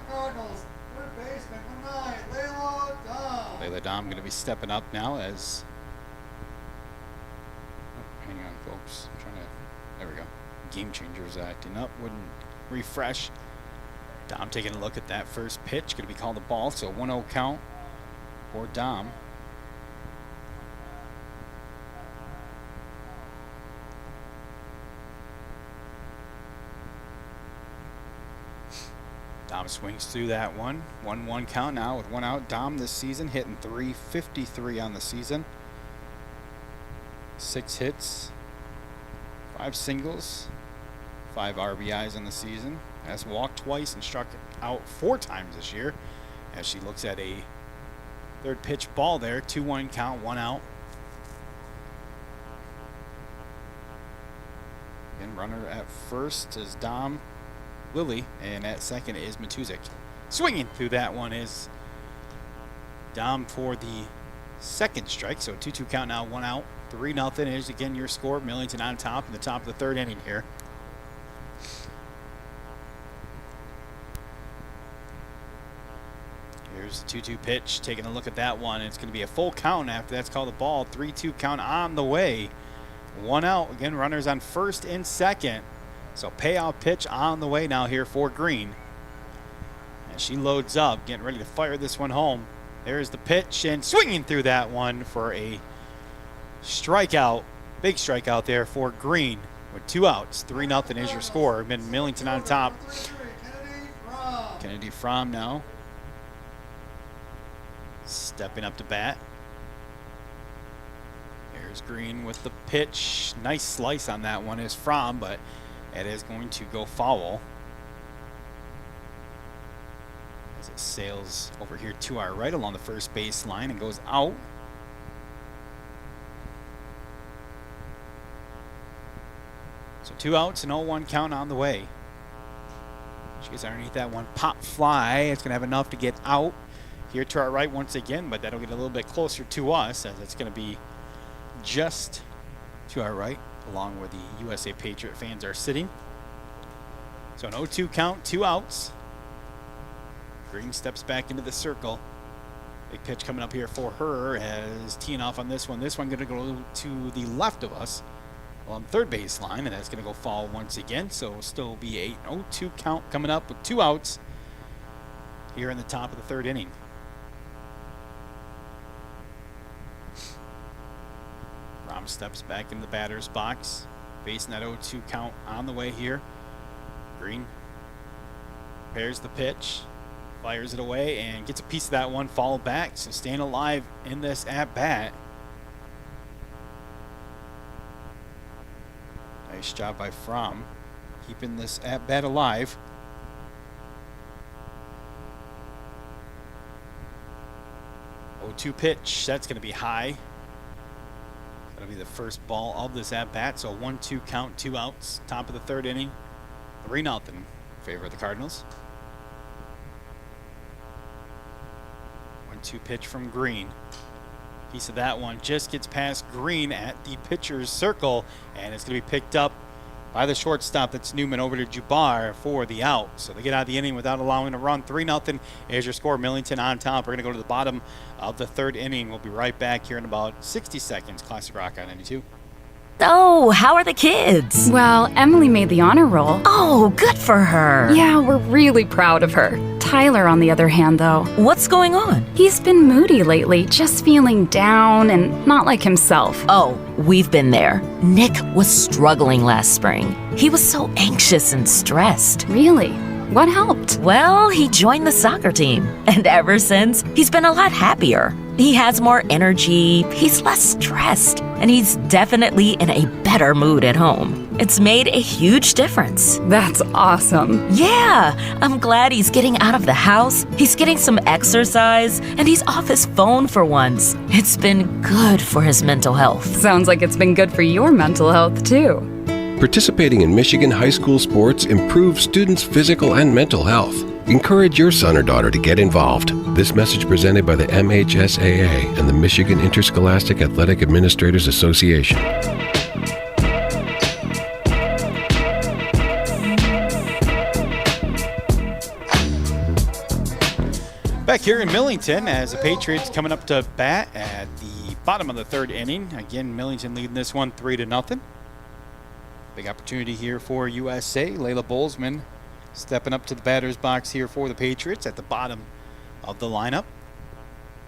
Cardinals, third baseman, number 9, Layla Dom. Layla Dom going to be stepping up now as... Oh, hang on, folks. I'm trying to... There we go. Game changers acting up. Wouldn't refresh. Dom taking a look at that first pitch. Going to be called a ball, so 1-0 count for Dom. Dom swings through that one. 1-1 count now with 1 out. Dom this season hitting .353 on the season. 6 hits, 5 singles, 5 RBIs on the season. Has walked twice and struck out 4 times this year as she looks at a third pitch ball there. 2-1 count, 1 out. Again, runner at first is Dom Lily, and at second is Matuzik. Swinging through that one is Dom for the second strike. So 2-2 count now, 1 out. 3-0 is again your score. Millington on top in the top of the third inning here. Here's the 2-2 pitch. Taking a look at that one. It's going to be a full count after that's called a ball. 3-2 count on the way. 1 out. Again, runners on first and second. So payoff pitch on the way now here for Green. And she loads up, getting ready to fire this one home. There's the pitch, and swinging through that one for a strikeout. Big strikeout there for Green with 2 outs. 3-0 is your score. Millington on top. Kennedy Fromm now stepping up to bat. There's Green with the pitch. Nice slice on that one is Fromm, but it is going to go foul as it sails over here to our right along the first base line and goes out. So 2 outs and 0-1 count on the way. She gets underneath that one. Pop fly. It's going to have enough to get out here to our right once again, but that'll get a little bit closer to us as it's going to be just to our right, along where the USA Patriot fans are sitting. So an 0-2 count, 2 outs. Green steps back into the circle. Big pitch coming up here for her as teeing off on this one. This one going to go to the left of us on third base line, and that's going to go foul once again. So it'll still be a 0-2 count coming up with 2 outs here in the top of the third inning. Rom steps back into the batter's box, facing that 0-2 count on the way here. Green pairs the pitch, fires it away, and gets a piece of that one, fouled back. So staying alive in this at-bat. Nice job by Fromm, keeping this at-bat alive. Oh, 2 pitch, that's going to be high. That'll be the first ball of this at-bat. So 1-2 count, 2 outs, top of the third inning. 3-0 in favor of the Cardinals. 1-2 pitch from Green. Piece of that one just gets past Green at the pitcher's circle, and it's going to be picked up by the shortstop. That's Newman over to Jabbar for the out. So they get out of the inning without allowing a run. 3-0 is your score. Millington on top. We're going to go to the bottom of the third inning. We'll be right back here in about 60 seconds. Classic Rock on 92. Oh, how are the kids? Well, Emily made the honor roll. Oh, good for her. Yeah, we're really proud of her. Tyler, on the other hand, though. What's going on? He's been moody lately, just feeling down and not like himself. Oh, we've been there. Nick was struggling last spring. He was so anxious and stressed. Really? What helped? Well, he joined the soccer team. And ever since, he's been a lot happier. He has more energy, he's less stressed, and he's definitely in a better mood at home. It's made a huge difference. That's awesome. Yeah, I'm glad he's getting out of the house, he's getting some exercise, and he's off his phone for once. It's been good for his mental health. Sounds like it's been good for your mental health, too. Participating in Michigan high school sports improves students' physical and mental health. Encourage your son or daughter to get involved. This message presented by the MHSAA and the Michigan Interscholastic Athletic Administrators Association. Back here in Millington as the Patriots coming up to bat at the bottom of the third inning. Again, Millington leading this one 3-0. Big opportunity here for USA. Layla Bolzman stepping up to the batter's box here for the Patriots at the bottom of the lineup.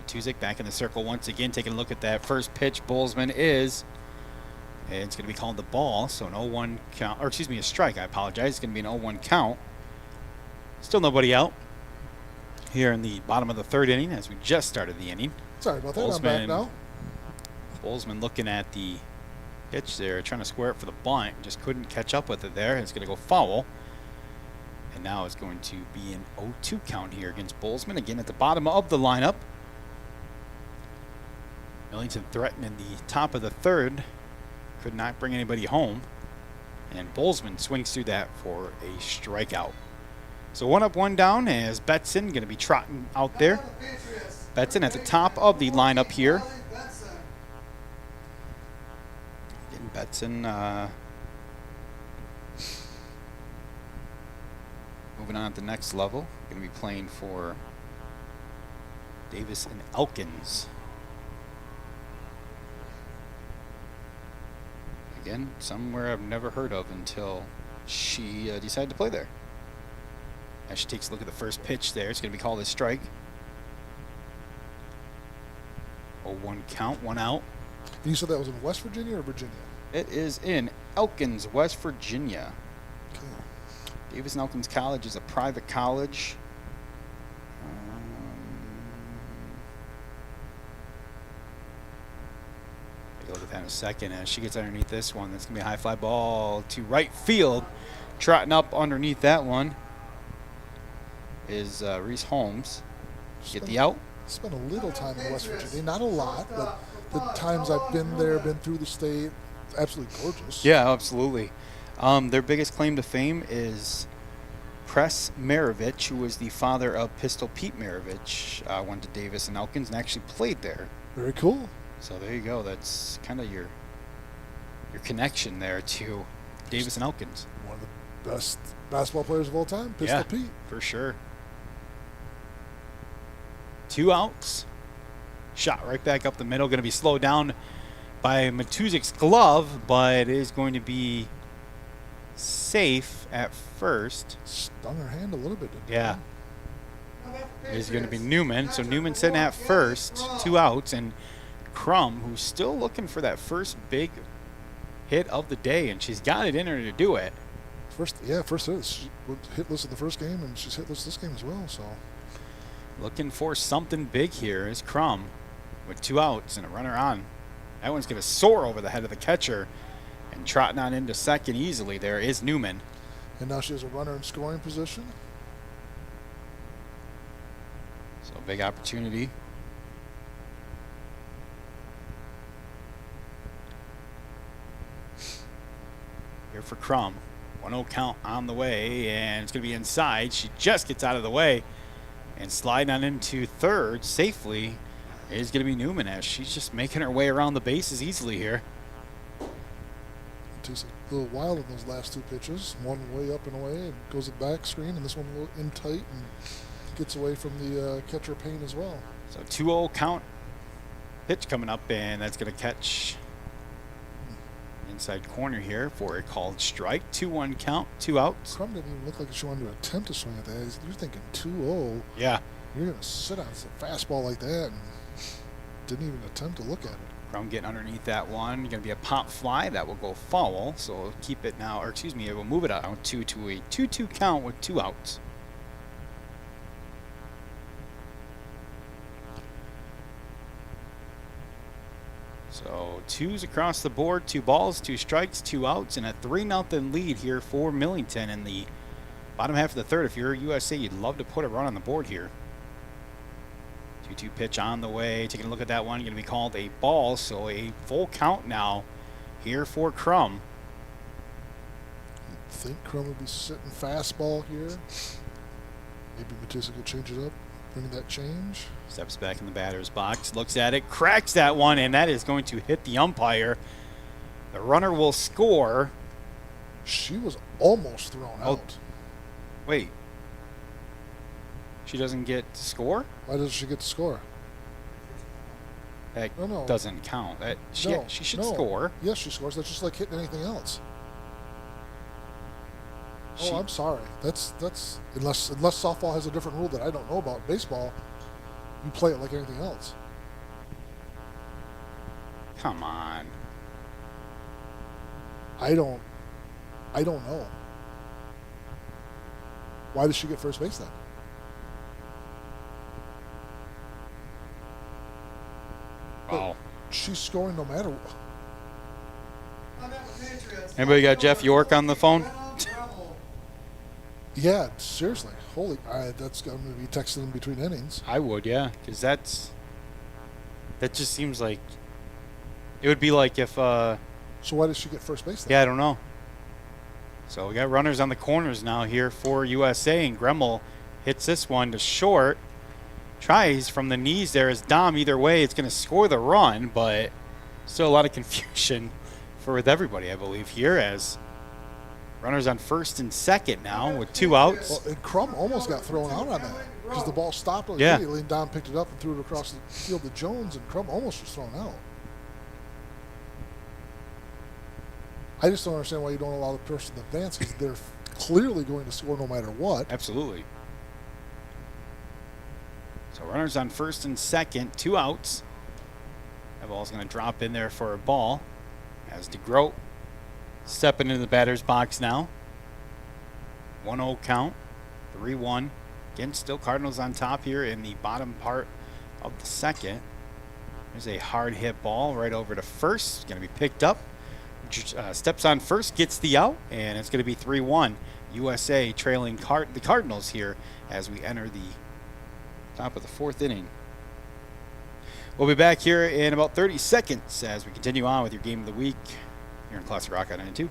Tuzik back in the circle once again, taking a look at that first pitch. Bolzman is, and it's going to be called the ball, so an 0-1 count, or excuse me, a strike. I apologize. It's going to be an 0-1 count. Still nobody out here in the bottom of the third inning as we just started the inning. Sorry about that. I'm back now. Bolzman looking at the pitch there, trying to square it for the bunt, just couldn't catch up with it there. It's going to go foul. And now it's going to be an 0-2 count here against Bolzman. Again, at the bottom of the lineup. Millington threatening the top of the third. Could not bring anybody home. And Bolzman swings through that for a strikeout. So 1 up, 1 down as Betson going to be trotting out there. Betson at the top of the lineup here. Getting Betson moving on to the next level. Going to be playing for Davis and Elkins. Again, somewhere I've never heard of until she decided to play there. As she takes a look at the first pitch there, it's going to be called a strike. 0-1 count, 1 out. And you said that was in West Virginia or Virginia? It is in Elkins, West Virginia. Okay. Davis and Elkins College is a private college. Take a look at that in a second as she gets underneath this one. That's going to be a high fly ball to right field. Trotting up underneath that one is Reese Holmes. Get the out. Spent a little time in West Virginia, not a lot, but the times I've been there, been through the state, absolutely gorgeous. Yeah, absolutely. Their biggest claim to fame is Press Maravich, who was the father of Pistol Pete Maravich, went to Davis and Elkins and actually played there. Very cool. So there you go. That's kind of your connection there to Davis and Elkins. One of the best basketball players of all time, Pistol Pete. For sure. 2 outs. Shot right back up the middle. Going to be slowed down by Matuzik's glove, but it is going to be safe at first. Stung her hand a little bit. Yeah. It is going to be Newman. So Newman sitting at first, 2 outs, and Crum, who's still looking for that first big hit of the day, and she's got it in her to do it. First hit. She was hitless in the first game, and she's hitless this game as well. So, looking for something big here is Crum with 2 outs and a runner on. That one's going to soar over the head of the catcher, and trotting on into second easily there is Newman. And now she has a runner in scoring position. So big opportunity. Here for Crum. 1-0 count on the way, and it's going to be inside. She just gets out of the way, and sliding on into third safely is going to be Newman, as she's just making her way around the bases easily here. It takes a little while in those last 2 pitches. One way up and away, and goes at back screen, and this one a little in tight and gets away from the catcher Payne as well. So 2-0 count pitch coming up, and that's going to catch inside corner here for a called strike. 2-1 count, 2 outs. Crum didn't even look like she wanted to attempt to swing at that. You're thinking 2-0. Yeah. You're going to sit on a fastball like that and didn't even attempt to look at it. Crum getting underneath that one. Going to be a pop fly. That will go foul. So we'll keep it now, or excuse me, it will move it out to a 2-2 count with 2 outs. So 2s across the board, 2 balls, 2 strikes, 2 outs, and a 3-0 lead here for Millington in the bottom half of the third. If you're USA, you'd love to put a run on the board here. 2-2 pitch on the way. Taking a look at that one, going to be called a ball, so a full count now here for Crum. I think Crum would be sitting fastball here. Maybe Matisse could change it up, bring that change. Steps back in the batter's box, looks at it, cracks that one, and that is going to hit the umpire. The runner will score. She was almost thrown out. Wait. She doesn't get to score? Why doesn't she get to score? That doesn't count. She should score. Yes, she scores. That's just like hitting anything else. I'm sorry. That's unless softball has a different rule that I don't know about. Baseball, you play it like anything else. Come on. I don't know. Why does she get first base then? Wow. She's scoring no matter what. Anybody got Jeff York on the phone? Yeah, seriously. Holy, that's going to be texting in between innings. I would, yeah, because that just seems like it would be like if. So why does she get first base then? Yeah, I don't know. So we got runners on the corners now here for USA, and Gremmel hits this one to short. Tries from the knees there as Dom. Either way, it's going to score the run, but still a lot of confusion with everybody, I believe, here as runners on first and second now with 2 outs. Well, and Crum almost got thrown out on that because the ball stopped immediately, and Dom picked it up and threw it across the field to Jones, and Crum almost was thrown out. I just don't understand why you don't allow the person to advance, because they're clearly going to score no matter what. Absolutely. So runners on first and second, 2 outs. That ball's going to drop in there for a ball as DeGroat stepping into the batter's box now. 1-0 count, 3-1. Again, still Cardinals on top here in the bottom part of the second. There's a hard hit ball right over to first. Going to be picked up. Steps on first, gets the out, and it's going to be 3-1. USA trailing the Cardinals here as we enter the top of the 4th inning. We'll be back here in about 30 seconds as we continue on with your game of the week here in Classic Rock on 92.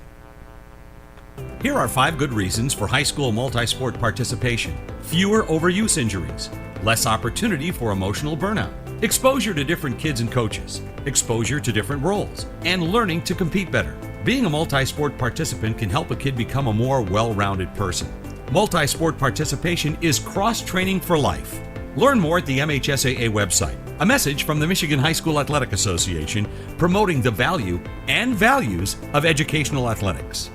Here are 5 good reasons for high school multi-sport participation. Fewer overuse injuries, less opportunity for emotional burnout, exposure to different kids and coaches, exposure to different roles, and learning to compete better. Being a multi-sport participant can help a kid become a more well-rounded person. Multi-sport participation is cross-training for life. Learn more at the MHSAA website. A message from the Michigan High School Athletic Association promoting the value and values of educational athletics.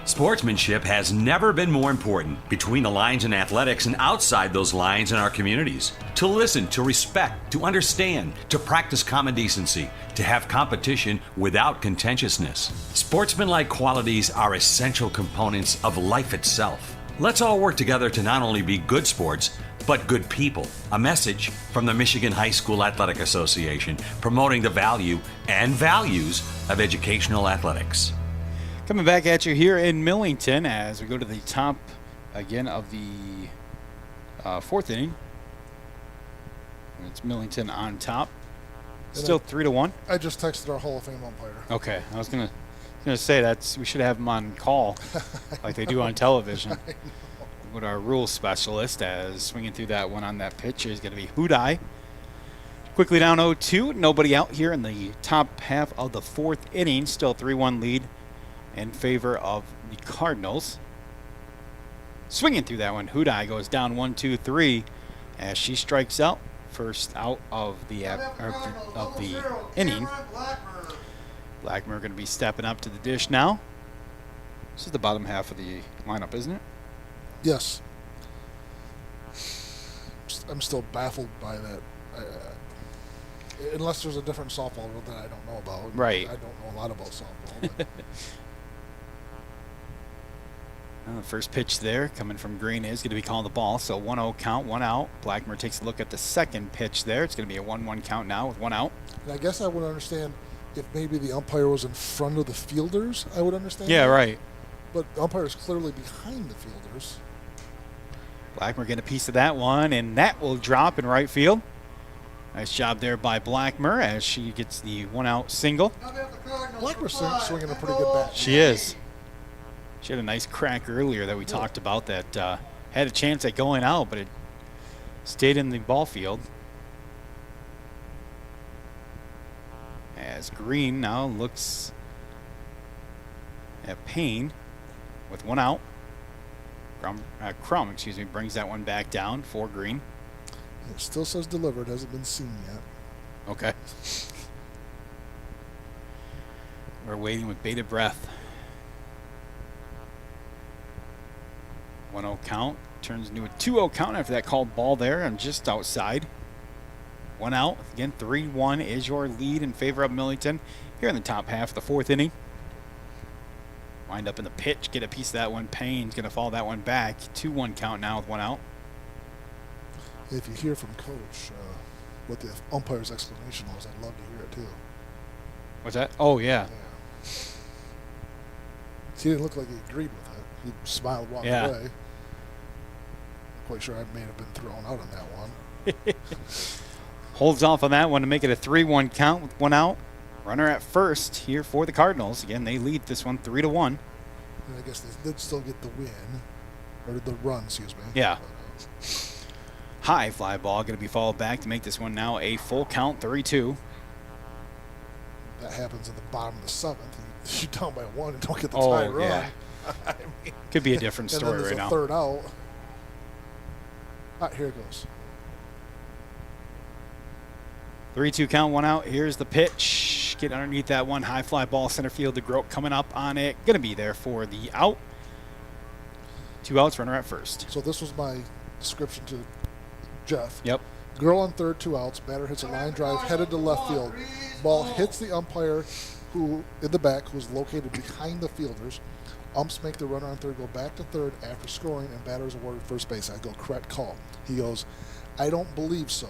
Sportsmanship has never been more important between the lines in athletics and outside those lines in our communities. To listen, to respect, to understand, to practice common decency, to have competition without contentiousness. Sportsmanlike qualities are essential components of life itself. Let's all work together to not only be good sports, but good people. A message from the Michigan High School Athletic Association promoting the value and values of educational athletics. Coming back at you here in Millington as we go to the top again of the fourth inning. It's Millington on top. Still 3-1. I just texted our Hall of Fame umpire. Okay, I was gonna say we should have him on call like they do on television. With our rules specialist as swinging through that one on that pitch is going to be Hudai. Quickly down 0-2. Nobody out here in the top half of the fourth inning. Still 3-1 lead in favor of the Cardinals. Swinging through that one, Hudai goes down 1-2-3 as she strikes out. First out of the inning. Blackmer going to be stepping up to the dish now. This is the bottom half of the lineup, isn't it? Yes. I'm still baffled by that. Unless there's a different softball rule that I don't know about. Right. I don't know a lot about softball. Well, the first pitch there coming from Green is going to be calling the ball. So 1-0 count, 1 out. Blackmer takes a look at the second pitch there. It's going to be a 1-1 count now with 1 out. And I guess I would understand if maybe the umpire was in front of the fielders. I would understand. Yeah, that. right. But the umpire is clearly behind the fielders. Blackmer getting a piece of that one, and that will drop in right field. Nice job there by Blackmer as she gets the 1 out single. Blackmer's swinging a pretty good bat. She is. She had a nice crack earlier that we talked about that had a chance at going out, but it stayed in the ball field. As Green now looks at Payne with 1 out. Crum, brings that one back down for Green. It still says delivered, hasn't been seen yet. Okay. We're waiting with bated breath. 1-0 count. Turns into a 2-0 count after that called ball there and just outside. 1 out. Again, 3-1 is your lead in favor of Millington here in the top half of the fourth inning. Wind up in the pitch, get a piece of that one. Payne's going to fall that one back. 2-1 count now with 1 out. If you hear from Coach what the umpire's explanation was, I'd love to hear it too. What's that? Oh, yeah. He didn't look like he agreed with it. He smiled, walked away. Quite sure I may have been thrown out on that one. Holds off on that one to make it a 3-1 count with 1 out. Runner at first here for the Cardinals. Again, they lead this one 3-1. And I guess they did still get the win, or the run, excuse me. Yeah. High fly ball going to be followed back to make this one now a full count, 3-2. That happens in the bottom of the seventh. You down by 1 and don't get the tie run. Yeah. I mean, could be a different story and then right now. Third out. All right, here it goes. 3-2 count, 1 out. Here's the pitch. Get underneath that one. High fly ball, center field. DeGroat coming up on it. Going to be there for the out. 2 outs, runner at first. So this was my description to Jeff. Yep. Girl on third, 2 outs. Batter hits a line drive headed to left field. Ball hits the umpire who in the back, who is located behind the fielders. Umps make the runner on third go back to third after scoring, and batter is awarded first base. I go, correct call. He goes, I don't believe so.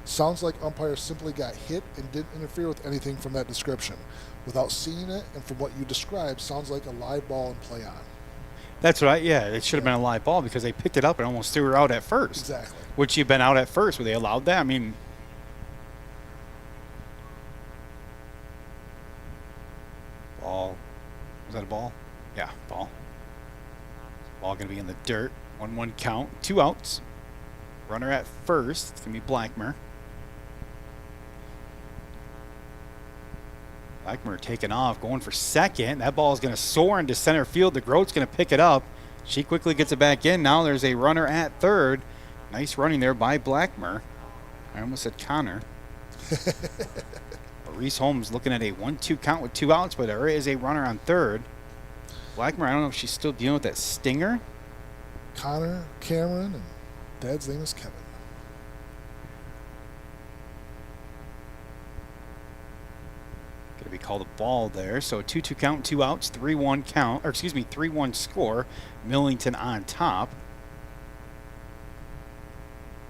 Sounds like umpire simply got hit and didn't interfere with anything from that description. Without seeing it, and from what you described, sounds like a live ball and play on. That's right. Yeah, it should have been a live ball because they picked it up and almost threw her out at first. Exactly. Would she have been out at first? Were they allowed that? I mean, ball. Was that a ball? Yeah, ball. Ball going to be in the dirt. 1-1 count. 2 outs. Runner at first. It's going to be Blackmer. Blackmer taking off, going for second. That ball is going to soar into center field. The Groat's going to pick it up. She quickly gets it back in. Now there's a runner at third. Nice running there by Blackmer. I almost said Connor. Reese Holmes looking at a 1-2 count with 2 outs, but there is a runner on third. Blackmer, I don't know if she's still dealing with that stinger. Connor, Cameron, and Dad's name is Kevin. Going to be called a ball there. So a 2-2 count, 2 outs, 3-1 count, or excuse me, 3-1 score. Millington on top.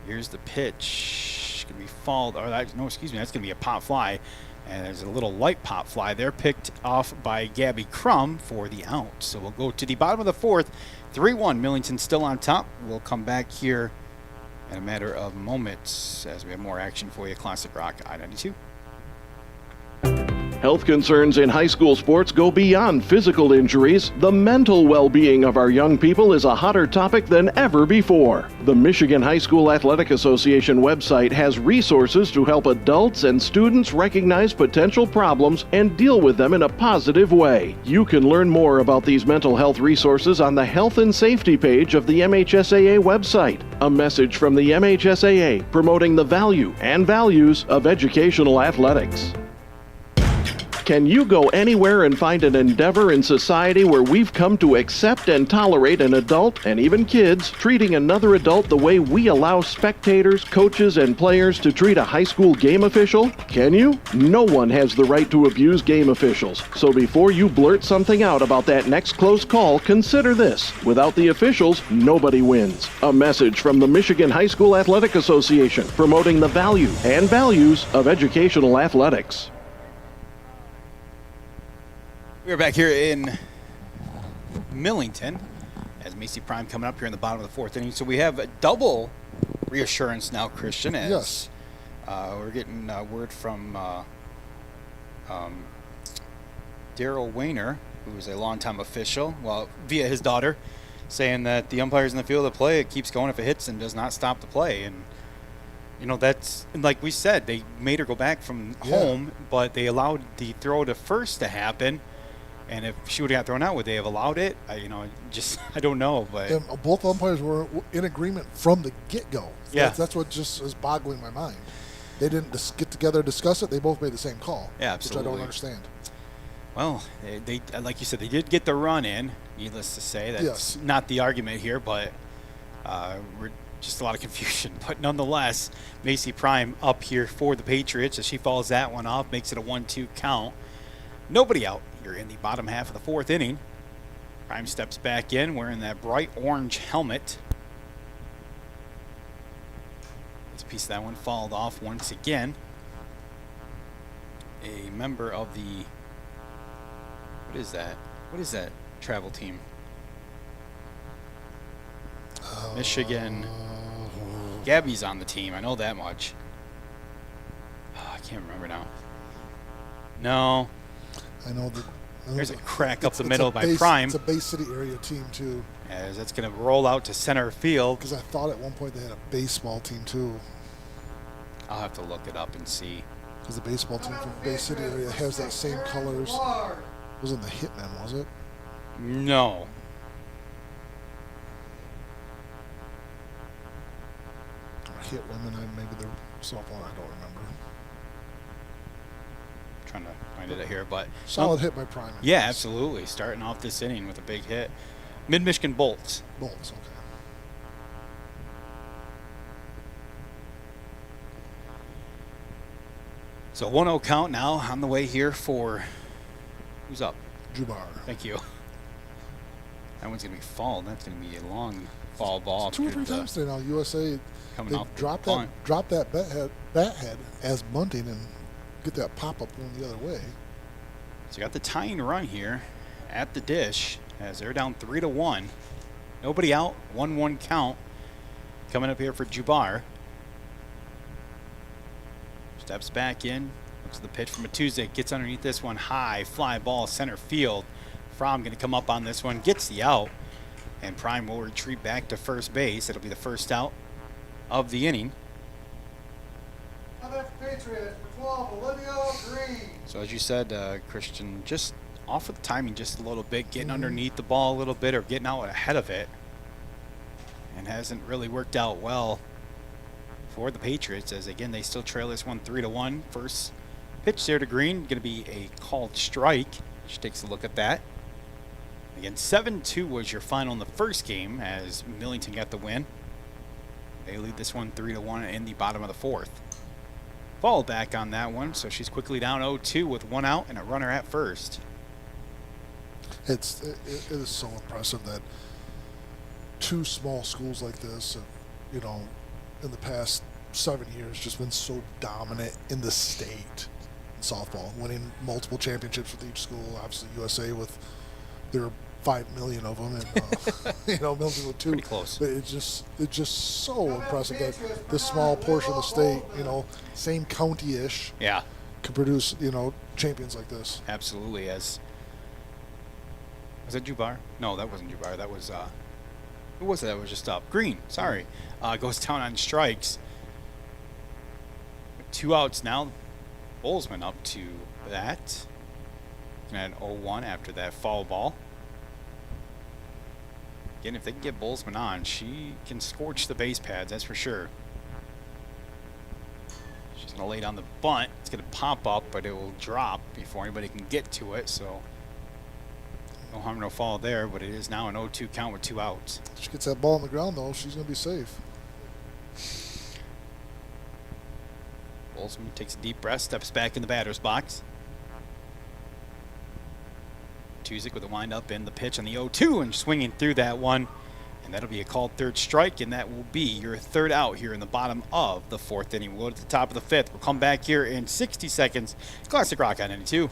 Here's the pitch. Going to be fouled, or that, no, excuse me, that's going to be a pop fly. And there's a little light pop fly there, picked off by Gabby Crum for the out. So we'll go to the bottom of the fourth. 3-1, Millington still on top. We'll come back here in a matter of moments as we have more action for you. Classic Rock I-92. Health concerns in high school sports go beyond physical injuries. The mental well-being of our young people is a hotter topic than ever before. The Michigan High School Athletic Association website has resources to help adults and students recognize potential problems and deal with them in a positive way. You can learn more about these mental health resources on the Health and Safety page of the MHSAA website. A message from the MHSAA promoting the value and values of educational athletics. Can you go anywhere and find an endeavor in society where we've come to accept and tolerate an adult, and even kids, treating another adult the way we allow spectators, coaches, and players to treat a high school game official? Can you? No one has the right to abuse game officials. So before you blurt something out about that next close call, consider this. Without the officials, nobody wins. A message from the Michigan High School Athletic Association, promoting the value and values of educational athletics. We're back here in Millington as Macy Prime coming up here in the bottom of the fourth inning. So we have a double reassurance now, Christian, as yes. We're getting word from Daryl Wayner, who is a longtime official, well, via his daughter, saying that the umpires in the field of play, it keeps going if it hits and does not stop the play. And you know, that's, and like we said, they made her go back from home, but they allowed the throw to first to happen. And if she would have got thrown out, would they have allowed it? I don't know. But and both umpires were in agreement from the get-go. Yeah. That's what just is boggling my mind. They didn't just get together and discuss it. They both made the same call. Yeah, absolutely. Which I don't understand. Well, they like you said, they did get the run in, needless to say. That's not the argument here, but we're just a lot of confusion. But nonetheless, Macy Prime up here for the Patriots as she follows that one off, makes it a 1-2 count. Nobody out. You're in the bottom half of the fourth inning. Prime steps back in wearing that bright orange helmet. This piece of that one fouled off once again. A member of the, what is that? What is that travel team? Michigan. Gabby's on the team. I know that much. Oh, I can't remember now. No. I know that. There's a crack up the middle by Prime. It's a Bay City area team, too. As that's going to roll out to center field. Because I thought at one point they had a baseball team, too. I'll have to look it up and see. Because the baseball team from Bay City area has that same colors. Wasn't the Hitmen, was it? No. Or Hit Women, maybe they're softball, I don't remember. Trying to find it here, but solid hit by Prime. Yeah, absolutely. Starting off this inning with a big hit. Mid-Michigan Bolts. Bolts, okay. So 1-0 count now on the way here for who's up? Jubar. Thank you. That one's gonna be fouled. That's gonna be a long foul ball. 2 or 3 times today now. USA coming off dropped that bat head as bunting and get that pop-up going the other way. So you got the tying run here at the dish as they're down 3-1. Nobody out, 1-1 count. Coming up here for Jubar. Steps back in, looks at the pitch from a Tuesday, gets underneath this one, high, fly ball, center field. Fromm gonna come up on this one, gets the out, and Prime will retreat back to first base. It'll be the first out of the inning. Patriots for 12, Olivia Green. So as you said, Christian, just off of the timing just a little bit, getting underneath the ball a little bit or getting out ahead of it. And hasn't really worked out well for the Patriots, as again they still trail this one 3-1. First pitch there to Green, going to be a called strike. She takes a look at that. Again, 7-2 was your final in the first game as Millington got the win. They lead this one 3-1 in the bottom of the fourth. Fall back on that one, so she's quickly down 0-2 with one out and a runner at first. It is so impressive that two small schools like this, you know, in the past 7 years, just been so dominant in the state in softball, winning multiple championships with each school. Obviously, USA with their 5 million of them, and you know, Millington with 2. Pretty close. But it's just so impressive that this small portion of the state, you know, same county-ish, yeah, can produce, you know, champions like this. Absolutely. As was that Jubar? No, that wasn't Jubar. That was who was it? That was just up. Green. Sorry, goes down on strikes. With 2 outs now. Bolzmann up to that. And 0-1 after that foul ball. Again, if they can get Bolzmann on, she can scorch the base pads, that's for sure. She's going to lay down the bunt. It's going to pop up, but it will drop before anybody can get to it. So no harm, no foul there, but it is now an 0-2 count with 2 outs. If she gets that ball on the ground, though, she's going to be safe. Bolzmann takes a deep breath, steps back in the batter's box. Tuzik with a windup in the pitch on the 0-2 and swinging through that one. And that'll be a called third strike, and that will be your third out here in the bottom of the fourth inning. We'll go to the top of the fifth. We'll come back here in 60 seconds. Classic Rock on 92.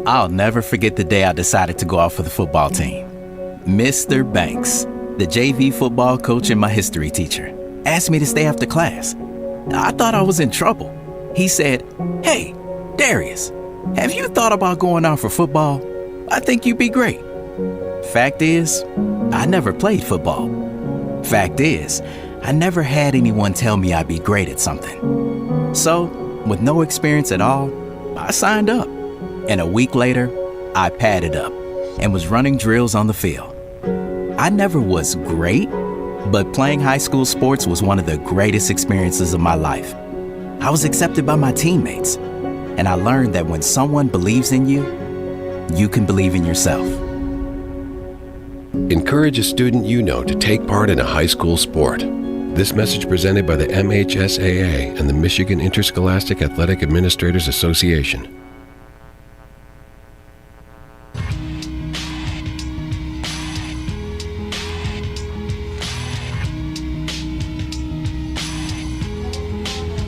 I'll never forget the day I decided to go out for the football team. Mr. Banks, the JV football coach and my history teacher, asked me to stay after class. I thought I was in trouble. He said, "Hey, Darius, have you thought about going out for football? I think you'd be great." Fact is, I never played football. Fact is, I never had anyone tell me I'd be great at something. So, with no experience at all, I signed up. And a week later, I padded up and was running drills on the field. I never was great, but playing high school sports was one of the greatest experiences of my life. I was accepted by my teammates, and I learned that when someone believes in you, you can believe in yourself. Encourage a student you know to take part in a high school sport. This message presented by the MHSAA and the Michigan Interscholastic Athletic Administrators Association.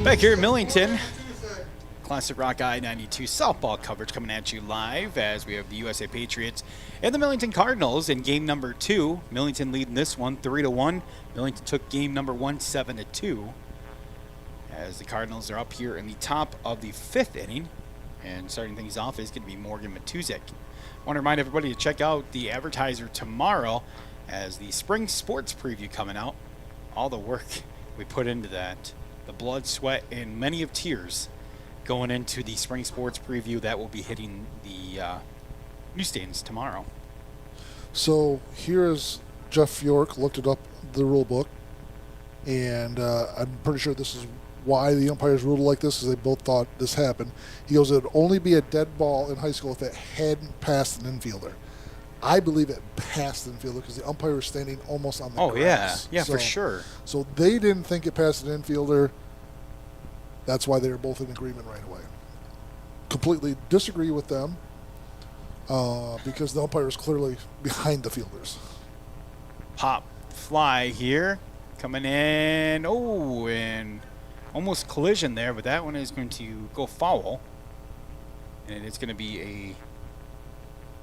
Back here at Millington, Classic Rock I-92 softball coverage coming at you live as we have the USA Patriots and the Millington Cardinals in game number 2. Millington leading this one 3-1. Millington took game number 1 7-2. As the Cardinals are up here in the top of the 5th inning, and starting things off is going to be Morgan Matuzik. I want to remind everybody to check out the advertiser tomorrow as the spring sports preview coming out. All the work we put into that, the blood, sweat, and many of tears going into the spring sports preview that will be hitting the newsstands tomorrow. So here's Jeff York looked it up, the rule book, and I'm pretty sure this is why the umpires ruled like this, is they both thought this happened. He goes, it would only be a dead ball in high school if it hadn't passed an infielder. I believe it passed the infielder because the umpire was standing almost on the grass. Yeah, for sure. So they didn't think it passed an infielder. That's why they were both in agreement right away. Completely disagree with them because the umpire is clearly behind the fielders. Pop fly here, coming in. Oh, and almost collision there, but that one is going to go foul. And it's going to be a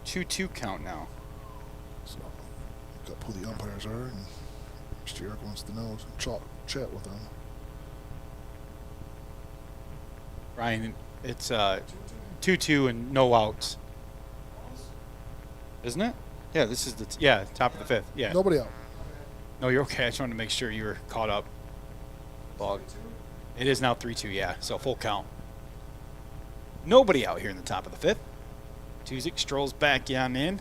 2-2 count now. So, got who the umpires are, and Mr. York wants to know, so chat with them. Ryan, it's 2-2 and no outs. Isn't it? Yeah, this is the top of the 5th. Yeah. Nobody out. No, you're okay. I just wanted to make sure you were caught up. Ball. It is now 3-2, yeah. So full count. Nobody out here in the top of the fifth. Tuzik strolls back on in.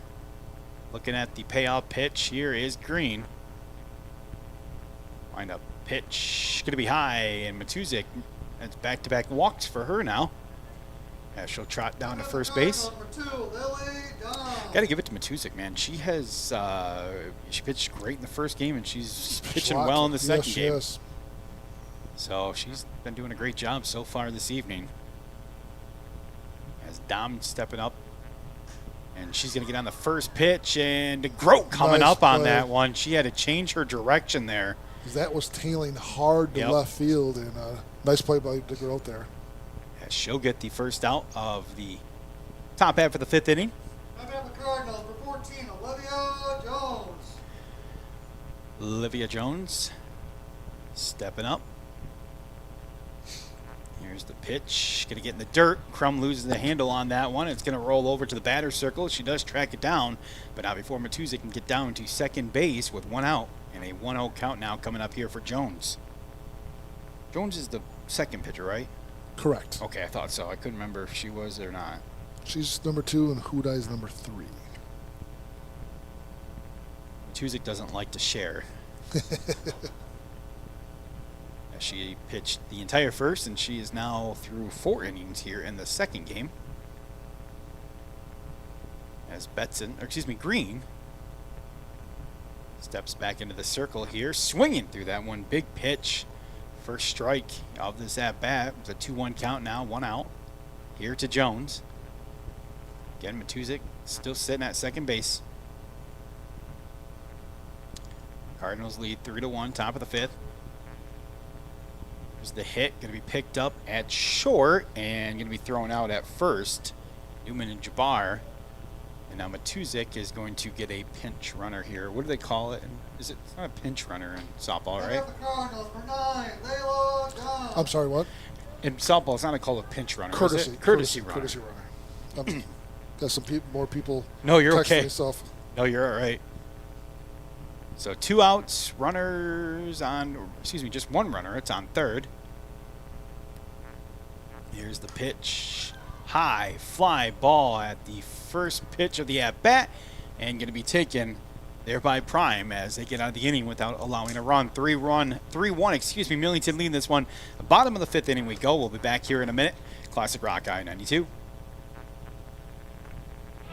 Looking at the payoff pitch. Here is Green. Wind up pitch. Going to be high. And Matuzik, that's back-to-back walks for her now. As she'll trot down to first base. Got to give it to Matuzik, man. She has she pitched great in the first game, and she's pitching well in the second game. Yes. So she's been doing a great job so far this evening. As Dom stepping up, and she's going to get on the first pitch, and DeGroat coming up on that one. She had to change her direction there. That was tailing hard to left field, and nice play by DeGroat there. As she'll get the first out of the top half of the fifth inning. Coming up the Cardinals for 14, Olivia Jones. Olivia Jones stepping up. Here's the pitch. Going to get in the dirt. Crum loses the handle on that one. It's going to roll over to the batter's circle. She does track it down, but not before Matuzik can get down to second base with one out. And a 1-0 count now coming up here for Jones. Jones is the second pitcher, right? Correct. Okay, I thought so. I couldn't remember if she was or not. She's number 2, and Hudai's number 3. Matuzik doesn't like to share. She pitched the entire first, and she is now through 4 innings here in the second game. As Green steps back into the circle here, swinging through that one big pitch. First strike of this at-bat. It's a 2-1 count now, 1 out. Here to Jones. Again, Matuzik still sitting at second base. Cardinals lead 3-1, top of the fifth. There's the hit, going to be picked up at short and going to be thrown out at first. Newman and Jabbar. And now Matuzik is going to get a pinch runner here. What do they call it? It's not a pinch runner in softball, right? I'm sorry, what? In softball, it's not called a pinch runner. Courtesy. Courtesy runner. Courtesy runner. Got some more people. No, you're okay. Myself. No, you're all right. So 2 outs, runners on, just 1 runner. It's on third. Here's the pitch. High fly ball at the first pitch of the at-bat, and going to be taken there by Prime as they get out of the inning without allowing a run. 3-1, Millington leading this one. The bottom of the fifth inning we go. We'll be back here in a minute. Classic Rock I-92.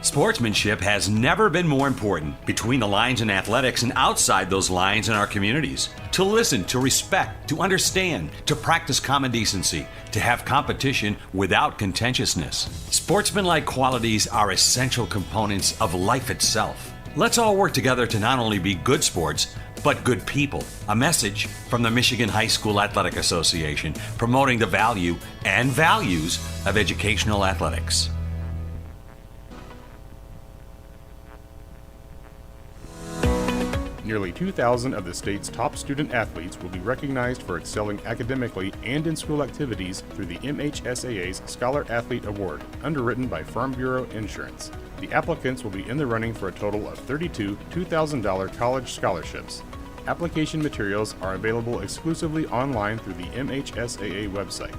Sportsmanship has never been more important between the lines in athletics and outside those lines in our communities. To listen, to respect, to understand, to practice common decency, to have competition without contentiousness. Sportsmanlike qualities are essential components of life itself. Let's all work together to not only be good sports, but good people. A message from the Michigan High School Athletic Association promoting the value and values of educational athletics. Nearly 2,000 of the state's top student athletes will be recognized for excelling academically and in school activities through the MHSAA's Scholar Athlete Award, underwritten by Farm Bureau Insurance. The applicants will be in the running for a total of 32 $2,000 college scholarships. Application materials are available exclusively online through the MHSAA website.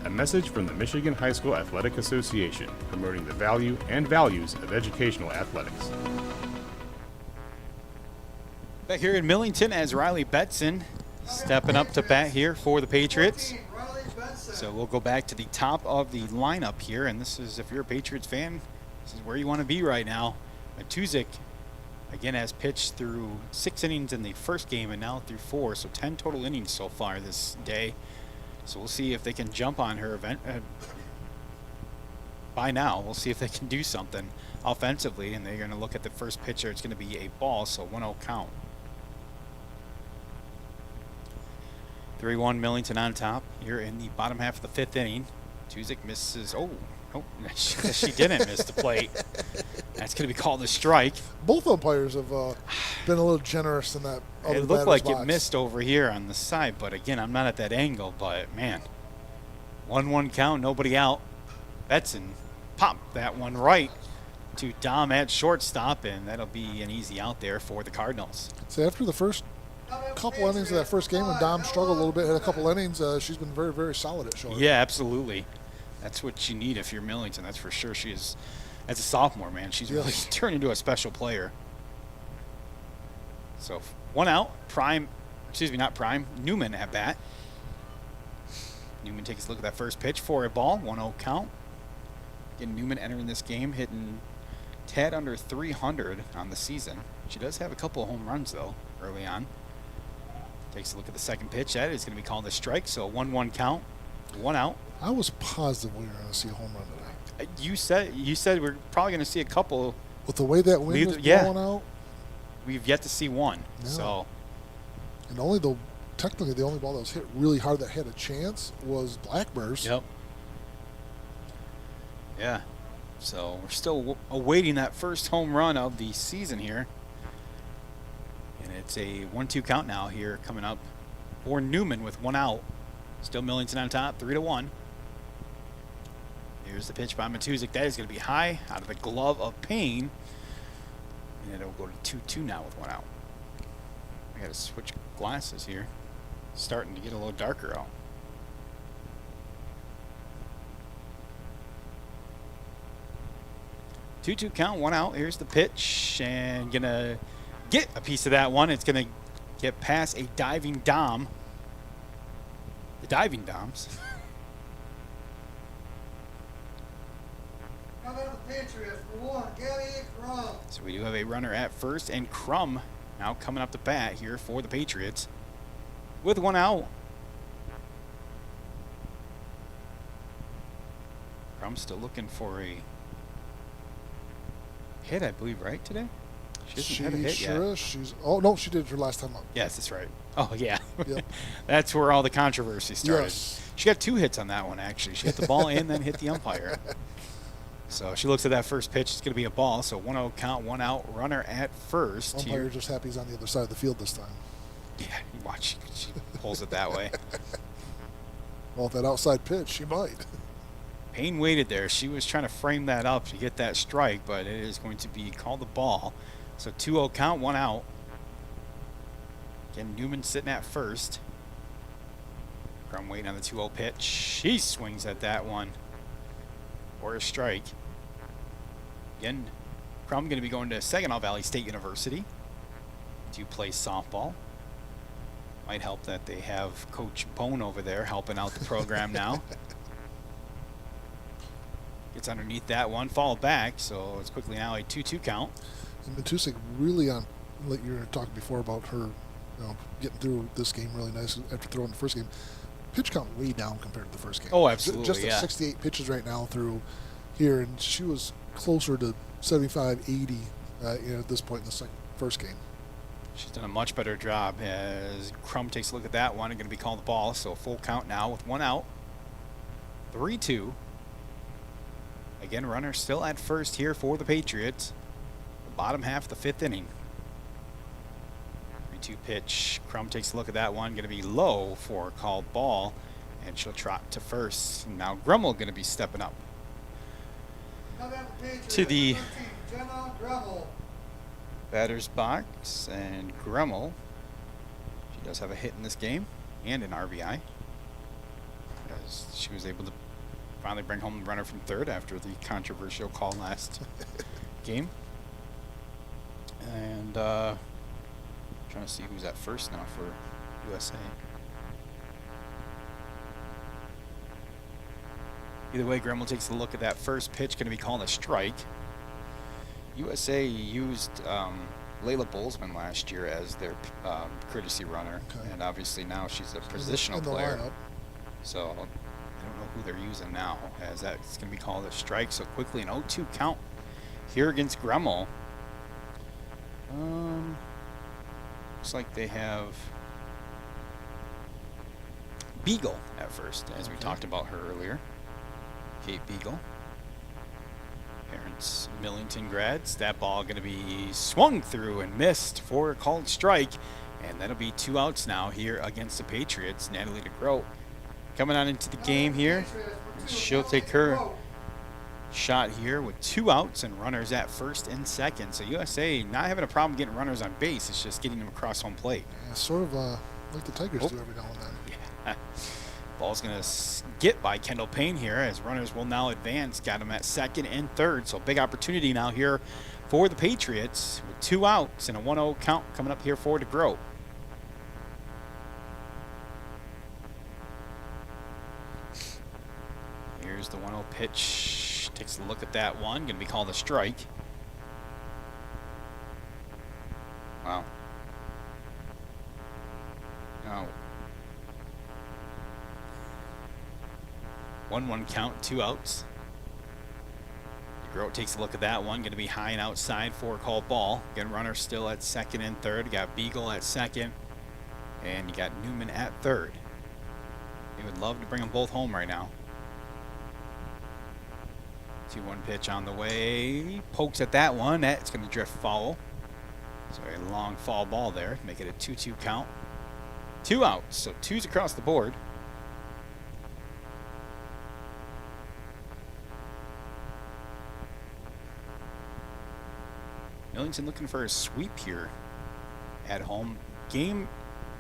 A message from the Michigan High School Athletic Association, promoting the value and values of educational athletics. Back here in Millington as Riley Betson stepping up to bat here for the Patriots. So we'll go back to the top of the lineup here, and this is, if you're a Patriots fan, this is where you want to be right now. Matuzik, again, has pitched through 6 innings in the first game and now through 4, so 10 total innings so far this day. So we'll see if they can jump on her event. By now, we'll see if they can do something offensively, and they're going to look at the first pitcher. It's going to be a ball, so 1-0 count. 3-1 Millington on top here in the bottom half of the fifth inning. Tuzik misses. Oh, she didn't miss the plate. That's going to be called a strike. Both umpires have been a little generous in that. It looked like it missed over here on the side, but again, I'm not at that angle. But man, 1-1 count, nobody out. Betson popped that one right to Dom at shortstop, and that'll be an easy out there for the Cardinals. So after the first couple innings of that first game when Dom struggled a little bit, had a couple innings. She's been very, very solid at short. Yeah, absolutely. That's what you need if you're Millington. That's for sure. She is, as a sophomore, man, she's really turned into a special player. So 1 out. Newman at bat. Newman takes a look at that first pitch for a ball. 1-0 count. Again, Newman entering this game hitting tad under 300 on the season. She does have a couple of home runs, though, early on. Takes a look at the second pitch. That is going to be called a strike, so a 1-1 count, 1 out. I was positive we were going to see a home run today. You said we're probably going to see a couple. With the way that wind was blowing out? We've yet to see one. No. So. And technically the only ball that was hit really hard that had a chance was Blackbird's. Yep. Yeah. So we're still awaiting that first home run of the season here. And it's a 1-2 count now here coming up for Newman with 1 out. Still Millington on top, 3-1. Here's the pitch by Matuzik. That is going to be high out of the glove of Payne. And it'll go to 2-2 now with 1 out. I got to switch glasses here. Starting to get a little darker out. Two count, 1 out. Here's the pitch, and gonna get a piece of that one. It's gonna get past a diving Dom. The diving Doms. How about the Patriots for 1? Gabby Crum. So we do have a runner at first, and Crum now coming up to bat here for the Patriots with 1 out. Crum still looking for a hit, I believe, right, today? She hasn't had a hit yet. She did her last time up. Yes, that's right. Oh, yeah. Yep. That's where all the controversy started. Yes. She got 2 hits on that one, actually. She hit the ball and then hit the umpire. So she looks at that first pitch. It's going to be a ball. So 1-0 count, 1 out, runner at first. Umpire just happy he's on the other side of the field this time. Yeah, you watch. She pulls it that way. Well, if that outside pitch, she might. Payne waited there. She was trying to frame that up to get that strike, but it is going to be called the ball. So 2-0 count, 1 out. Again, Newman sitting at first. Crum waiting on the 2-0 pitch. She swings at that one for a strike. Again, Crum going to be going to Saginaw Valley State University to play softball. Might help that they have Coach Bone over there helping out the program now. Gets underneath that one, followed back, so it's quickly now a 2-2 count. And Matusik really on, like you were talking before about her, getting through this game really nice after throwing the first game. Pitch count way down compared to the first game. Oh, absolutely, Just at 68 pitches right now through here, and she was closer to 75, 80 at this point in the first game. She's done a much better job as Crum takes a look at that one and going to be called the ball. So full count now with 1 out. 3-2. Again, runner still at first here for the Patriots. The bottom half of the 5th inning. 3-2 pitch. Crum takes a look at that one. Going to be low for a called ball. And she'll trot to first. Now Grummel going to be stepping up to the batter's box. And Grummel, she does have a hit in this game and an RBI, as she was able to finally bring home the runner from third after the controversial call last game. And trying to see who's at first now for USA. Either way, Gremmel takes a look at that first pitch, going to be called a strike. USA used Layla Bolzman last year as their courtesy runner, and obviously now she's a positional player. So I don't know who they're using now, as that's going to be called a strike. So quickly an 0-2 count here against Gremmel. Looks like they have Beagle at first, as we talked about her earlier. Kate Beagle. Parents Millington grads. That ball going to be swung through and missed for a called strike. And that'll be 2 outs now here against the Patriots. Natalie DeGroat coming on into the game here. She'll take her shot here with 2 outs and runners at first and second. So USA not having a problem getting runners on base. It's just getting them across home plate. Yeah, sort of like the Tigers do every now and then. Yeah. Ball's going to get by Kendall Payne here as runners will now advance. Got him at second and third. So big opportunity now here for the Patriots with 2 outs and a 1-0 count coming up here for DeGroat. Here's the 1-0 pitch. Takes a look at that one. Going to be called a strike. Wow. No. 1-1 count, 2 outs. DeGroat takes a look at that one. Going to be high and outside for a called ball. Again, runner still at second and third. Got Beagle at second. And you got Newman at third. They would love to bring them both home right now. 2-1 pitch on the way. Pokes at that one. That's going to drift foul. So a long foul ball there. Make it a 2-2 count. 2 outs. So 2s across the board. Millington looking for a sweep here at home. Game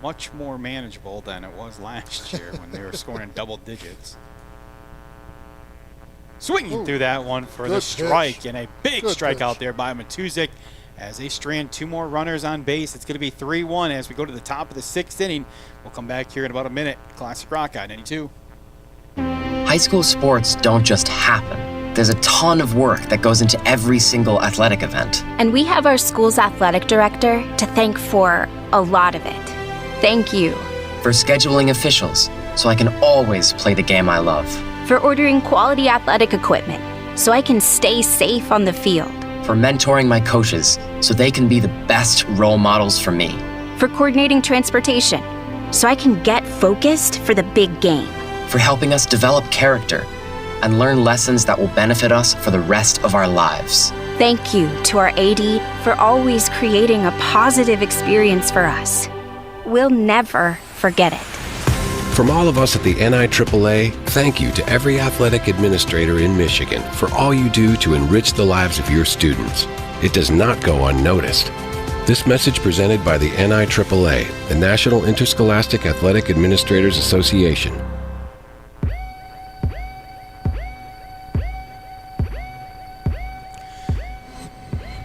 much more manageable than it was last year when they were scoring in double digits. Swinging through that one for the strike, pitch. And a big strikeout there by Matuzik as they strand 2 more runners on base. It's going to be 3-1 as we go to the top of the 6th inning. We'll come back here in about a minute. Classic Rock on 92. High school sports don't just happen. There's a ton of work that goes into every single athletic event. And we have our school's athletic director to thank for a lot of it. Thank you. For scheduling officials, so I can always play the game I love. For ordering quality athletic equipment, so I can stay safe on the field. For mentoring my coaches, so they can be the best role models for me. For coordinating transportation, so I can get focused for the big game. For helping us develop character and learn lessons that will benefit us for the rest of our lives. Thank you to our AD for always creating a positive experience for us. We'll never forget it. From all of us at the NIAAA, thank you to every athletic administrator in Michigan for all you do to enrich the lives of your students. It does not go unnoticed. This message presented by the NIAAA, the National Interscholastic Athletic Administrators Association.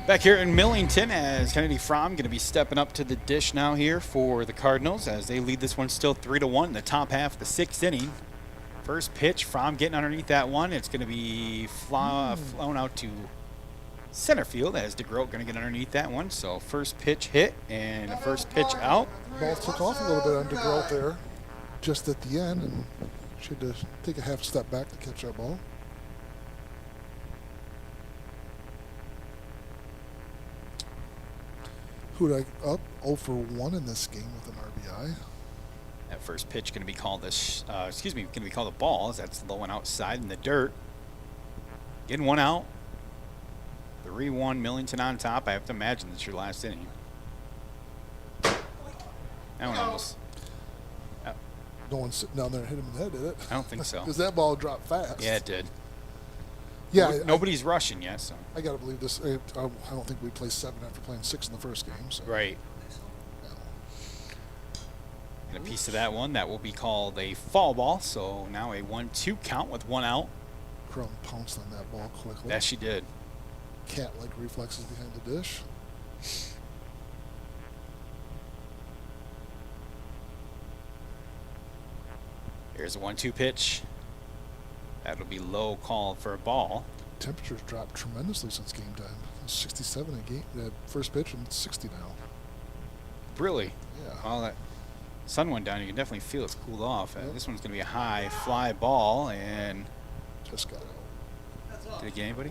Back here in Millington as Kennedy Fromm going to be stepping up to the dish now here for the Cardinals as they lead this one still 3-1 in the top half of the 6th inning. First pitch, Fromm getting underneath that one. It's going to be flown out to center field as DeGroat going to get underneath that one. So first pitch hit and the first pitch out. Ball took off a little bit on DeGroat there just at the end, and she had to take a half step back to catch that ball. Hudak up 0 for 1 in this game with an RBI. That first pitch going to be called this, going to be called a ball as that's low and outside in the dirt. Getting 1 out. 3-1 Millington on top. I have to imagine that's your last inning. That one almost. No one sitting down there and hit him in the head, did it? I don't think so. Because that ball dropped fast. Yeah, it did. Yeah, nobody's rushing yet, so. I got to believe this. I don't think we played 7 after playing 6 in the first game. So. Right. And a piece of that one, that will be called a foul ball. So now a 1-2 count with 1 out. Crum pounced on that ball quickly. Yes, she did. Cat-like reflexes behind the dish. Here's a 1-2 pitch. That'll be low, call for a ball. Temperatures dropped tremendously since game time. 67 a game, that first pitch, and 60 now. Really? Yeah. Well, that sun went down. You can definitely feel it's cooled off. This one's going to be a high fly ball, and just got out. Did it get anybody?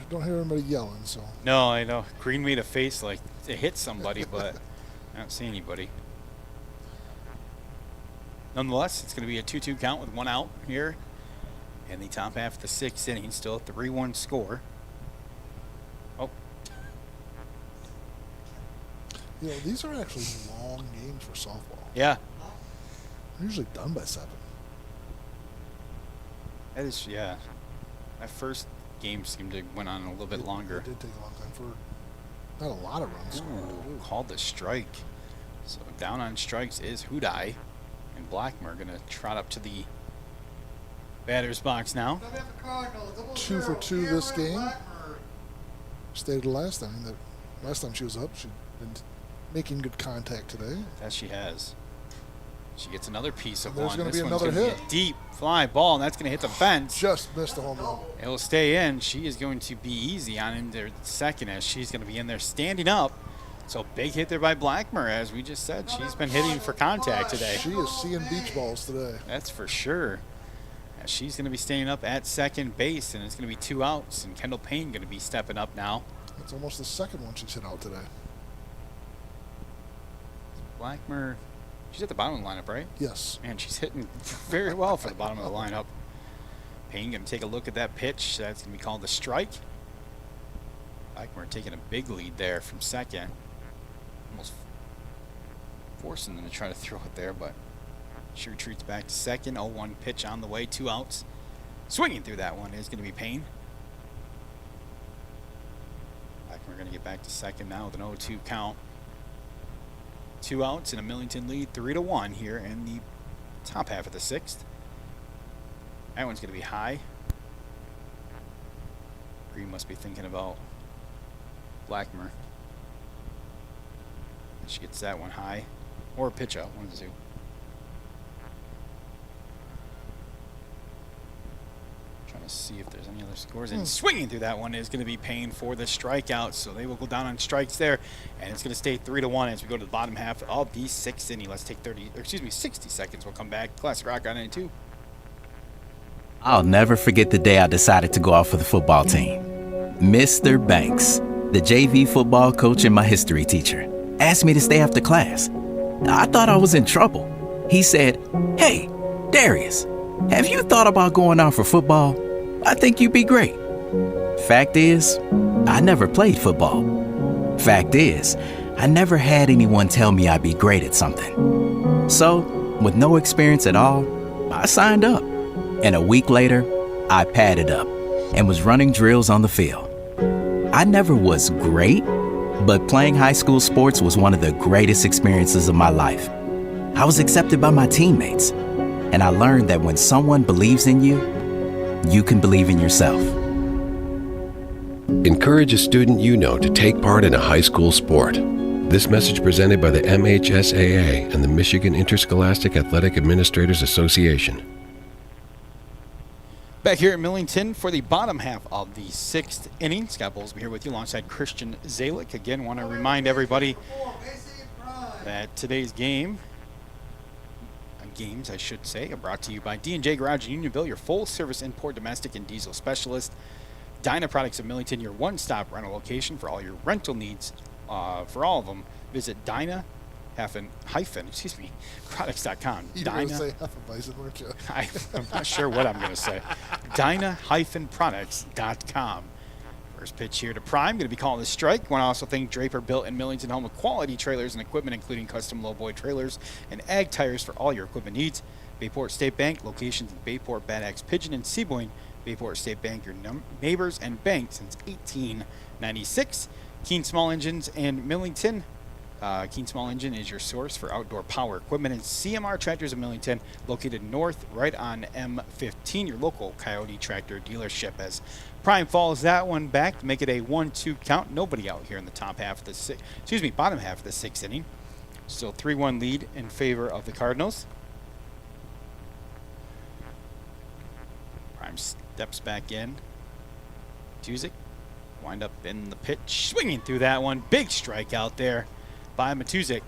Don't hear anybody yelling. So. No, I know. Green made a face like it hit somebody, but I don't see anybody. Nonetheless, it's going to be a 2-2 count with 1 out here in the top half of the 6th inning. Still a 3-1 score. Oh. You know, these are actually long games for softball. Yeah. They're usually done by 7. That is, yeah. That first game seemed to went on a little bit longer. It did take a long time for not a lot of runs. Ooh, called the strike. So down on strikes is Hudai. And Blackmer going to trot up to the batter's box now. 2 for 2 this game. Stated last time that last time she was up, she'd been making good contact today. That she has. She gets another piece of There's one. going to This be one's another gonna hit. be a deep fly ball, and that's going to hit the fence. Just missed the home run. It'll stay in. She is going to be easy on into second as she's going to be in there standing up. So big hit there by Blackmer, as we just said. She's been hitting for contact today. She is seeing beach balls today. That's for sure. As she's going to be staying up at second base, and it's going to be 2 outs, and Kendall Payne going to be stepping up now. That's almost the second one she's hit out today. Blackmer, she's at the bottom of the lineup, right? Yes. And she's hitting very well for the bottom of the lineup. Payne going to take a look at that pitch. That's going to be called the strike. Blackmer taking a big lead there from second. Almost forcing them to try to throw it there, but she retreats back to second. 0-1 pitch on the way, 2 outs. Swinging through that one is going to be Payne. Blackmer going to get back to second now with an 0-2 count. 2 outs and a Millington lead, 3-1 here in the top half of the 6th. That one's going to be high. Green must be thinking about Blackmer. She gets that one high. Or a pitch out, one of the two. Trying to see if there's any other scores. And swinging through that one is going to be Payne for the strikeout. So they will go down on strikes there. And it's going to stay 3-1 as we go to the bottom half of the 6th inning. Let's take 60 seconds. We'll come back. Classic Rock on 92. I'll never forget the day I decided to go out for the football team. Mr. Banks, the JV football coach and my history teacher, asked me to stay after class. I thought I was in trouble. He said, "Hey, Darius, have you thought about going out for football? I think you'd be great." Fact is, I never played football. Fact is, I never had anyone tell me I'd be great at something. So, with no experience at all, I signed up. And a week later, I padded up and was running drills on the field. I never was great, but playing high school sports was one of the greatest experiences of my life. I was accepted by my teammates, and I learned that when someone believes in you, you can believe in yourself. Encourage a student you know to take part in a high school sport. This message presented by the MHSAA and the Michigan Interscholastic Athletic Administrators Association. Back here at Millington for the bottom half of the 6th inning. Scott Bowlesby here with you alongside Christian Zalick. Again, want to remind everybody that today's games, I should say, are brought to you by D&J Garage in Unionville, your full-service import, domestic, and diesel specialist. Dyna Products of Millington, your one-stop rental location for all your rental needs. For all of them, visit products.com. You were going to say Hefeweizen, weren't you? I'm not sure what I'm going to say. Dyna-products.com. First pitch here to Prime. Going to be calling the strike. Want to also thank Draper Built in Millington, home of quality trailers and equipment, including custom lowboy trailers and ag tires for all your equipment needs. Bayport State Bank, locations in Bayport, Bad Axe, Pigeon, and Sebewaing. Bayport State Bank, your neighbors and bank since 1896. Keen Small Engines in Millington. Keen Small Engine is your source for outdoor power equipment, and CMR Tractors of Millington, located north right on M15, your local Coyote Tractor dealership. As Prime falls that one back to make it a 1-2 count. Nobody out here in the bottom half of the 6th inning. Still 3-1 lead in favor of the Cardinals. Prime steps back in. Tuzik wind up in the pitch, swinging through that one. Big strike out there by Matuzik.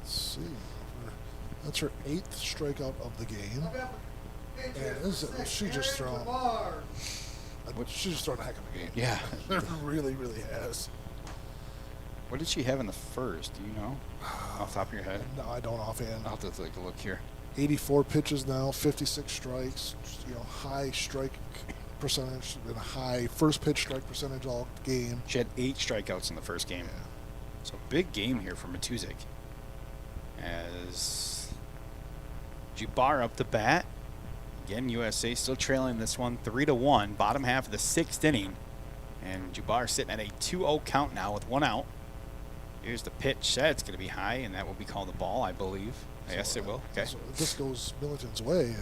Let's see. That's her 8th strikeout of the game. And she just thrown a heck of a game. Yeah. really, really has. What did she have in the first? Do you know? Off the top of your head? No, I don't offhand. I'll have to take a look here. 84 pitches now, 56 strikes, high strike percentage and a high first pitch strike percentage all game. She had 8 strikeouts in the first game. Yeah. So big game here for Matuzik. As Jabbar up the bat. Again, USA still trailing this one 3-1, bottom half of the 6th inning. And Jubbar sitting at a 2-0 count now with 1 out. Here's the pitch. That's going to be high, and that will be called a ball, I believe. Yes, it will. Okay. So if this goes Millington's way,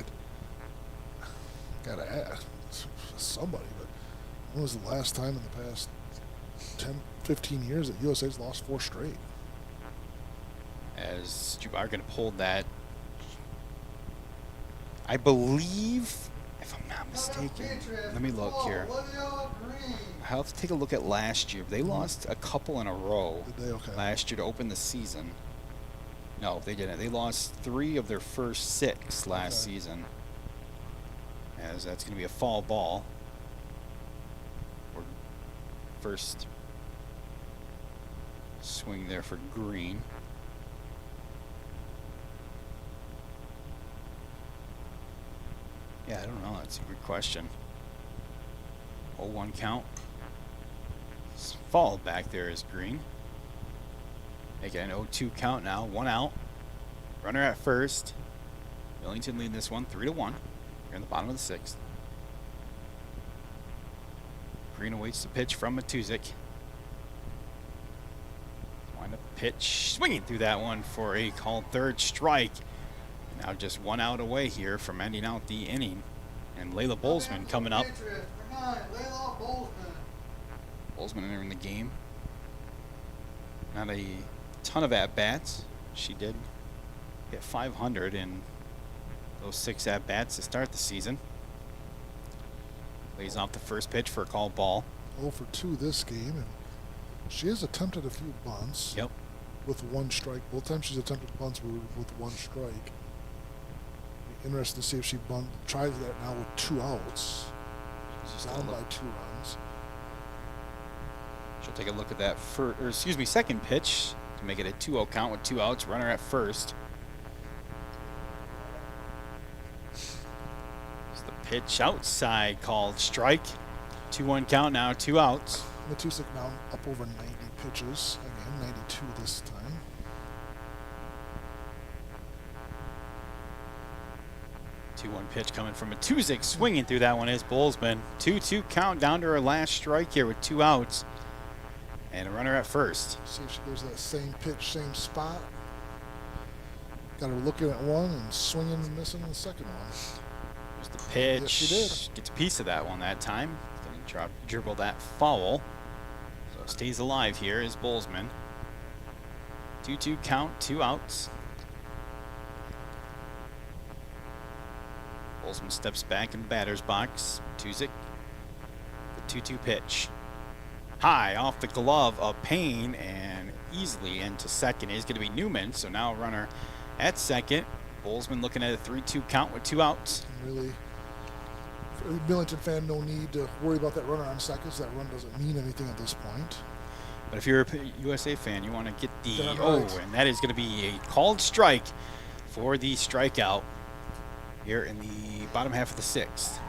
got to ask somebody, but when was the last time in the past 10, 15 years that USA's lost 4 straight? As Jubbar going to pull that, I believe, if I'm not mistaken, let me look here. I'll have to take a look at last year. They lost a couple in a row last year to open the season. No, they didn't. They lost 3 of their first 6 last season. As that's going to be a foul ball. Or first swing there for Green. Yeah, I don't know. That's a good question. 0-1 count. Fouled back there is Green. Again, 0-2 count now. 1 out. Runner at first. Millington leading this one 3-1. Here in the bottom of the 6th. Green awaits the pitch from Matuzik. Wind up pitch. Swinging through that one for a called third strike. Now just 1 out away here from ending out the inning. And Layla Bolzman coming up. Bolzman entering the game. Not a ton of at-bats. She did hit 500 in those 6 at-bats to start the season. Lays off the first pitch for a called ball. 0 for 2 this game, and she has attempted a few bunts. Yep. With 1 strike. Both times she's attempted bunts with 1 strike. Interested to see if she tries that now with 2 outs. She's down by 2 runs. She'll take a look at that second pitch to make it a 2-0 count with 2 outs. Runner at first. It's the pitch outside called strike. 2-1 count now, 2 outs. Matuzik now up over 90 pitches. Again, 92 this time. 2-1 pitch coming from Matuzik. Swinging through that one is Bolzman. 2-2 count down to her last strike here with 2 outs. And a runner at first. See if she goes to that same pitch, same spot. Got her looking at one and swinging and missing the second one. There's the pitch. Yes, she did. Gets a piece of that one that time. Going to dribble that foul. So stays alive here is Bolzman. 2-2 count, 2 outs. Bolzman steps back in the batter's box. Tuzik, the 2-2 pitch. High off the glove of Payne and easily into second is going to be Newman. So now a runner at second. Bolzman looking at a 3-2 count with 2 outs. Really, for a Millington fan, no need to worry about that runner on seconds. That run doesn't mean anything at this point. But if you're a USA fan, you want to get the and that is going to be a called strike for the strikeout here in the bottom half of the 6th.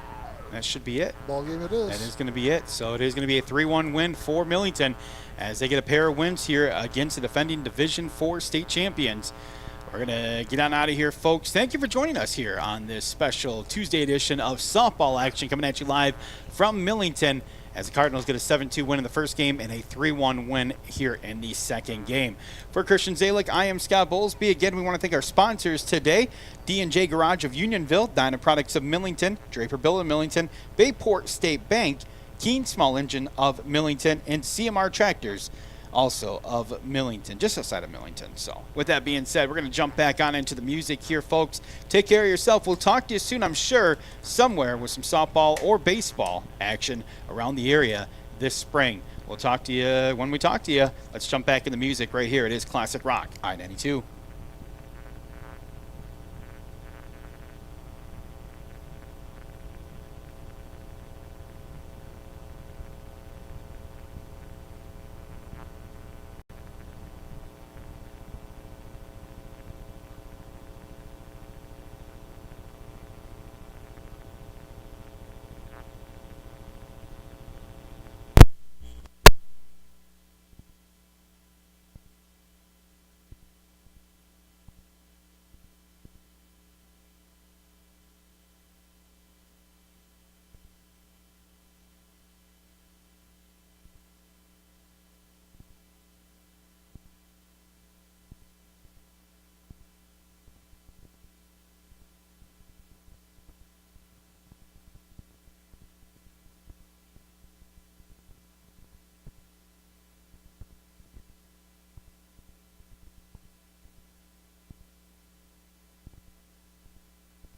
That should be it. Ball game it is. That is going to be it. So it is going to be a 3-1 win for Millington as they get a pair of wins here against the defending Division IV state champions. We're going to get on out of here, folks. Thank you for joining us here on this special Tuesday edition of softball action coming at you live from Millington as the Cardinals get a 7-2 win in the first game and a 3-1 win here in the second game. For Christian Zalick, I am Scott Bowlesby. Again, we want to thank our sponsors today, D&J Garage of Unionville, Dyna Products of Millington, Draper Bill of Millington, Bayport State Bank, Keene Small Engine of Millington, and CMR Tractors, also of Millington, just outside of Millington. So with that being said, we're going to jump back on into the music here, folks. Take care of yourself. We'll talk to you soon, I'm sure, somewhere with some softball or baseball action around the area this spring. We'll talk to you when we talk to you. Let's jump back in the music right here. It is Classic Rock I-92.